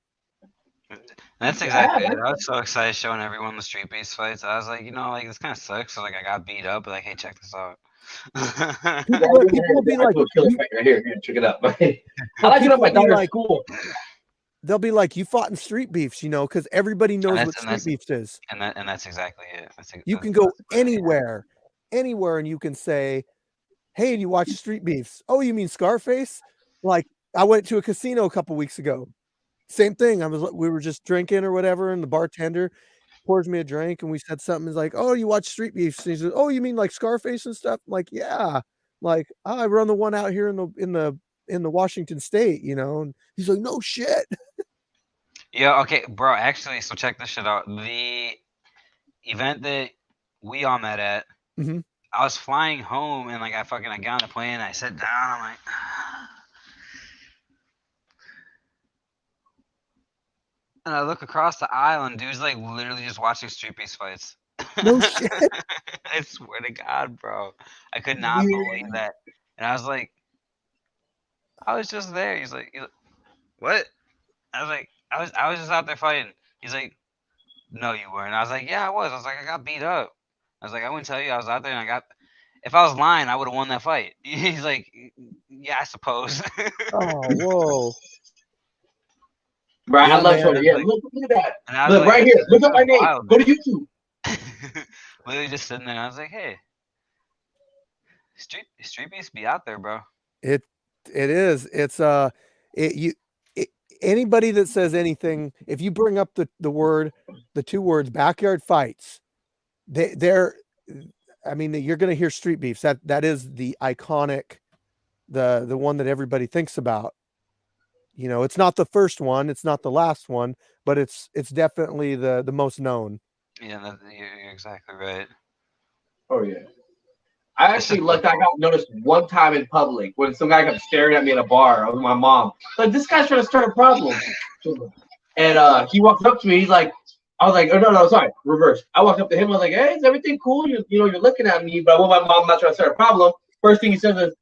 Speaker 4: That's exactly it. I was so excited showing everyone the Street Beast fights. I was like, you know, like this kind of sucks. So like I got beat up, but like, hey, check this out.
Speaker 1: People will be like,
Speaker 2: killer fight right here. Check it out. I like it up my daughter's
Speaker 1: like,
Speaker 2: school.
Speaker 1: They'll be like, you fought in Street Beefs, you know, because everybody knows what Street Beefs is.
Speaker 4: And that's exactly it.
Speaker 1: You can go anywhere, and you can say, hey, do you watch Street Beefs? Oh, you mean Scarface? Like, I went to a casino a couple weeks ago. Same thing. We were just drinking or whatever, and the bartender pours me a drink, and we said something. He's like, oh, you watch Street Beefs? And he says, oh, you mean like Scarface and stuff? I'm like, yeah. Like, I run the one out here in the Washington State, you know. And he's like, no shit.
Speaker 4: Yeah, okay, bro, actually, so check this shit out. The event that we all met at,
Speaker 1: Mhm.
Speaker 4: I was flying home and like I got on the plane and I sat down, I'm like and I look across the aisle and dude's like literally just watching Street Beast fights.
Speaker 1: No shit.
Speaker 4: I swear to God, bro. I could not believe that. And I was like, I was just there. He's like, what? I was like, I was just out there fighting. He's like, no, you weren't. I was like, yeah, I was. I was like, I got beat up. I was like, I wouldn't tell you I was out there and I got. If I was lying, I would have won that fight. He's like, yeah, I suppose.
Speaker 1: Oh, whoa.
Speaker 2: Right,
Speaker 1: Yeah,
Speaker 2: I love
Speaker 1: man.
Speaker 2: showing. Yeah,
Speaker 4: Like-
Speaker 2: look at that.
Speaker 4: And I was
Speaker 2: Look
Speaker 4: like,
Speaker 2: right here. Look up my name.
Speaker 4: wild,
Speaker 2: Go to YouTube.
Speaker 4: literally just sitting there. I was like, hey, Street Beast be out there, bro.
Speaker 1: It is. It's anybody that says anything, if you bring up the two words backyard fights, they're I mean, you're gonna hear Street Beefs. That is the iconic, the one that everybody thinks about. You know, it's not the first one, it's not the last one, but it's definitely the most known.
Speaker 4: Yeah, you're exactly right.
Speaker 2: Oh yeah. I actually lucked. I got noticed one time in public when some guy kept staring at me in a bar with my mom. Like, this guy's trying to start a problem. And he walked up to me. He's like, I was like, oh no, sorry, reverse. I walked up to him. I was like, hey, is everything cool? You're looking at me, but I want my mom not trying to start a problem. First thing he says is,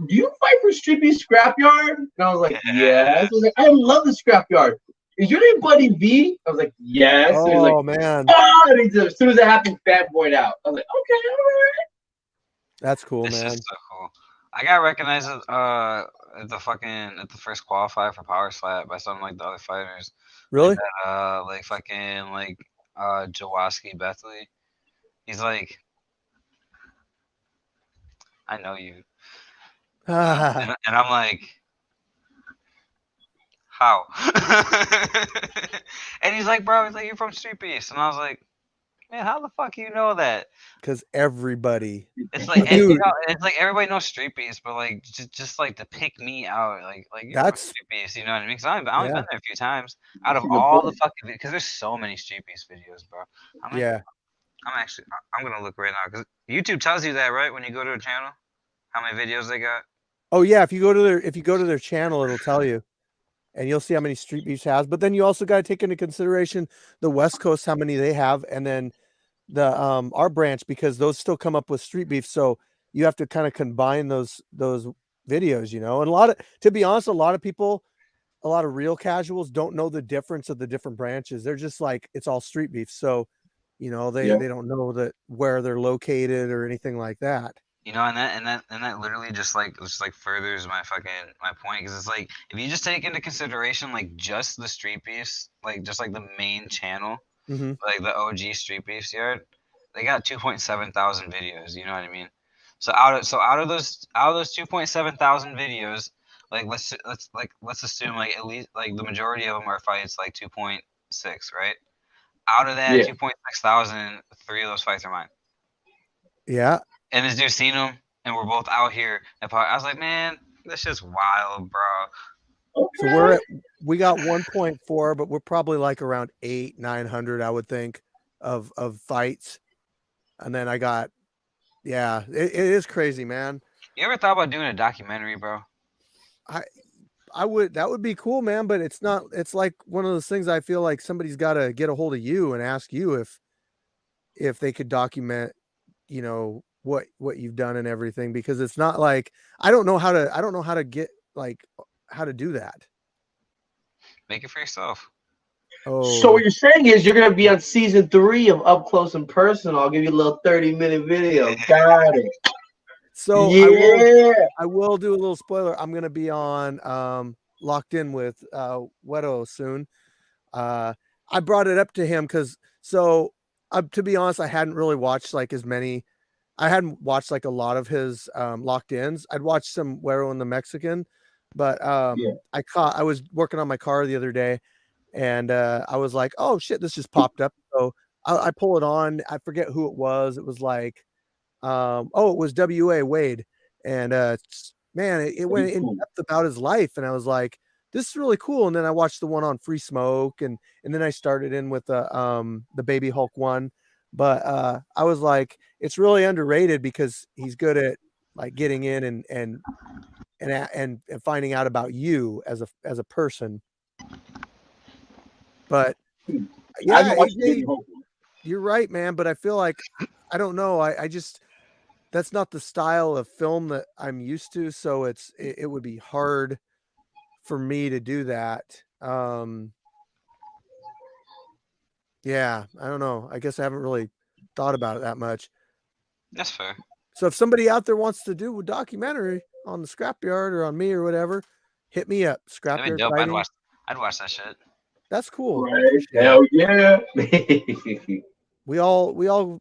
Speaker 2: do you fight for Street Beast Scrapyard? And I was like, yes. I was like, I love the Scrapyard. Is your name Buddy V? I was like, yes.
Speaker 1: Oh,
Speaker 2: And he's like,
Speaker 1: man.
Speaker 2: oh, and as soon as it happened, fanboyed out. I was like, okay, all right.
Speaker 1: That's cool,
Speaker 4: This
Speaker 1: man.
Speaker 4: is so cool. I got recognized at the first qualifier for Power Slap by some like the other fighters.
Speaker 1: Really?
Speaker 4: Jawaski Bethley. He's like, I know you. And I'm like, how? And he's like, bro, he's like, you're from Street Beast. And I was like, man, how the fuck you know that?
Speaker 1: Because everybody.
Speaker 4: It's like
Speaker 1: Dude.
Speaker 4: it's like everybody knows Street Beast, but like just like to pick me out, like you're from
Speaker 1: That's-
Speaker 4: Street Beast, you know what I mean? Because I've only
Speaker 1: Yeah.
Speaker 4: been there a few times. Out of all the fucking, because there's so many Street Beast videos, bro.
Speaker 1: Yeah.
Speaker 4: I'm gonna look right now because YouTube tells you that, right? When you go to a channel, how many videos they got.
Speaker 1: Oh yeah, if you go to their channel, it'll tell you, and you'll see how many Street Beefs has. But then you also got to take into consideration the West Coast, how many they have, and then the our branch, because those still come up with Street Beef. So you have to kind of combine those videos, you know. And to be honest, a lot of people, a lot of real casuals don't know the difference of the different branches. They're just like, it's all Street Beef. So You know,
Speaker 2: Yeah.
Speaker 1: they don't know that where they're located or anything like that.
Speaker 4: You know, and that literally just like furthers my point, because it's like if you just take into consideration like just the street beefs, like just like the main channel,
Speaker 1: Hmm.
Speaker 4: like the OG Street Beefs yard, they got 2.7 thousand videos. You know what I mean? So out of those 2.7 thousand videos, like let's assume like at least like the majority of them are fights like 2.6, right? Out of that
Speaker 2: Yeah.
Speaker 4: 2.6 thousand, three of those fights are mine.
Speaker 1: Yeah.
Speaker 4: And this dude seen them, and we're both out here. And I was like, man, this shit's wild, bro.
Speaker 1: So we got 1.4, but we're probably like around 800-900, I would think, of fights. And then I got, yeah, it is crazy, man.
Speaker 4: You ever thought about doing a documentary, bro?
Speaker 1: That would be cool, man, but it's not, it's like one of those things I feel like somebody's got to get a hold of you and ask you if they could document, you know, what you've done and everything, because it's not like I don't know how to get like how to do that.
Speaker 4: Make it for yourself.
Speaker 1: Oh,
Speaker 2: So what you're saying is you're gonna be on season 3 of Up Close and Personal. I'll give you a little 30-minute video. Got it.
Speaker 1: so
Speaker 2: Yeah.
Speaker 1: I will do a little spoiler. I'm gonna be on Locked In with Wedo soon. I brought it up to him because to be honest, I hadn't really watched like as many. I hadn't watched like a lot of his Locked Ins. I'd watched some Wedo and the Mexican, but
Speaker 2: Yeah.
Speaker 1: I was working on my car the other day, and I was like, oh shit, this just popped up. So I pull it on. I forget who it was. It was like it was W.A. Wade. And man, it went in
Speaker 2: Cool.
Speaker 1: depth about his life. And I was like, this is really cool. And then I watched the one on Free Smoke, and then I started in with the Baby Hulk one. But I was like, it's really underrated because he's good at like getting in and finding out about you as a person. But
Speaker 2: I
Speaker 1: yeah,
Speaker 2: haven't watched the
Speaker 1: AJ,
Speaker 2: Baby Hulk.
Speaker 1: you're right, man. But I feel like I don't know. I just that's not the style of film that I'm used to. So it would be hard for me to do that. Yeah, I don't know. I guess I haven't really thought about it that much.
Speaker 4: That's fair.
Speaker 1: So if somebody out there wants to do a documentary on the scrapyard or on me or whatever, hit me up.
Speaker 4: That'd be
Speaker 1: Scrapyard
Speaker 4: dope.
Speaker 1: fighting.
Speaker 4: I'd watch that shit.
Speaker 1: That's cool. I
Speaker 2: Right.
Speaker 1: appreciate it.
Speaker 2: Hell yeah.
Speaker 1: We all,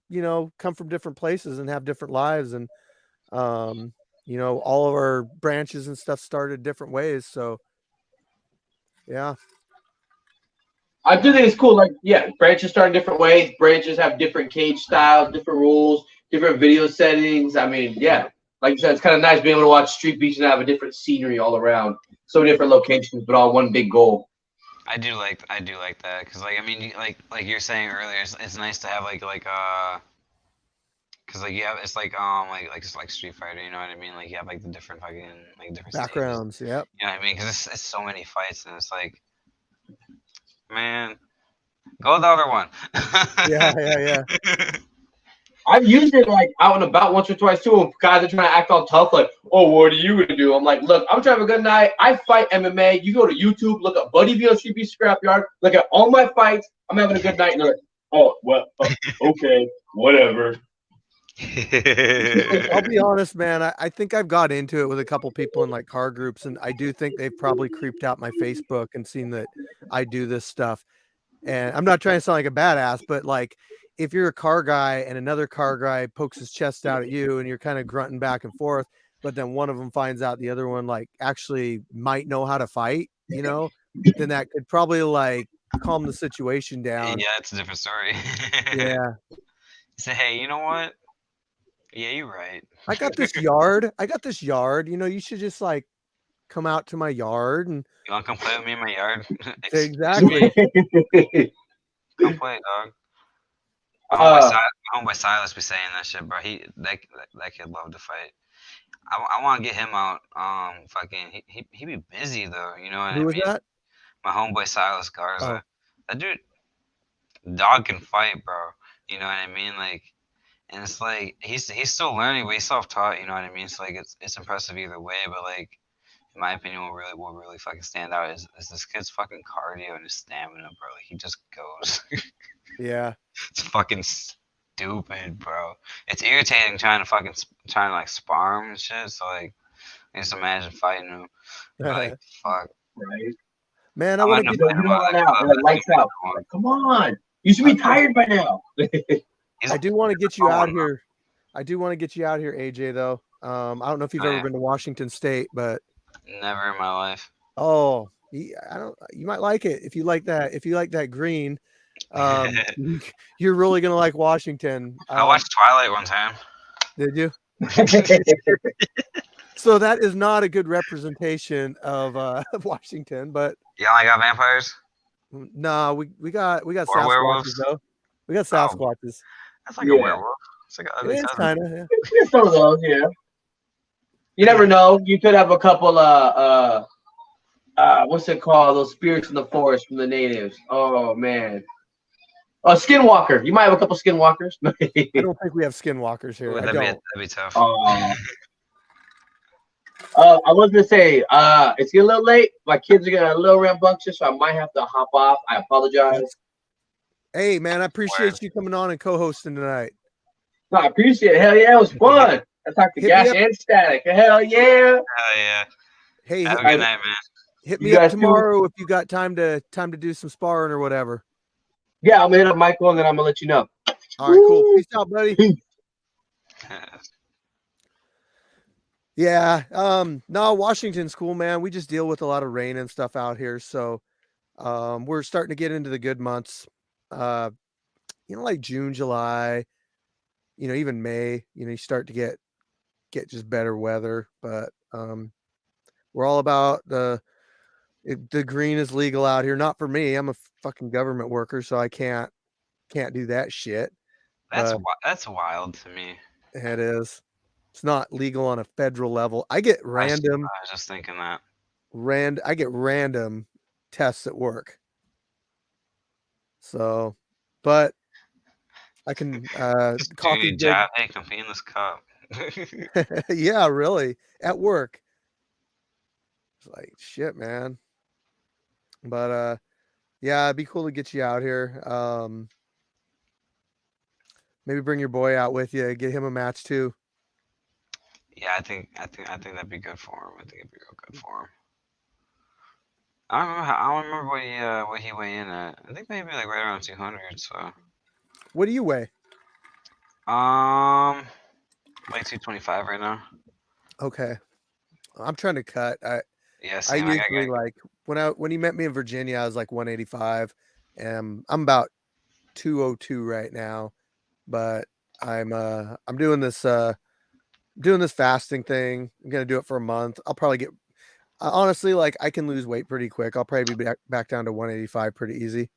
Speaker 1: come from different places and have different lives, and all of our branches and stuff started different ways. So yeah.
Speaker 2: I do think it's cool. Like, yeah, branches start in different ways. Branches have different cage styles, different rules, different video settings. I mean, yeah, like you said, it's kind of nice being able to watch Street Beach and have a different scenery all around. So many different locations, but all one big goal.
Speaker 4: I do like that, because like I mean like you're saying earlier, it's nice to have because like you have it's like just like Street Fighter, you know what I mean? Like you have like the different fucking like different stages,
Speaker 1: Backgrounds. Yep.
Speaker 4: you know what I mean? Because it's so many fights, and it's like, man, go the other one.
Speaker 1: Yeah.
Speaker 2: I've used it like out and about once or twice too. When guys are trying to act all tough, like, "Oh, what are you gonna do?" I'm like, "Look, I'm trying to have a good night. I fight MMA. You go to YouTube, look up Buddy V on Street Beach Scrapyard, look at all my fights. I'm having a good night." And they're like, "Oh, well, okay, whatever."
Speaker 1: I'll be honest, man. I think I've got into it with a couple people in like car groups, and I do think they've probably creeped out my Facebook and seen that I do this stuff. And I'm not trying to sound like a badass, but like if you're a car guy and another car guy pokes his chest out at you and you're kind of grunting back and forth, but then one of them finds out the other one like actually might know how to fight, then that could probably like calm the situation down.
Speaker 4: Yeah, it's a different story.
Speaker 1: Yeah.
Speaker 4: Say, hey, you know what? Yeah, you're right.
Speaker 1: I got this yard. You should just like come out to my yard and
Speaker 4: You want to come play with me in my yard?
Speaker 1: exactly.
Speaker 4: Come play, dog. My homeboy Silas be saying that shit, bro. That kid love to fight. I want to get him out. Fucking he be busy though. You know what I
Speaker 1: Who was
Speaker 4: mean?
Speaker 1: that?
Speaker 4: My homeboy Silas Garza.
Speaker 1: Oh.
Speaker 4: That dude, dog can fight, bro. You know what I mean? Like, and it's like he's still learning, but he's self-taught. You know what I mean? So like it's impressive either way. But like, in my opinion, what really fucking stand out is this kid's fucking cardio and his stamina, bro. Like, he just goes.
Speaker 1: Yeah.
Speaker 4: It's fucking stupid, bro. It's irritating trying to like spar him and shit. So like, just imagine fighting him. But, like, fuck.
Speaker 2: Right.
Speaker 1: Man, I
Speaker 4: I'm
Speaker 1: want
Speaker 4: gonna
Speaker 1: to
Speaker 2: You
Speaker 1: get.
Speaker 2: don't run out. Like, lights out. Like, come on. You should be tired by now.
Speaker 1: I do want to get you out here. I do want to get you out here, AJ. Though, I don't know if you've ever been to Washington State, but
Speaker 4: never in my life.
Speaker 1: oh, I don't. You might like it if you like that. If you like that green, you're really gonna like Washington.
Speaker 4: I watched Twilight one time.
Speaker 1: Did you? So that is not a good representation of Washington, but
Speaker 4: Y'all ain't got vampires?
Speaker 1: no, we got
Speaker 4: Or
Speaker 1: Sasquatches
Speaker 4: werewolves?
Speaker 1: though. We got
Speaker 4: Oh.
Speaker 1: Sasquatches.
Speaker 4: That's like a werewolf. It's like an ugly
Speaker 1: It's
Speaker 4: cousin.
Speaker 1: kind of yeah.
Speaker 2: There's some of those, yeah. You never know. You could have a couple what's it called? Those spirits in the forest from the natives. Oh man. A skinwalker. You might have a couple skinwalkers.
Speaker 1: I don't think we have skinwalkers here.
Speaker 4: Ooh,
Speaker 1: I
Speaker 4: that'd
Speaker 1: don't.
Speaker 4: be tough.
Speaker 2: I was gonna say, it's getting a little late. My kids are getting a little rambunctious, so I might have to hop off. I apologize.
Speaker 1: Hey man, I appreciate you coming on and co-hosting tonight.
Speaker 2: No, I appreciate it. Hell yeah, it was fun. I talked to
Speaker 1: Hit me
Speaker 2: Gash
Speaker 1: up.
Speaker 2: and Static. Hell yeah.
Speaker 4: Hell yeah.
Speaker 1: Hey,
Speaker 4: Have a good night, man.
Speaker 1: hit
Speaker 2: You
Speaker 1: me up
Speaker 2: guys too.
Speaker 1: tomorrow if you got time to do some sparring or whatever.
Speaker 2: Yeah, I'm gonna hit up Michael and then I'm gonna let you know.
Speaker 1: All right, cool. Peace out, buddy. Yeah. No, Washington's cool, man. We just deal with a lot of rain and stuff out here. So we're starting to get into the good months. Like June, July, even May, you start to get just better weather. But we're all about the green is legal out here. Not for me. I'm a fucking government worker, so I can't do that shit.
Speaker 4: That's wild to me.
Speaker 1: It is. It's not legal on a federal level. I get random.
Speaker 4: I was just thinking that.
Speaker 1: I get random tests at work. So, but I can
Speaker 4: Just do
Speaker 1: coffee
Speaker 4: your job. Hey, compete in this cup.
Speaker 1: yeah, really. At work. It's like shit, man. But yeah, it'd be cool to get you out here. Maybe bring your boy out with you, get him a match too.
Speaker 4: Yeah, I think that'd be good for him. I think it'd be real good for him. I don't remember what he weighed in at. I think maybe like right around 200. So.
Speaker 1: What do you weigh?
Speaker 4: Like 225 right now.
Speaker 1: Okay, I'm trying to cut. I
Speaker 4: Same,
Speaker 1: usually like when he met me in Virginia, I was like 185, and I'm about 202 right now. But I'm doing this fasting thing. I'm gonna do it for a month. I'll probably get honestly, like, I can lose weight pretty quick. I'll probably be back down to 185 pretty easy.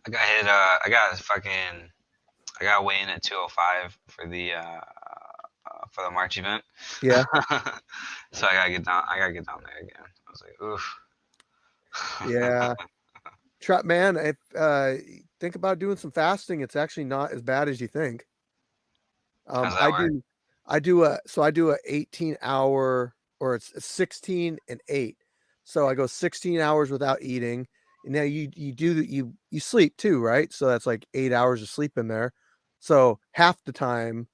Speaker 4: I got weigh in at 205 for the March event.
Speaker 1: Yeah.
Speaker 4: So I gotta get down there again. I was like, oof.
Speaker 1: Yeah. Man, if think about doing some fasting, it's actually not as bad as you think. I do a 18-hour, or it's 16 and 8. So I go 16 hours without eating. And now you sleep too, right? So that's like 8 hours of sleep in there. So half the time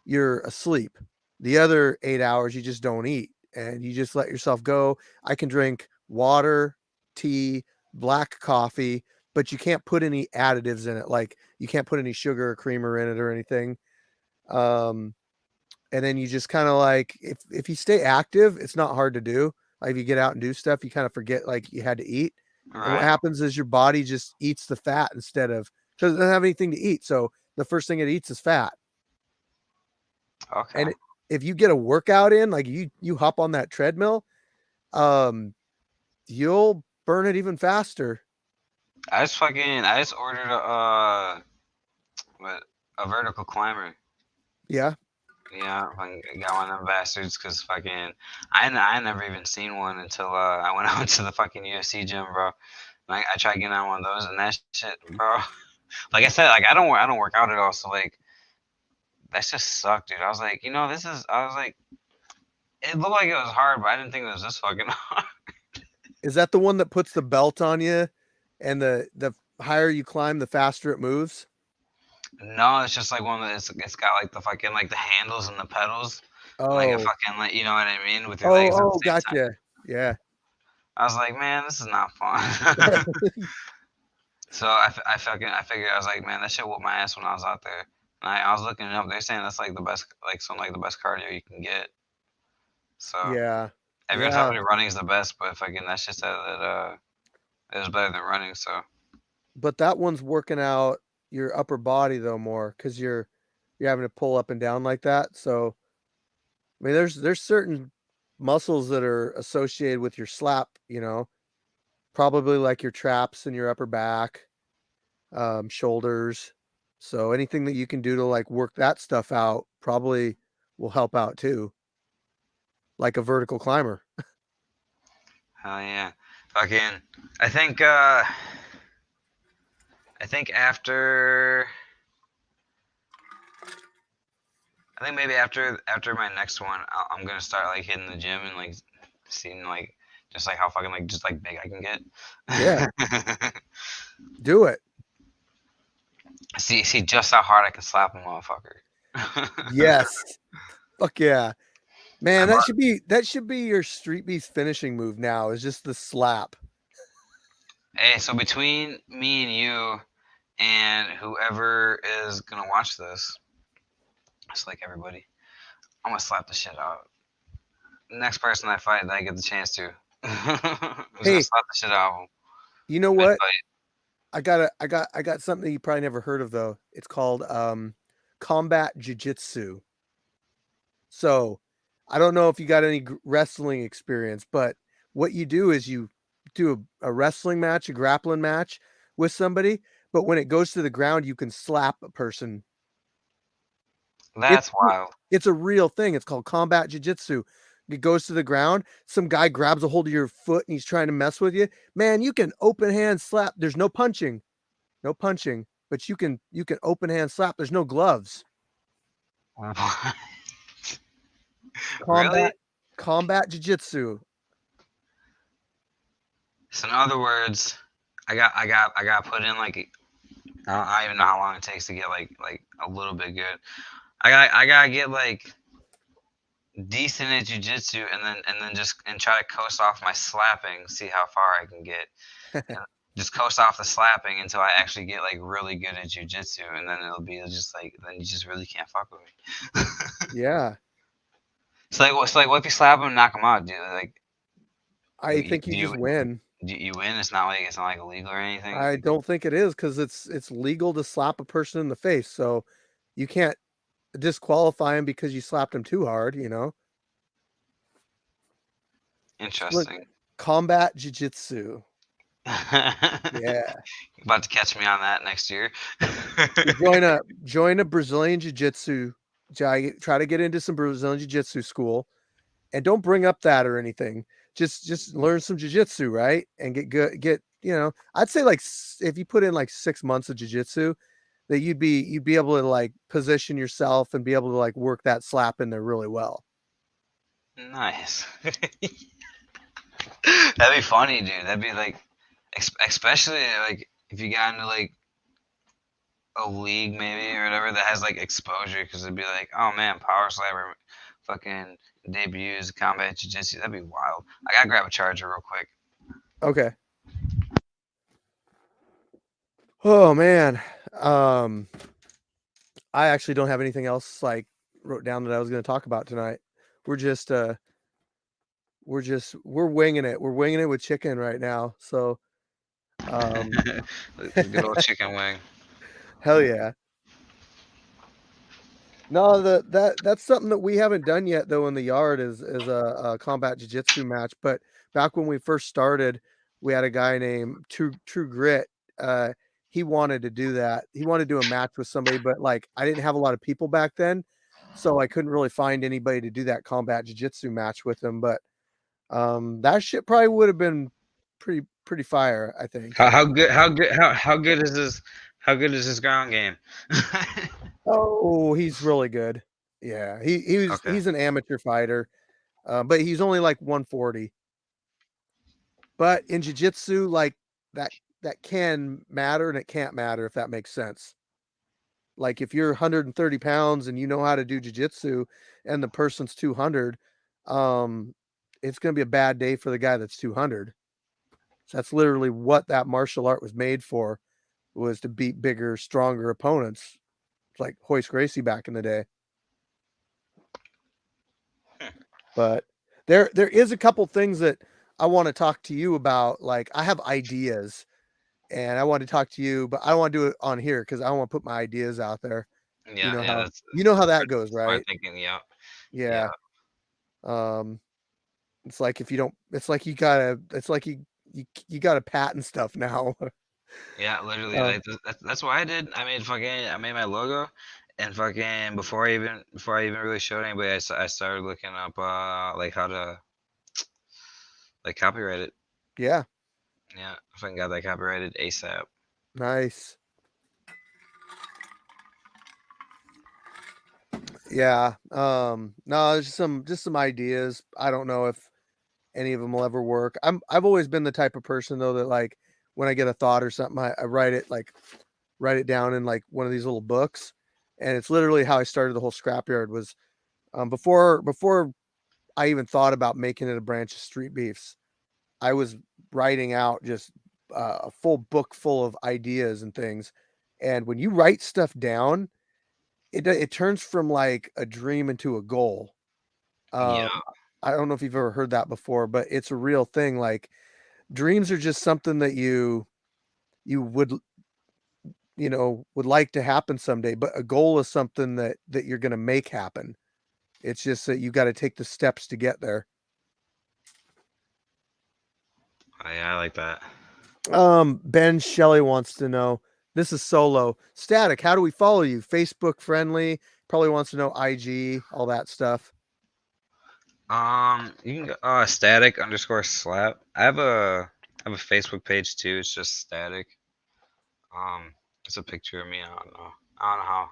Speaker 1: you're asleep. The other 8 hours you just don't eat and you just let yourself go. I can drink water, tea, black coffee, but you can't put any additives in it. Like you can't put any sugar or creamer in it or anything. And then you just kind of like, if you stay active, it's not hard to do. Like if you get out and do stuff, you kind of forget like you had to eat.
Speaker 4: Right.
Speaker 1: And what happens is your body just eats the fat instead of, because it doesn't have anything to eat. So the first thing it eats is fat.
Speaker 4: Okay.
Speaker 1: And if you get a workout in, like you hop on that treadmill, you'll burn it even faster.
Speaker 4: I just ordered a vertical climber.
Speaker 1: Yeah.
Speaker 4: Yeah, I got one of them bastards because fucking I never even seen one until I went out to the fucking UFC gym, bro. And I tried getting on one of those, and that shit, bro. Like I said, like I don't work out at all, so like that just sucked, dude. I was like, It looked like it was hard, but I didn't think it was this fucking hard.
Speaker 1: Is that the one that puts the belt on you, and the higher you climb, the faster it moves?
Speaker 4: No, it's just like one that it's got like the fucking like the handles and the pedals, like a
Speaker 1: Oh,
Speaker 4: fucking like you know what I mean with your legs at the same time.
Speaker 1: gotcha. Yeah.
Speaker 4: I was like, man, this is not fun. So I figured I was like, man, that shit whooped my ass when I was out there. And I was looking it up. They're saying that's like the best, like some like the best cardio you can get. So
Speaker 1: Yeah.
Speaker 4: everyone
Speaker 1: Yeah.
Speaker 4: tells me running is the best, but fucking that shit said that it was better than running. So
Speaker 1: But that one's working out your upper body though more because you're having to pull up and down like that. So I mean, there's certain muscles that are associated with your slap, probably like your traps and your upper back, shoulders. So anything that you can do to like work that stuff out probably will help out too, like a vertical climber.
Speaker 4: hell yeah, fucking. I think uh I think after. I think maybe after my next one, I'm gonna start like hitting the gym and like seeing like just like how fucking like just like big I can get.
Speaker 1: Yeah. Do it.
Speaker 4: see just how hard I can slap a motherfucker.
Speaker 1: Yes. Fuck yeah. Man,
Speaker 4: I'm
Speaker 1: that should be your Street Beast finishing move now, is just the slap.
Speaker 4: Hey, so between me and you and whoever is gonna watch this, it's like everybody, I'm gonna slap the shit out. Next person I fight that I get the chance to, I'm just
Speaker 1: Hey.
Speaker 4: gonna slap the shit out of them.
Speaker 1: You know what?
Speaker 4: Mid-fight.
Speaker 1: I got something you probably never heard of though. It's called combat jiu-jitsu. So, I don't know if you got any wrestling experience, but what you do is you do a wrestling match, a grappling match with somebody, but when it goes to the ground, you can slap a person.
Speaker 4: That's wild.
Speaker 1: It's a real thing. It's called combat jiu-jitsu. It goes to the ground. Some guy grabs a hold of your foot and he's trying to mess with you. Man, you can open hand slap. There's no punching, but you can open hand slap. There's no gloves.
Speaker 4: Really?
Speaker 1: Combat jiu-jitsu.
Speaker 4: So in other words, I got put in like I don't even know how long it takes to get like a little bit good. I gotta get like decent at jujitsu and then just try to coast off my slapping, see how far I can get. And just coast off the slapping until I actually get like really good at jujitsu, and then it'll be just like then you just really can't fuck with me.
Speaker 1: Yeah.
Speaker 4: It's like what if you slap him and knock him out, dude? Like
Speaker 1: I think you just win.
Speaker 4: You win. It's not like illegal or anything.
Speaker 1: I don't think it is because it's legal to slap a person in the face, so you can't disqualify him because you slapped him too hard.
Speaker 4: Interesting.
Speaker 1: Look, combat jiu-jitsu. Yeah.
Speaker 4: About to catch me on that next year.
Speaker 1: Join a Brazilian jiu-jitsu. Try to get into some Brazilian jiu-jitsu school, and don't bring up that or anything. Just learn some jiu-jitsu, right? And get good. I'd say like if you put in like 6 months of jiu-jitsu, that you'd be able to like position yourself and be able to like work that slap in there really well.
Speaker 4: Nice. That'd be funny, dude. That'd be like, especially like if you got into like a league maybe or whatever that has like exposure, because it'd be like, oh man, power slammer fucking debuts combat jiu-jitsu. That'd be wild. I gotta grab a charger real quick.
Speaker 1: Okay. Oh man. I actually don't have anything else like wrote down that I was going to talk about tonight. We're winging it. We're winging it with chicken right now. So
Speaker 4: Good old chicken wing.
Speaker 1: Hell yeah. No, that's something that we haven't done yet though in the yard is a combat jiu-jitsu match. But back when we first started, we had a guy named True Grit. He wanted to do that. He wanted to do a match with somebody, but like I didn't have a lot of people back then, so I couldn't really find anybody to do that combat jiu-jitsu match with him. But that shit probably would have been pretty fire, I think.
Speaker 4: How good is this? How good is this ground game?
Speaker 1: Oh, he's really good. Yeah, he's
Speaker 4: Okay.
Speaker 1: he's an amateur fighter. but he's only like 140. But in jiu-jitsu, like that can matter and it can't matter, if that makes sense. Like if you're 130 pounds and you know how to do jiu-jitsu and the person's 200, it's going to be a bad day for the guy that's 200. So that's literally what that martial art was made for, was to beat bigger, stronger opponents. It's like Hoist Gracie back in the day. But there is a couple things that I want to talk to you about. Like I have ideas and I want to talk to you, but I don't want to do it on here because I don't want to put my ideas out there.
Speaker 4: Yeah, yeah, that's
Speaker 1: You know how
Speaker 4: that's
Speaker 1: that
Speaker 4: smart,
Speaker 1: goes,
Speaker 4: smart
Speaker 1: right?
Speaker 4: thinking. Yeah, yeah,
Speaker 1: Yeah. Um, it's like if you don't, it's like you gotta, it's like you gotta patent stuff now.
Speaker 4: yeah. Literally,
Speaker 1: uh,
Speaker 4: like that's what I did. I made my logo, and fucking before I even really showed anybody, I started looking up like how to like copyright it.
Speaker 1: yeah,
Speaker 4: Yeah, I fucking got that copyrighted ASAP.
Speaker 1: nice. Yeah. No, there's just some ideas. I don't know if any of them will ever work. I've always been the type of person though that like when I get a thought or something, I write it down in like one of these little books, and it's literally how I started the whole scrapyard. Was before I even thought about making it a branch of Street Beefs, I was writing out just a full book full of ideas and things. And when you write stuff down, it turns from like a dream into a goal.
Speaker 4: Yeah,
Speaker 1: Um, I don't know if you've ever heard that before, but it's a real thing. Like dreams are just something that you would would like to happen someday, but a goal is something that you're going to make happen. It's just that you got to take the steps to get there.
Speaker 4: yeah, I like that.
Speaker 1: Ben Shelley wants to know, this is solo static, how do we follow you? Facebook friendly, probably wants to know IG, all that stuff.
Speaker 4: You can go, static underscore slap. I have a Facebook page too. It's just static. It's a picture of me. I don't know how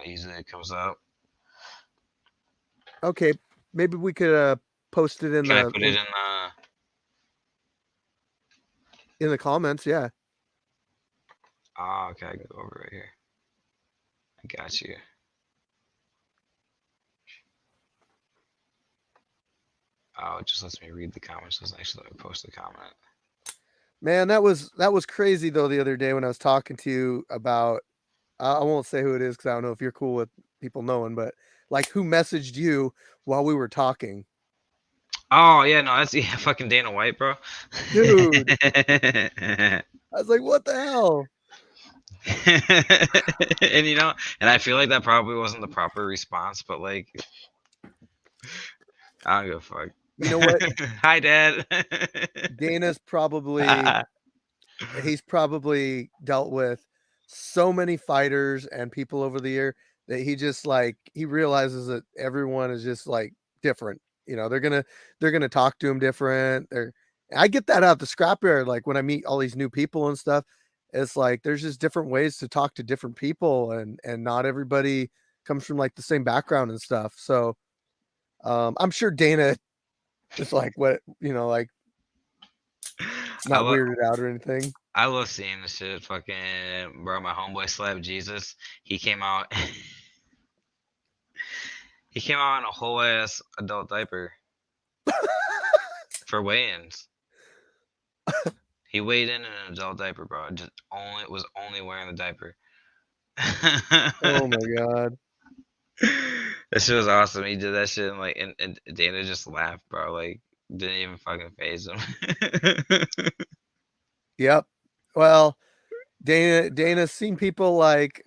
Speaker 4: easily it comes up.
Speaker 1: Okay, maybe we could post it
Speaker 4: Can I put it in
Speaker 1: in the comments. Yeah.
Speaker 4: Oh, okay, I can go over right here. I got you. Oh, it just lets me read the comments. Doesn't actually let me post the comment.
Speaker 1: Man, that was crazy though the other day when I was talking to you about, I won't say who it is because I don't know if you're cool with people knowing, but like who messaged you while we were talking.
Speaker 4: Oh yeah, no, that's yeah, fucking Dana White, bro.
Speaker 1: Dude, I was like, what the hell?
Speaker 4: And and I feel like that probably wasn't the proper response, but like, I don't give a fuck.
Speaker 1: You know what?
Speaker 4: Hi, Dad.
Speaker 1: Dana's probably he's probably dealt with so many fighters and people over the year that he just like he realizes that everyone is just like different. They're gonna talk to him different. I get that out the scrapyard. Like when I meet all these new people and stuff, it's like there's just different ways to talk to different people, and not everybody comes from like the same background and stuff. So I'm sure Dana is like what like
Speaker 4: I
Speaker 1: not
Speaker 4: love,
Speaker 1: weirded out or anything.
Speaker 4: I love seeing this shit. Fucking bro, my homeboy slapped Jesus. He came out. He came out in a whole ass adult diaper for weigh-ins. He weighed in an adult diaper, bro. Just only wearing the diaper.
Speaker 1: Oh my god.
Speaker 4: That shit was awesome. He did that shit and like and Dana just laughed, bro. Like didn't even fucking phase him.
Speaker 1: Yep. Well, Dana's seen people like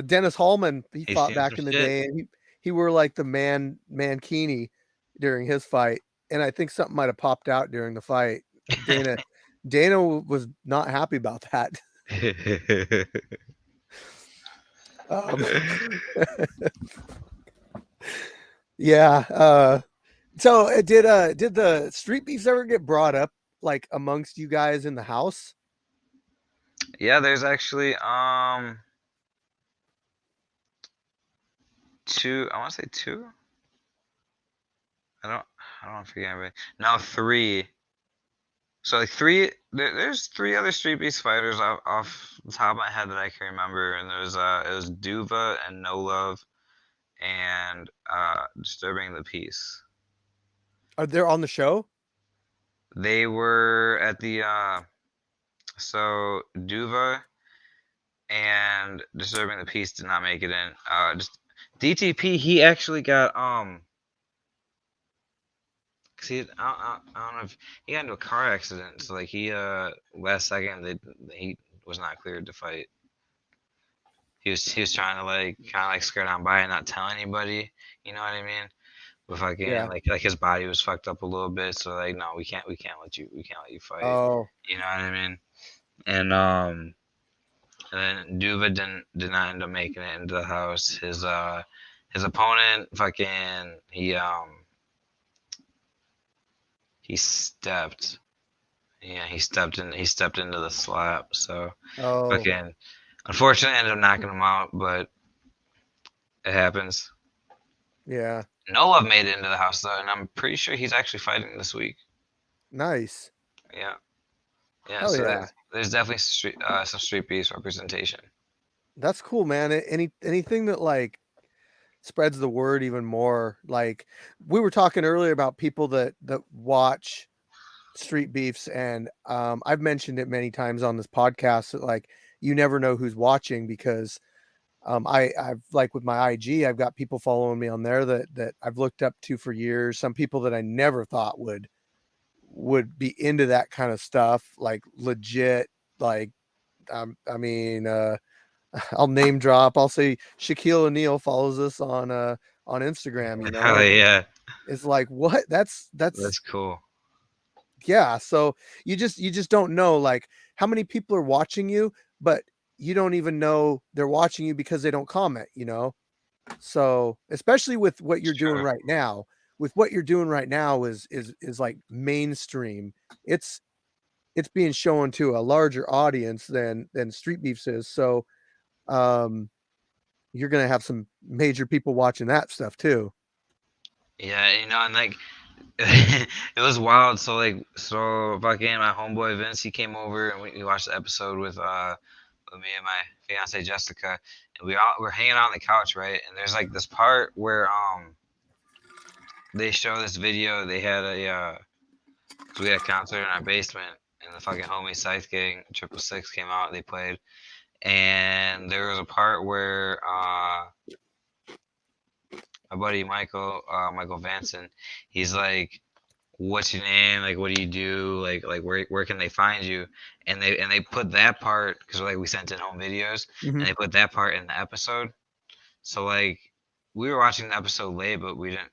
Speaker 1: Dennis Hallman. He
Speaker 4: He's
Speaker 1: fought
Speaker 4: seen some
Speaker 1: back in the
Speaker 4: shit.
Speaker 1: day, and he wore like the mankini during his fight, and I think something might have popped out during the fight. Dana Dana was not happy about that. Um, yeah. So did the street beefs ever get brought up like amongst you guys in the house?
Speaker 4: Yeah, there's actually two. I want to say two. I don't. I don't know if you can. No, 3. So like 3. There's 3 other Street Beast fighters off the top of my head that I can remember, and it was Duva and No Love and Disturbing the Peace.
Speaker 1: Are they on the show?
Speaker 4: They were at the so Duva and Disturbing the Peace did not make it in. Just DTP, he actually got 'cause I don't know if he got into a car accident, so like he last second he was not cleared to fight. He was trying to like kind of like skirt on by and not tell anybody, you know what I mean? But fucking
Speaker 1: Yeah.
Speaker 4: like his body was fucked up a little bit, so like no, we can't let you fight.
Speaker 1: Oh,
Speaker 4: You know what I mean? And then Duva did not end up making it into the house. His opponent fucking he stepped. Yeah, he stepped into the slap. So
Speaker 1: oh,
Speaker 4: fucking unfortunately ended up knocking him out, but it happens.
Speaker 1: yeah.
Speaker 4: No Love made it into the house though, and I'm pretty sure he's actually fighting this week.
Speaker 1: Nice.
Speaker 4: Yeah. Yeah,
Speaker 1: Hell
Speaker 4: so
Speaker 1: yeah.
Speaker 4: there's definitely some Street Beast representation.
Speaker 1: That's cool, man. Anything that like spreads the word even more. Like we were talking earlier about people that watch street beefs, and I've mentioned it many times on this podcast that like you never know who's watching because I've like with my IG, I've got people following me on there that I've looked up to for years. Some people that I never thought would be into that kind of stuff, like legit, like I mean, I'll name drop. I'll say Shaquille O'Neal follows us on Instagram, you know,
Speaker 4: Hell
Speaker 1: and
Speaker 4: yeah,
Speaker 1: it's like what? That's
Speaker 4: that's cool.
Speaker 1: yeah. So you just don't know like how many people are watching you, but you don't even know they're watching you because they don't comment, you know. So especially with what you're doing
Speaker 4: Sure.
Speaker 1: right now, with what you're doing right now is like mainstream. It's being shown to a larger audience than Street Beefs is. So um you're gonna have some major people watching that stuff too.
Speaker 4: Yeah, you know, and like it was wild. So fucking my homeboy Vince, he came over and we watched the episode with me and my fiance Jessica, and we're hanging out on the couch, right? And there's like this part where they show this video. They had so we had a concert in our basement, and the fucking homie Scythe Gang 666 came out. They played, and there was a part where my buddy Michael Vanson, he's like, "What's your name? Like, what do you do? Like where can they find you?" And they put that part because like we sent in home videos,
Speaker 1: Mhm.
Speaker 4: and they put that part in the episode. So like we were watching the episode late, but we didn't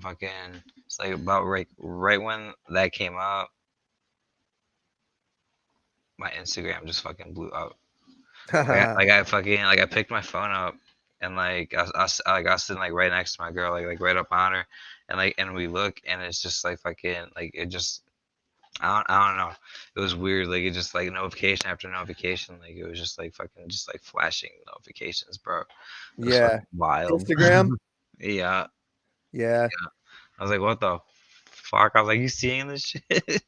Speaker 4: fucking. It's like about right when that came up, my Instagram just fucking blew up. I picked my phone up and like I was sitting like right next to my girl, like right up on her, and we look and it's just like fucking like it just I don't know. It was weird. Like it just like notification after notification. Like it was just like fucking just like flashing notifications, bro. It was
Speaker 1: Yeah.
Speaker 4: fucking wild.
Speaker 1: Instagram.
Speaker 4: Yeah.
Speaker 1: Yeah.
Speaker 4: I was like, what the fuck? I was like, you seeing this shit?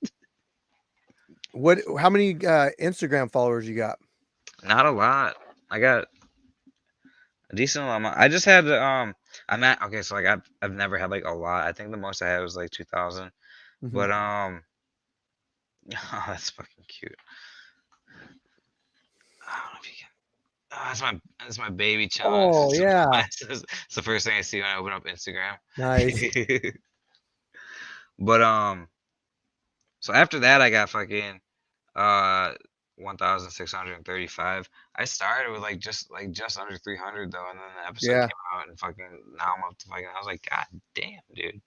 Speaker 1: How many Instagram followers you got?
Speaker 4: Not a lot. I got a decent amount. I just had I'm at okay, so like I've never had like a lot. I think the most I had was like 2,000.
Speaker 1: Mhm.
Speaker 4: But oh, that's fucking cute. I don't know if you can. Oh, that's my baby chilling.
Speaker 1: Oh yeah.
Speaker 4: It's the first thing I see when I open up Instagram.
Speaker 1: Nice.
Speaker 4: But so after that I got fucking 1,635. I started with just under 300 though, and then the episode
Speaker 1: Yeah.
Speaker 4: came out and fucking now I'm up to fucking. I was like, God damn, dude.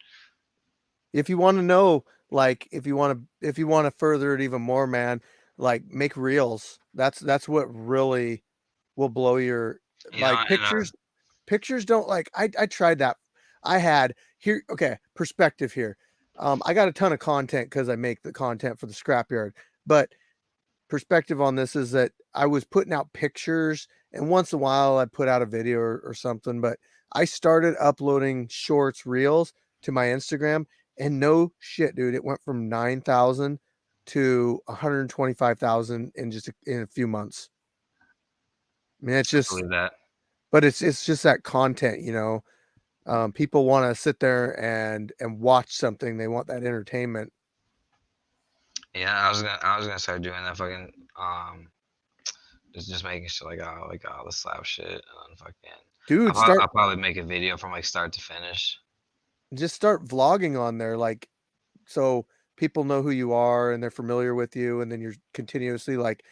Speaker 1: If you want to know, like, if you want to further it even more, man, like make reels. That's what really will blow your
Speaker 4: You know,
Speaker 1: like
Speaker 4: and
Speaker 1: pictures don't like I tried that. I had here okay, perspective here. I got a ton of content because I make the content for the scrapyard, but perspective on this is that I was putting out pictures and once in a while I put out a video or something, but I started uploading shorts reels to my Instagram And no shit, dude, it went from 9,000 to 125,000 in just in a few months. I mean, it's
Speaker 4: I
Speaker 1: just,
Speaker 4: believe that.
Speaker 1: but it's just that content, you know. People want to sit there and watch something. They want that entertainment.
Speaker 4: Yeah, I was gonna start doing that fucking just making shit like all the slap shit and then fucking
Speaker 1: Dude,
Speaker 4: I'll probably make a video from like start to finish.
Speaker 1: just start vlogging on there, like, so people know who you are and they're familiar with you, and then you're continuously like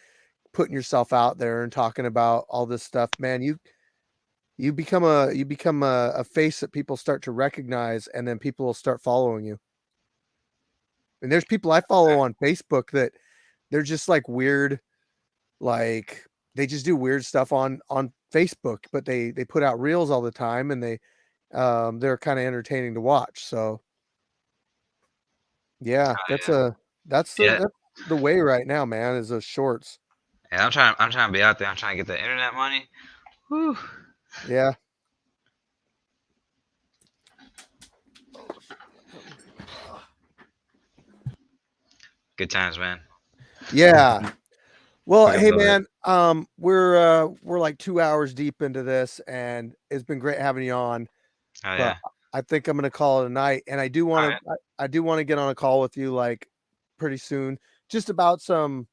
Speaker 1: putting yourself out there and talking about all this stuff. Man, you become a face that people start to recognize, and then people will start following you. And there's people I follow on Facebook that they're just like weird, like they just do weird stuff on Facebook, but they put out reels all the time, and they're kind of entertaining to watch. So yeah, that's
Speaker 4: Yeah.
Speaker 1: that's
Speaker 4: Yeah.
Speaker 1: the way right now, man, is those shorts.
Speaker 4: Yeah, I'm trying to be out there. I'm trying to get the internet money. Whew.
Speaker 1: Yeah.
Speaker 4: Good times, man.
Speaker 1: Yeah. Well,
Speaker 4: Fucking
Speaker 1: hey
Speaker 4: love it.
Speaker 1: man, we're like 2 hours deep into this, and it's been great having you on.
Speaker 4: Oh
Speaker 1: But
Speaker 4: yeah.
Speaker 1: I think I'm gonna call it a night, and I do want
Speaker 4: Alright.
Speaker 1: to I do want to get on a call with you like pretty soon, just about some.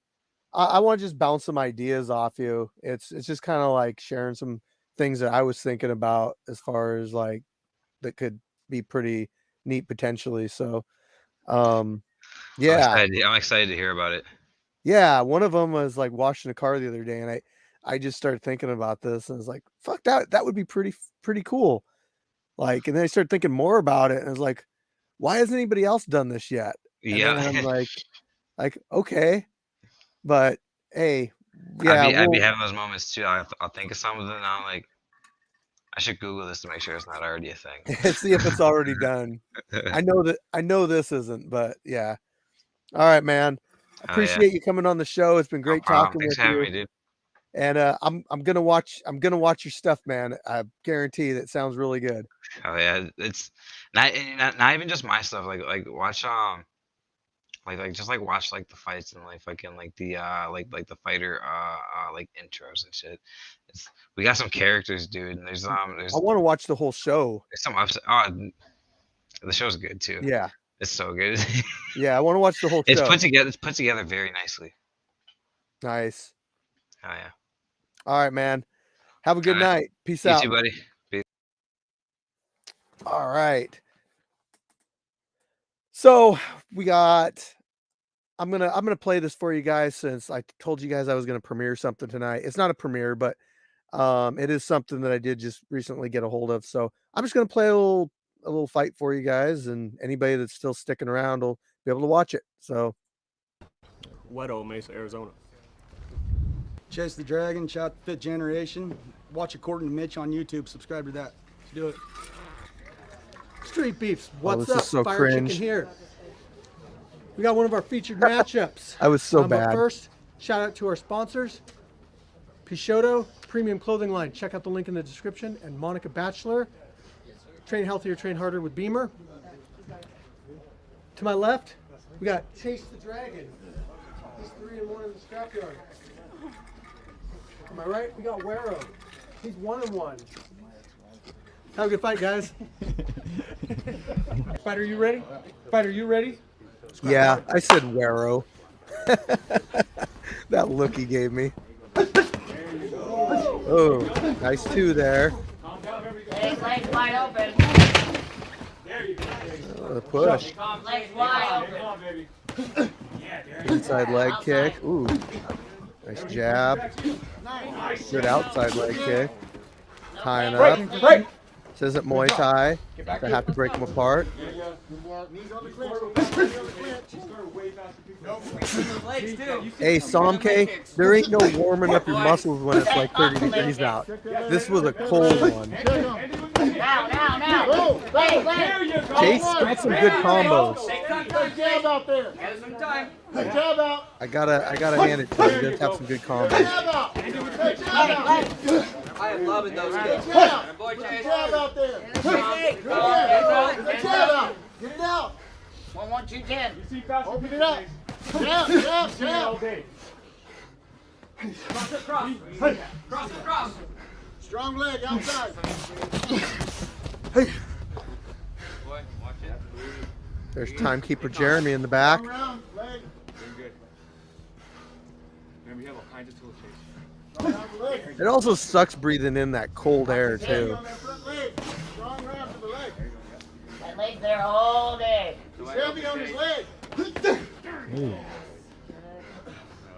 Speaker 1: I want to just bounce some ideas off you. It's just kind of like sharing some things that I was thinking about as far as like that could be pretty neat potentially. So, yeah,
Speaker 4: I'm excited to hear about it.
Speaker 1: yeah. One of them was like washing a car the other day, and I just started thinking about this, and I was like, fuck that would be pretty cool. Like, and then I started thinking more about it, and I was like, why hasn't anybody else done this yet? And then
Speaker 4: Yeah.
Speaker 1: I'm like, okay, but hey, yeah,
Speaker 4: I'd be
Speaker 1: we'll
Speaker 4: having those moments too. I'll think of something and I'm like, I should Google this to make sure it's not already a thing.
Speaker 1: see if it's already done. I know this isn't, but yeah. All right, man.
Speaker 4: Oh yeah.
Speaker 1: Appreciate you coming on the show. It's been
Speaker 4: No
Speaker 1: great
Speaker 4: problem.
Speaker 1: talking
Speaker 4: Thanks
Speaker 1: with
Speaker 4: for having
Speaker 1: you.
Speaker 4: me, dude.
Speaker 1: And I'm gonna watch your stuff, man. I guarantee that sounds really good.
Speaker 4: Oh yeah. It's not even just my stuff. Like watch like just like watch like the fights and like fucking like the like the fighter like intros and shit. We got some characters, dude, and there's
Speaker 1: I want to watch the whole show.
Speaker 4: some upset. Oh, the show's good too.
Speaker 1: Yeah.
Speaker 4: It's so good.
Speaker 1: Yeah, I want to watch the whole show.
Speaker 4: It's put together very nicely.
Speaker 1: Nice.
Speaker 4: Oh yeah.
Speaker 1: All right, man. Have a good
Speaker 4: All right.
Speaker 1: night. Peace
Speaker 4: You
Speaker 1: out.
Speaker 4: too, buddy.
Speaker 1: All right. So we got. I'm gonna play this for you guys, since I told you guys I was gonna premiere something tonight. It's not a premiere, but it is something that I did just recently get a hold of. So I'm just gonna play a little fight for you guys, and anybody that's still sticking around will be able to watch it. So
Speaker 5: Weddle, Mesa, Arizona.
Speaker 6: Chase the Dragon, Shot the Fifth Generation. Watch According to Mitch on YouTube. Subscribe to that. Let's do it.
Speaker 7: Street Beefs, what's
Speaker 1: this is
Speaker 7: up?
Speaker 1: so
Speaker 7: Fire
Speaker 1: cringe.
Speaker 7: Chicken here. We got one of our featured matchups.
Speaker 1: I was so
Speaker 7: But
Speaker 1: bad.
Speaker 7: first, shout out to our sponsors, Peixoto Premium Clothing Line. Check out the link in the description. And Monica Bachelor, Train Healthier, Train Harder with Beamer. To my left, we got Chase the Dragon. He's 3-1 in the scrapyard. To my right, we got Wero. He's 1-1. Have a good fight, guys. Fighter, you ready? Fighter, you ready?
Speaker 1: yeah, I said Wero. That look he gave me. Oh, nice two there.
Speaker 8: Legs wide open.
Speaker 1: The push.
Speaker 8: Legs wide open.
Speaker 1: Inside leg kick. Ooh, nice jab. Good outside leg kick. Tying up.
Speaker 7: Right.
Speaker 1: Says it Muay Thai. I have to break them apart. Hey, Somke, there ain't no warming up your muscles when it's like 30 degrees out. This was a cold one.
Speaker 8: Now. Hey.
Speaker 1: Chase got some good combos.
Speaker 8: Good jab out there. Get some time. Good jab out.
Speaker 1: I gotta hand it to him. He does have some good combos.
Speaker 9: I am loving those kicks.
Speaker 8: Good jab out there. Good jab out. Get it out. 1, 2, 10. Open it up. Jab, jab, jab. Cross. Strong leg outside.
Speaker 1: There's timekeeper Jeremy in the back.
Speaker 8: Long round, leg.
Speaker 1: It also sucks breathing in that cold air too.
Speaker 8: On that front leg. Strong round to the leg. That leg there all day. He's heavy on his leg.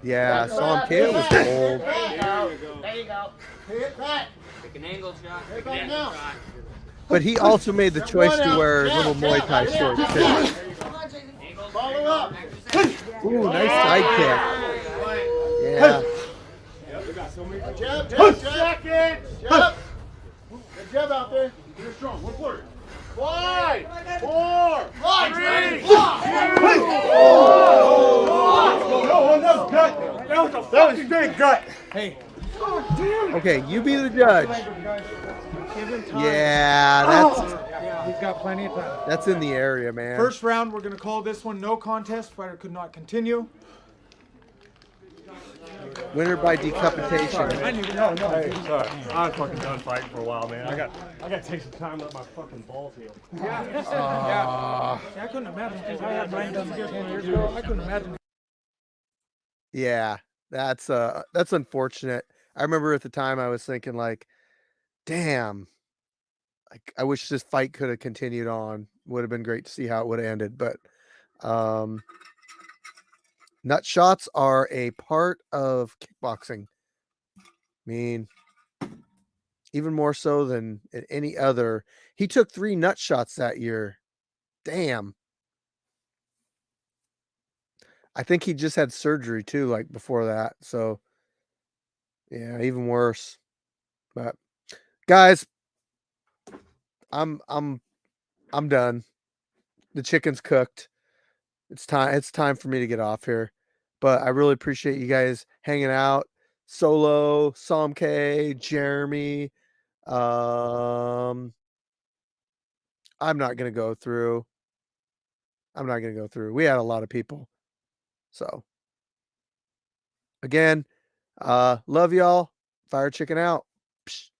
Speaker 1: Yeah, I saw him KO was cold.
Speaker 8: There you go. There you go. Hit back.
Speaker 9: Take an angle shot.
Speaker 8: Hit back now.
Speaker 1: But he also made the choice to wear little Muay Thai shorts too.
Speaker 8: Follow up.
Speaker 1: Ooh, nice side kick. Yeah.
Speaker 8: Jab, jab, jab. Jab. Good jab out there. You're strong. 5, 4, 3, 2.
Speaker 6: That was straight gut.
Speaker 1: Okay, you be the judge. Yeah,
Speaker 10: He's got plenty of time.
Speaker 1: that's in the area, man.
Speaker 10: First round, we're going to call this one no contest. Fighter could not continue.
Speaker 1: Winner by decapitation.
Speaker 5: No, sorry. I'm fucking done fighting for a while, man. I got to take some time to let my fucking balls heal.
Speaker 10: See, I couldn't imagine because I had mine done 10 years ago. I couldn't imagine.
Speaker 1: Yeah, that's unfortunate. I remember at the time I was thinking like, damn, like I wish this fight could have continued on. Would have been great to see how it would have ended, but nut shots are a part of kickboxing. I mean, even more so than any other. He took 3 nut shots that year. Damn. I think he just had surgery too, like before that. So yeah, even worse. But guys, I'm done. The chicken's cooked. It's time for me to get off here. But I really appreciate you guys hanging out. Solo, Somk, Jeremy. I'm not gonna go through. We had a lot of people. So again, love y'all. Fire chicken out. Psh.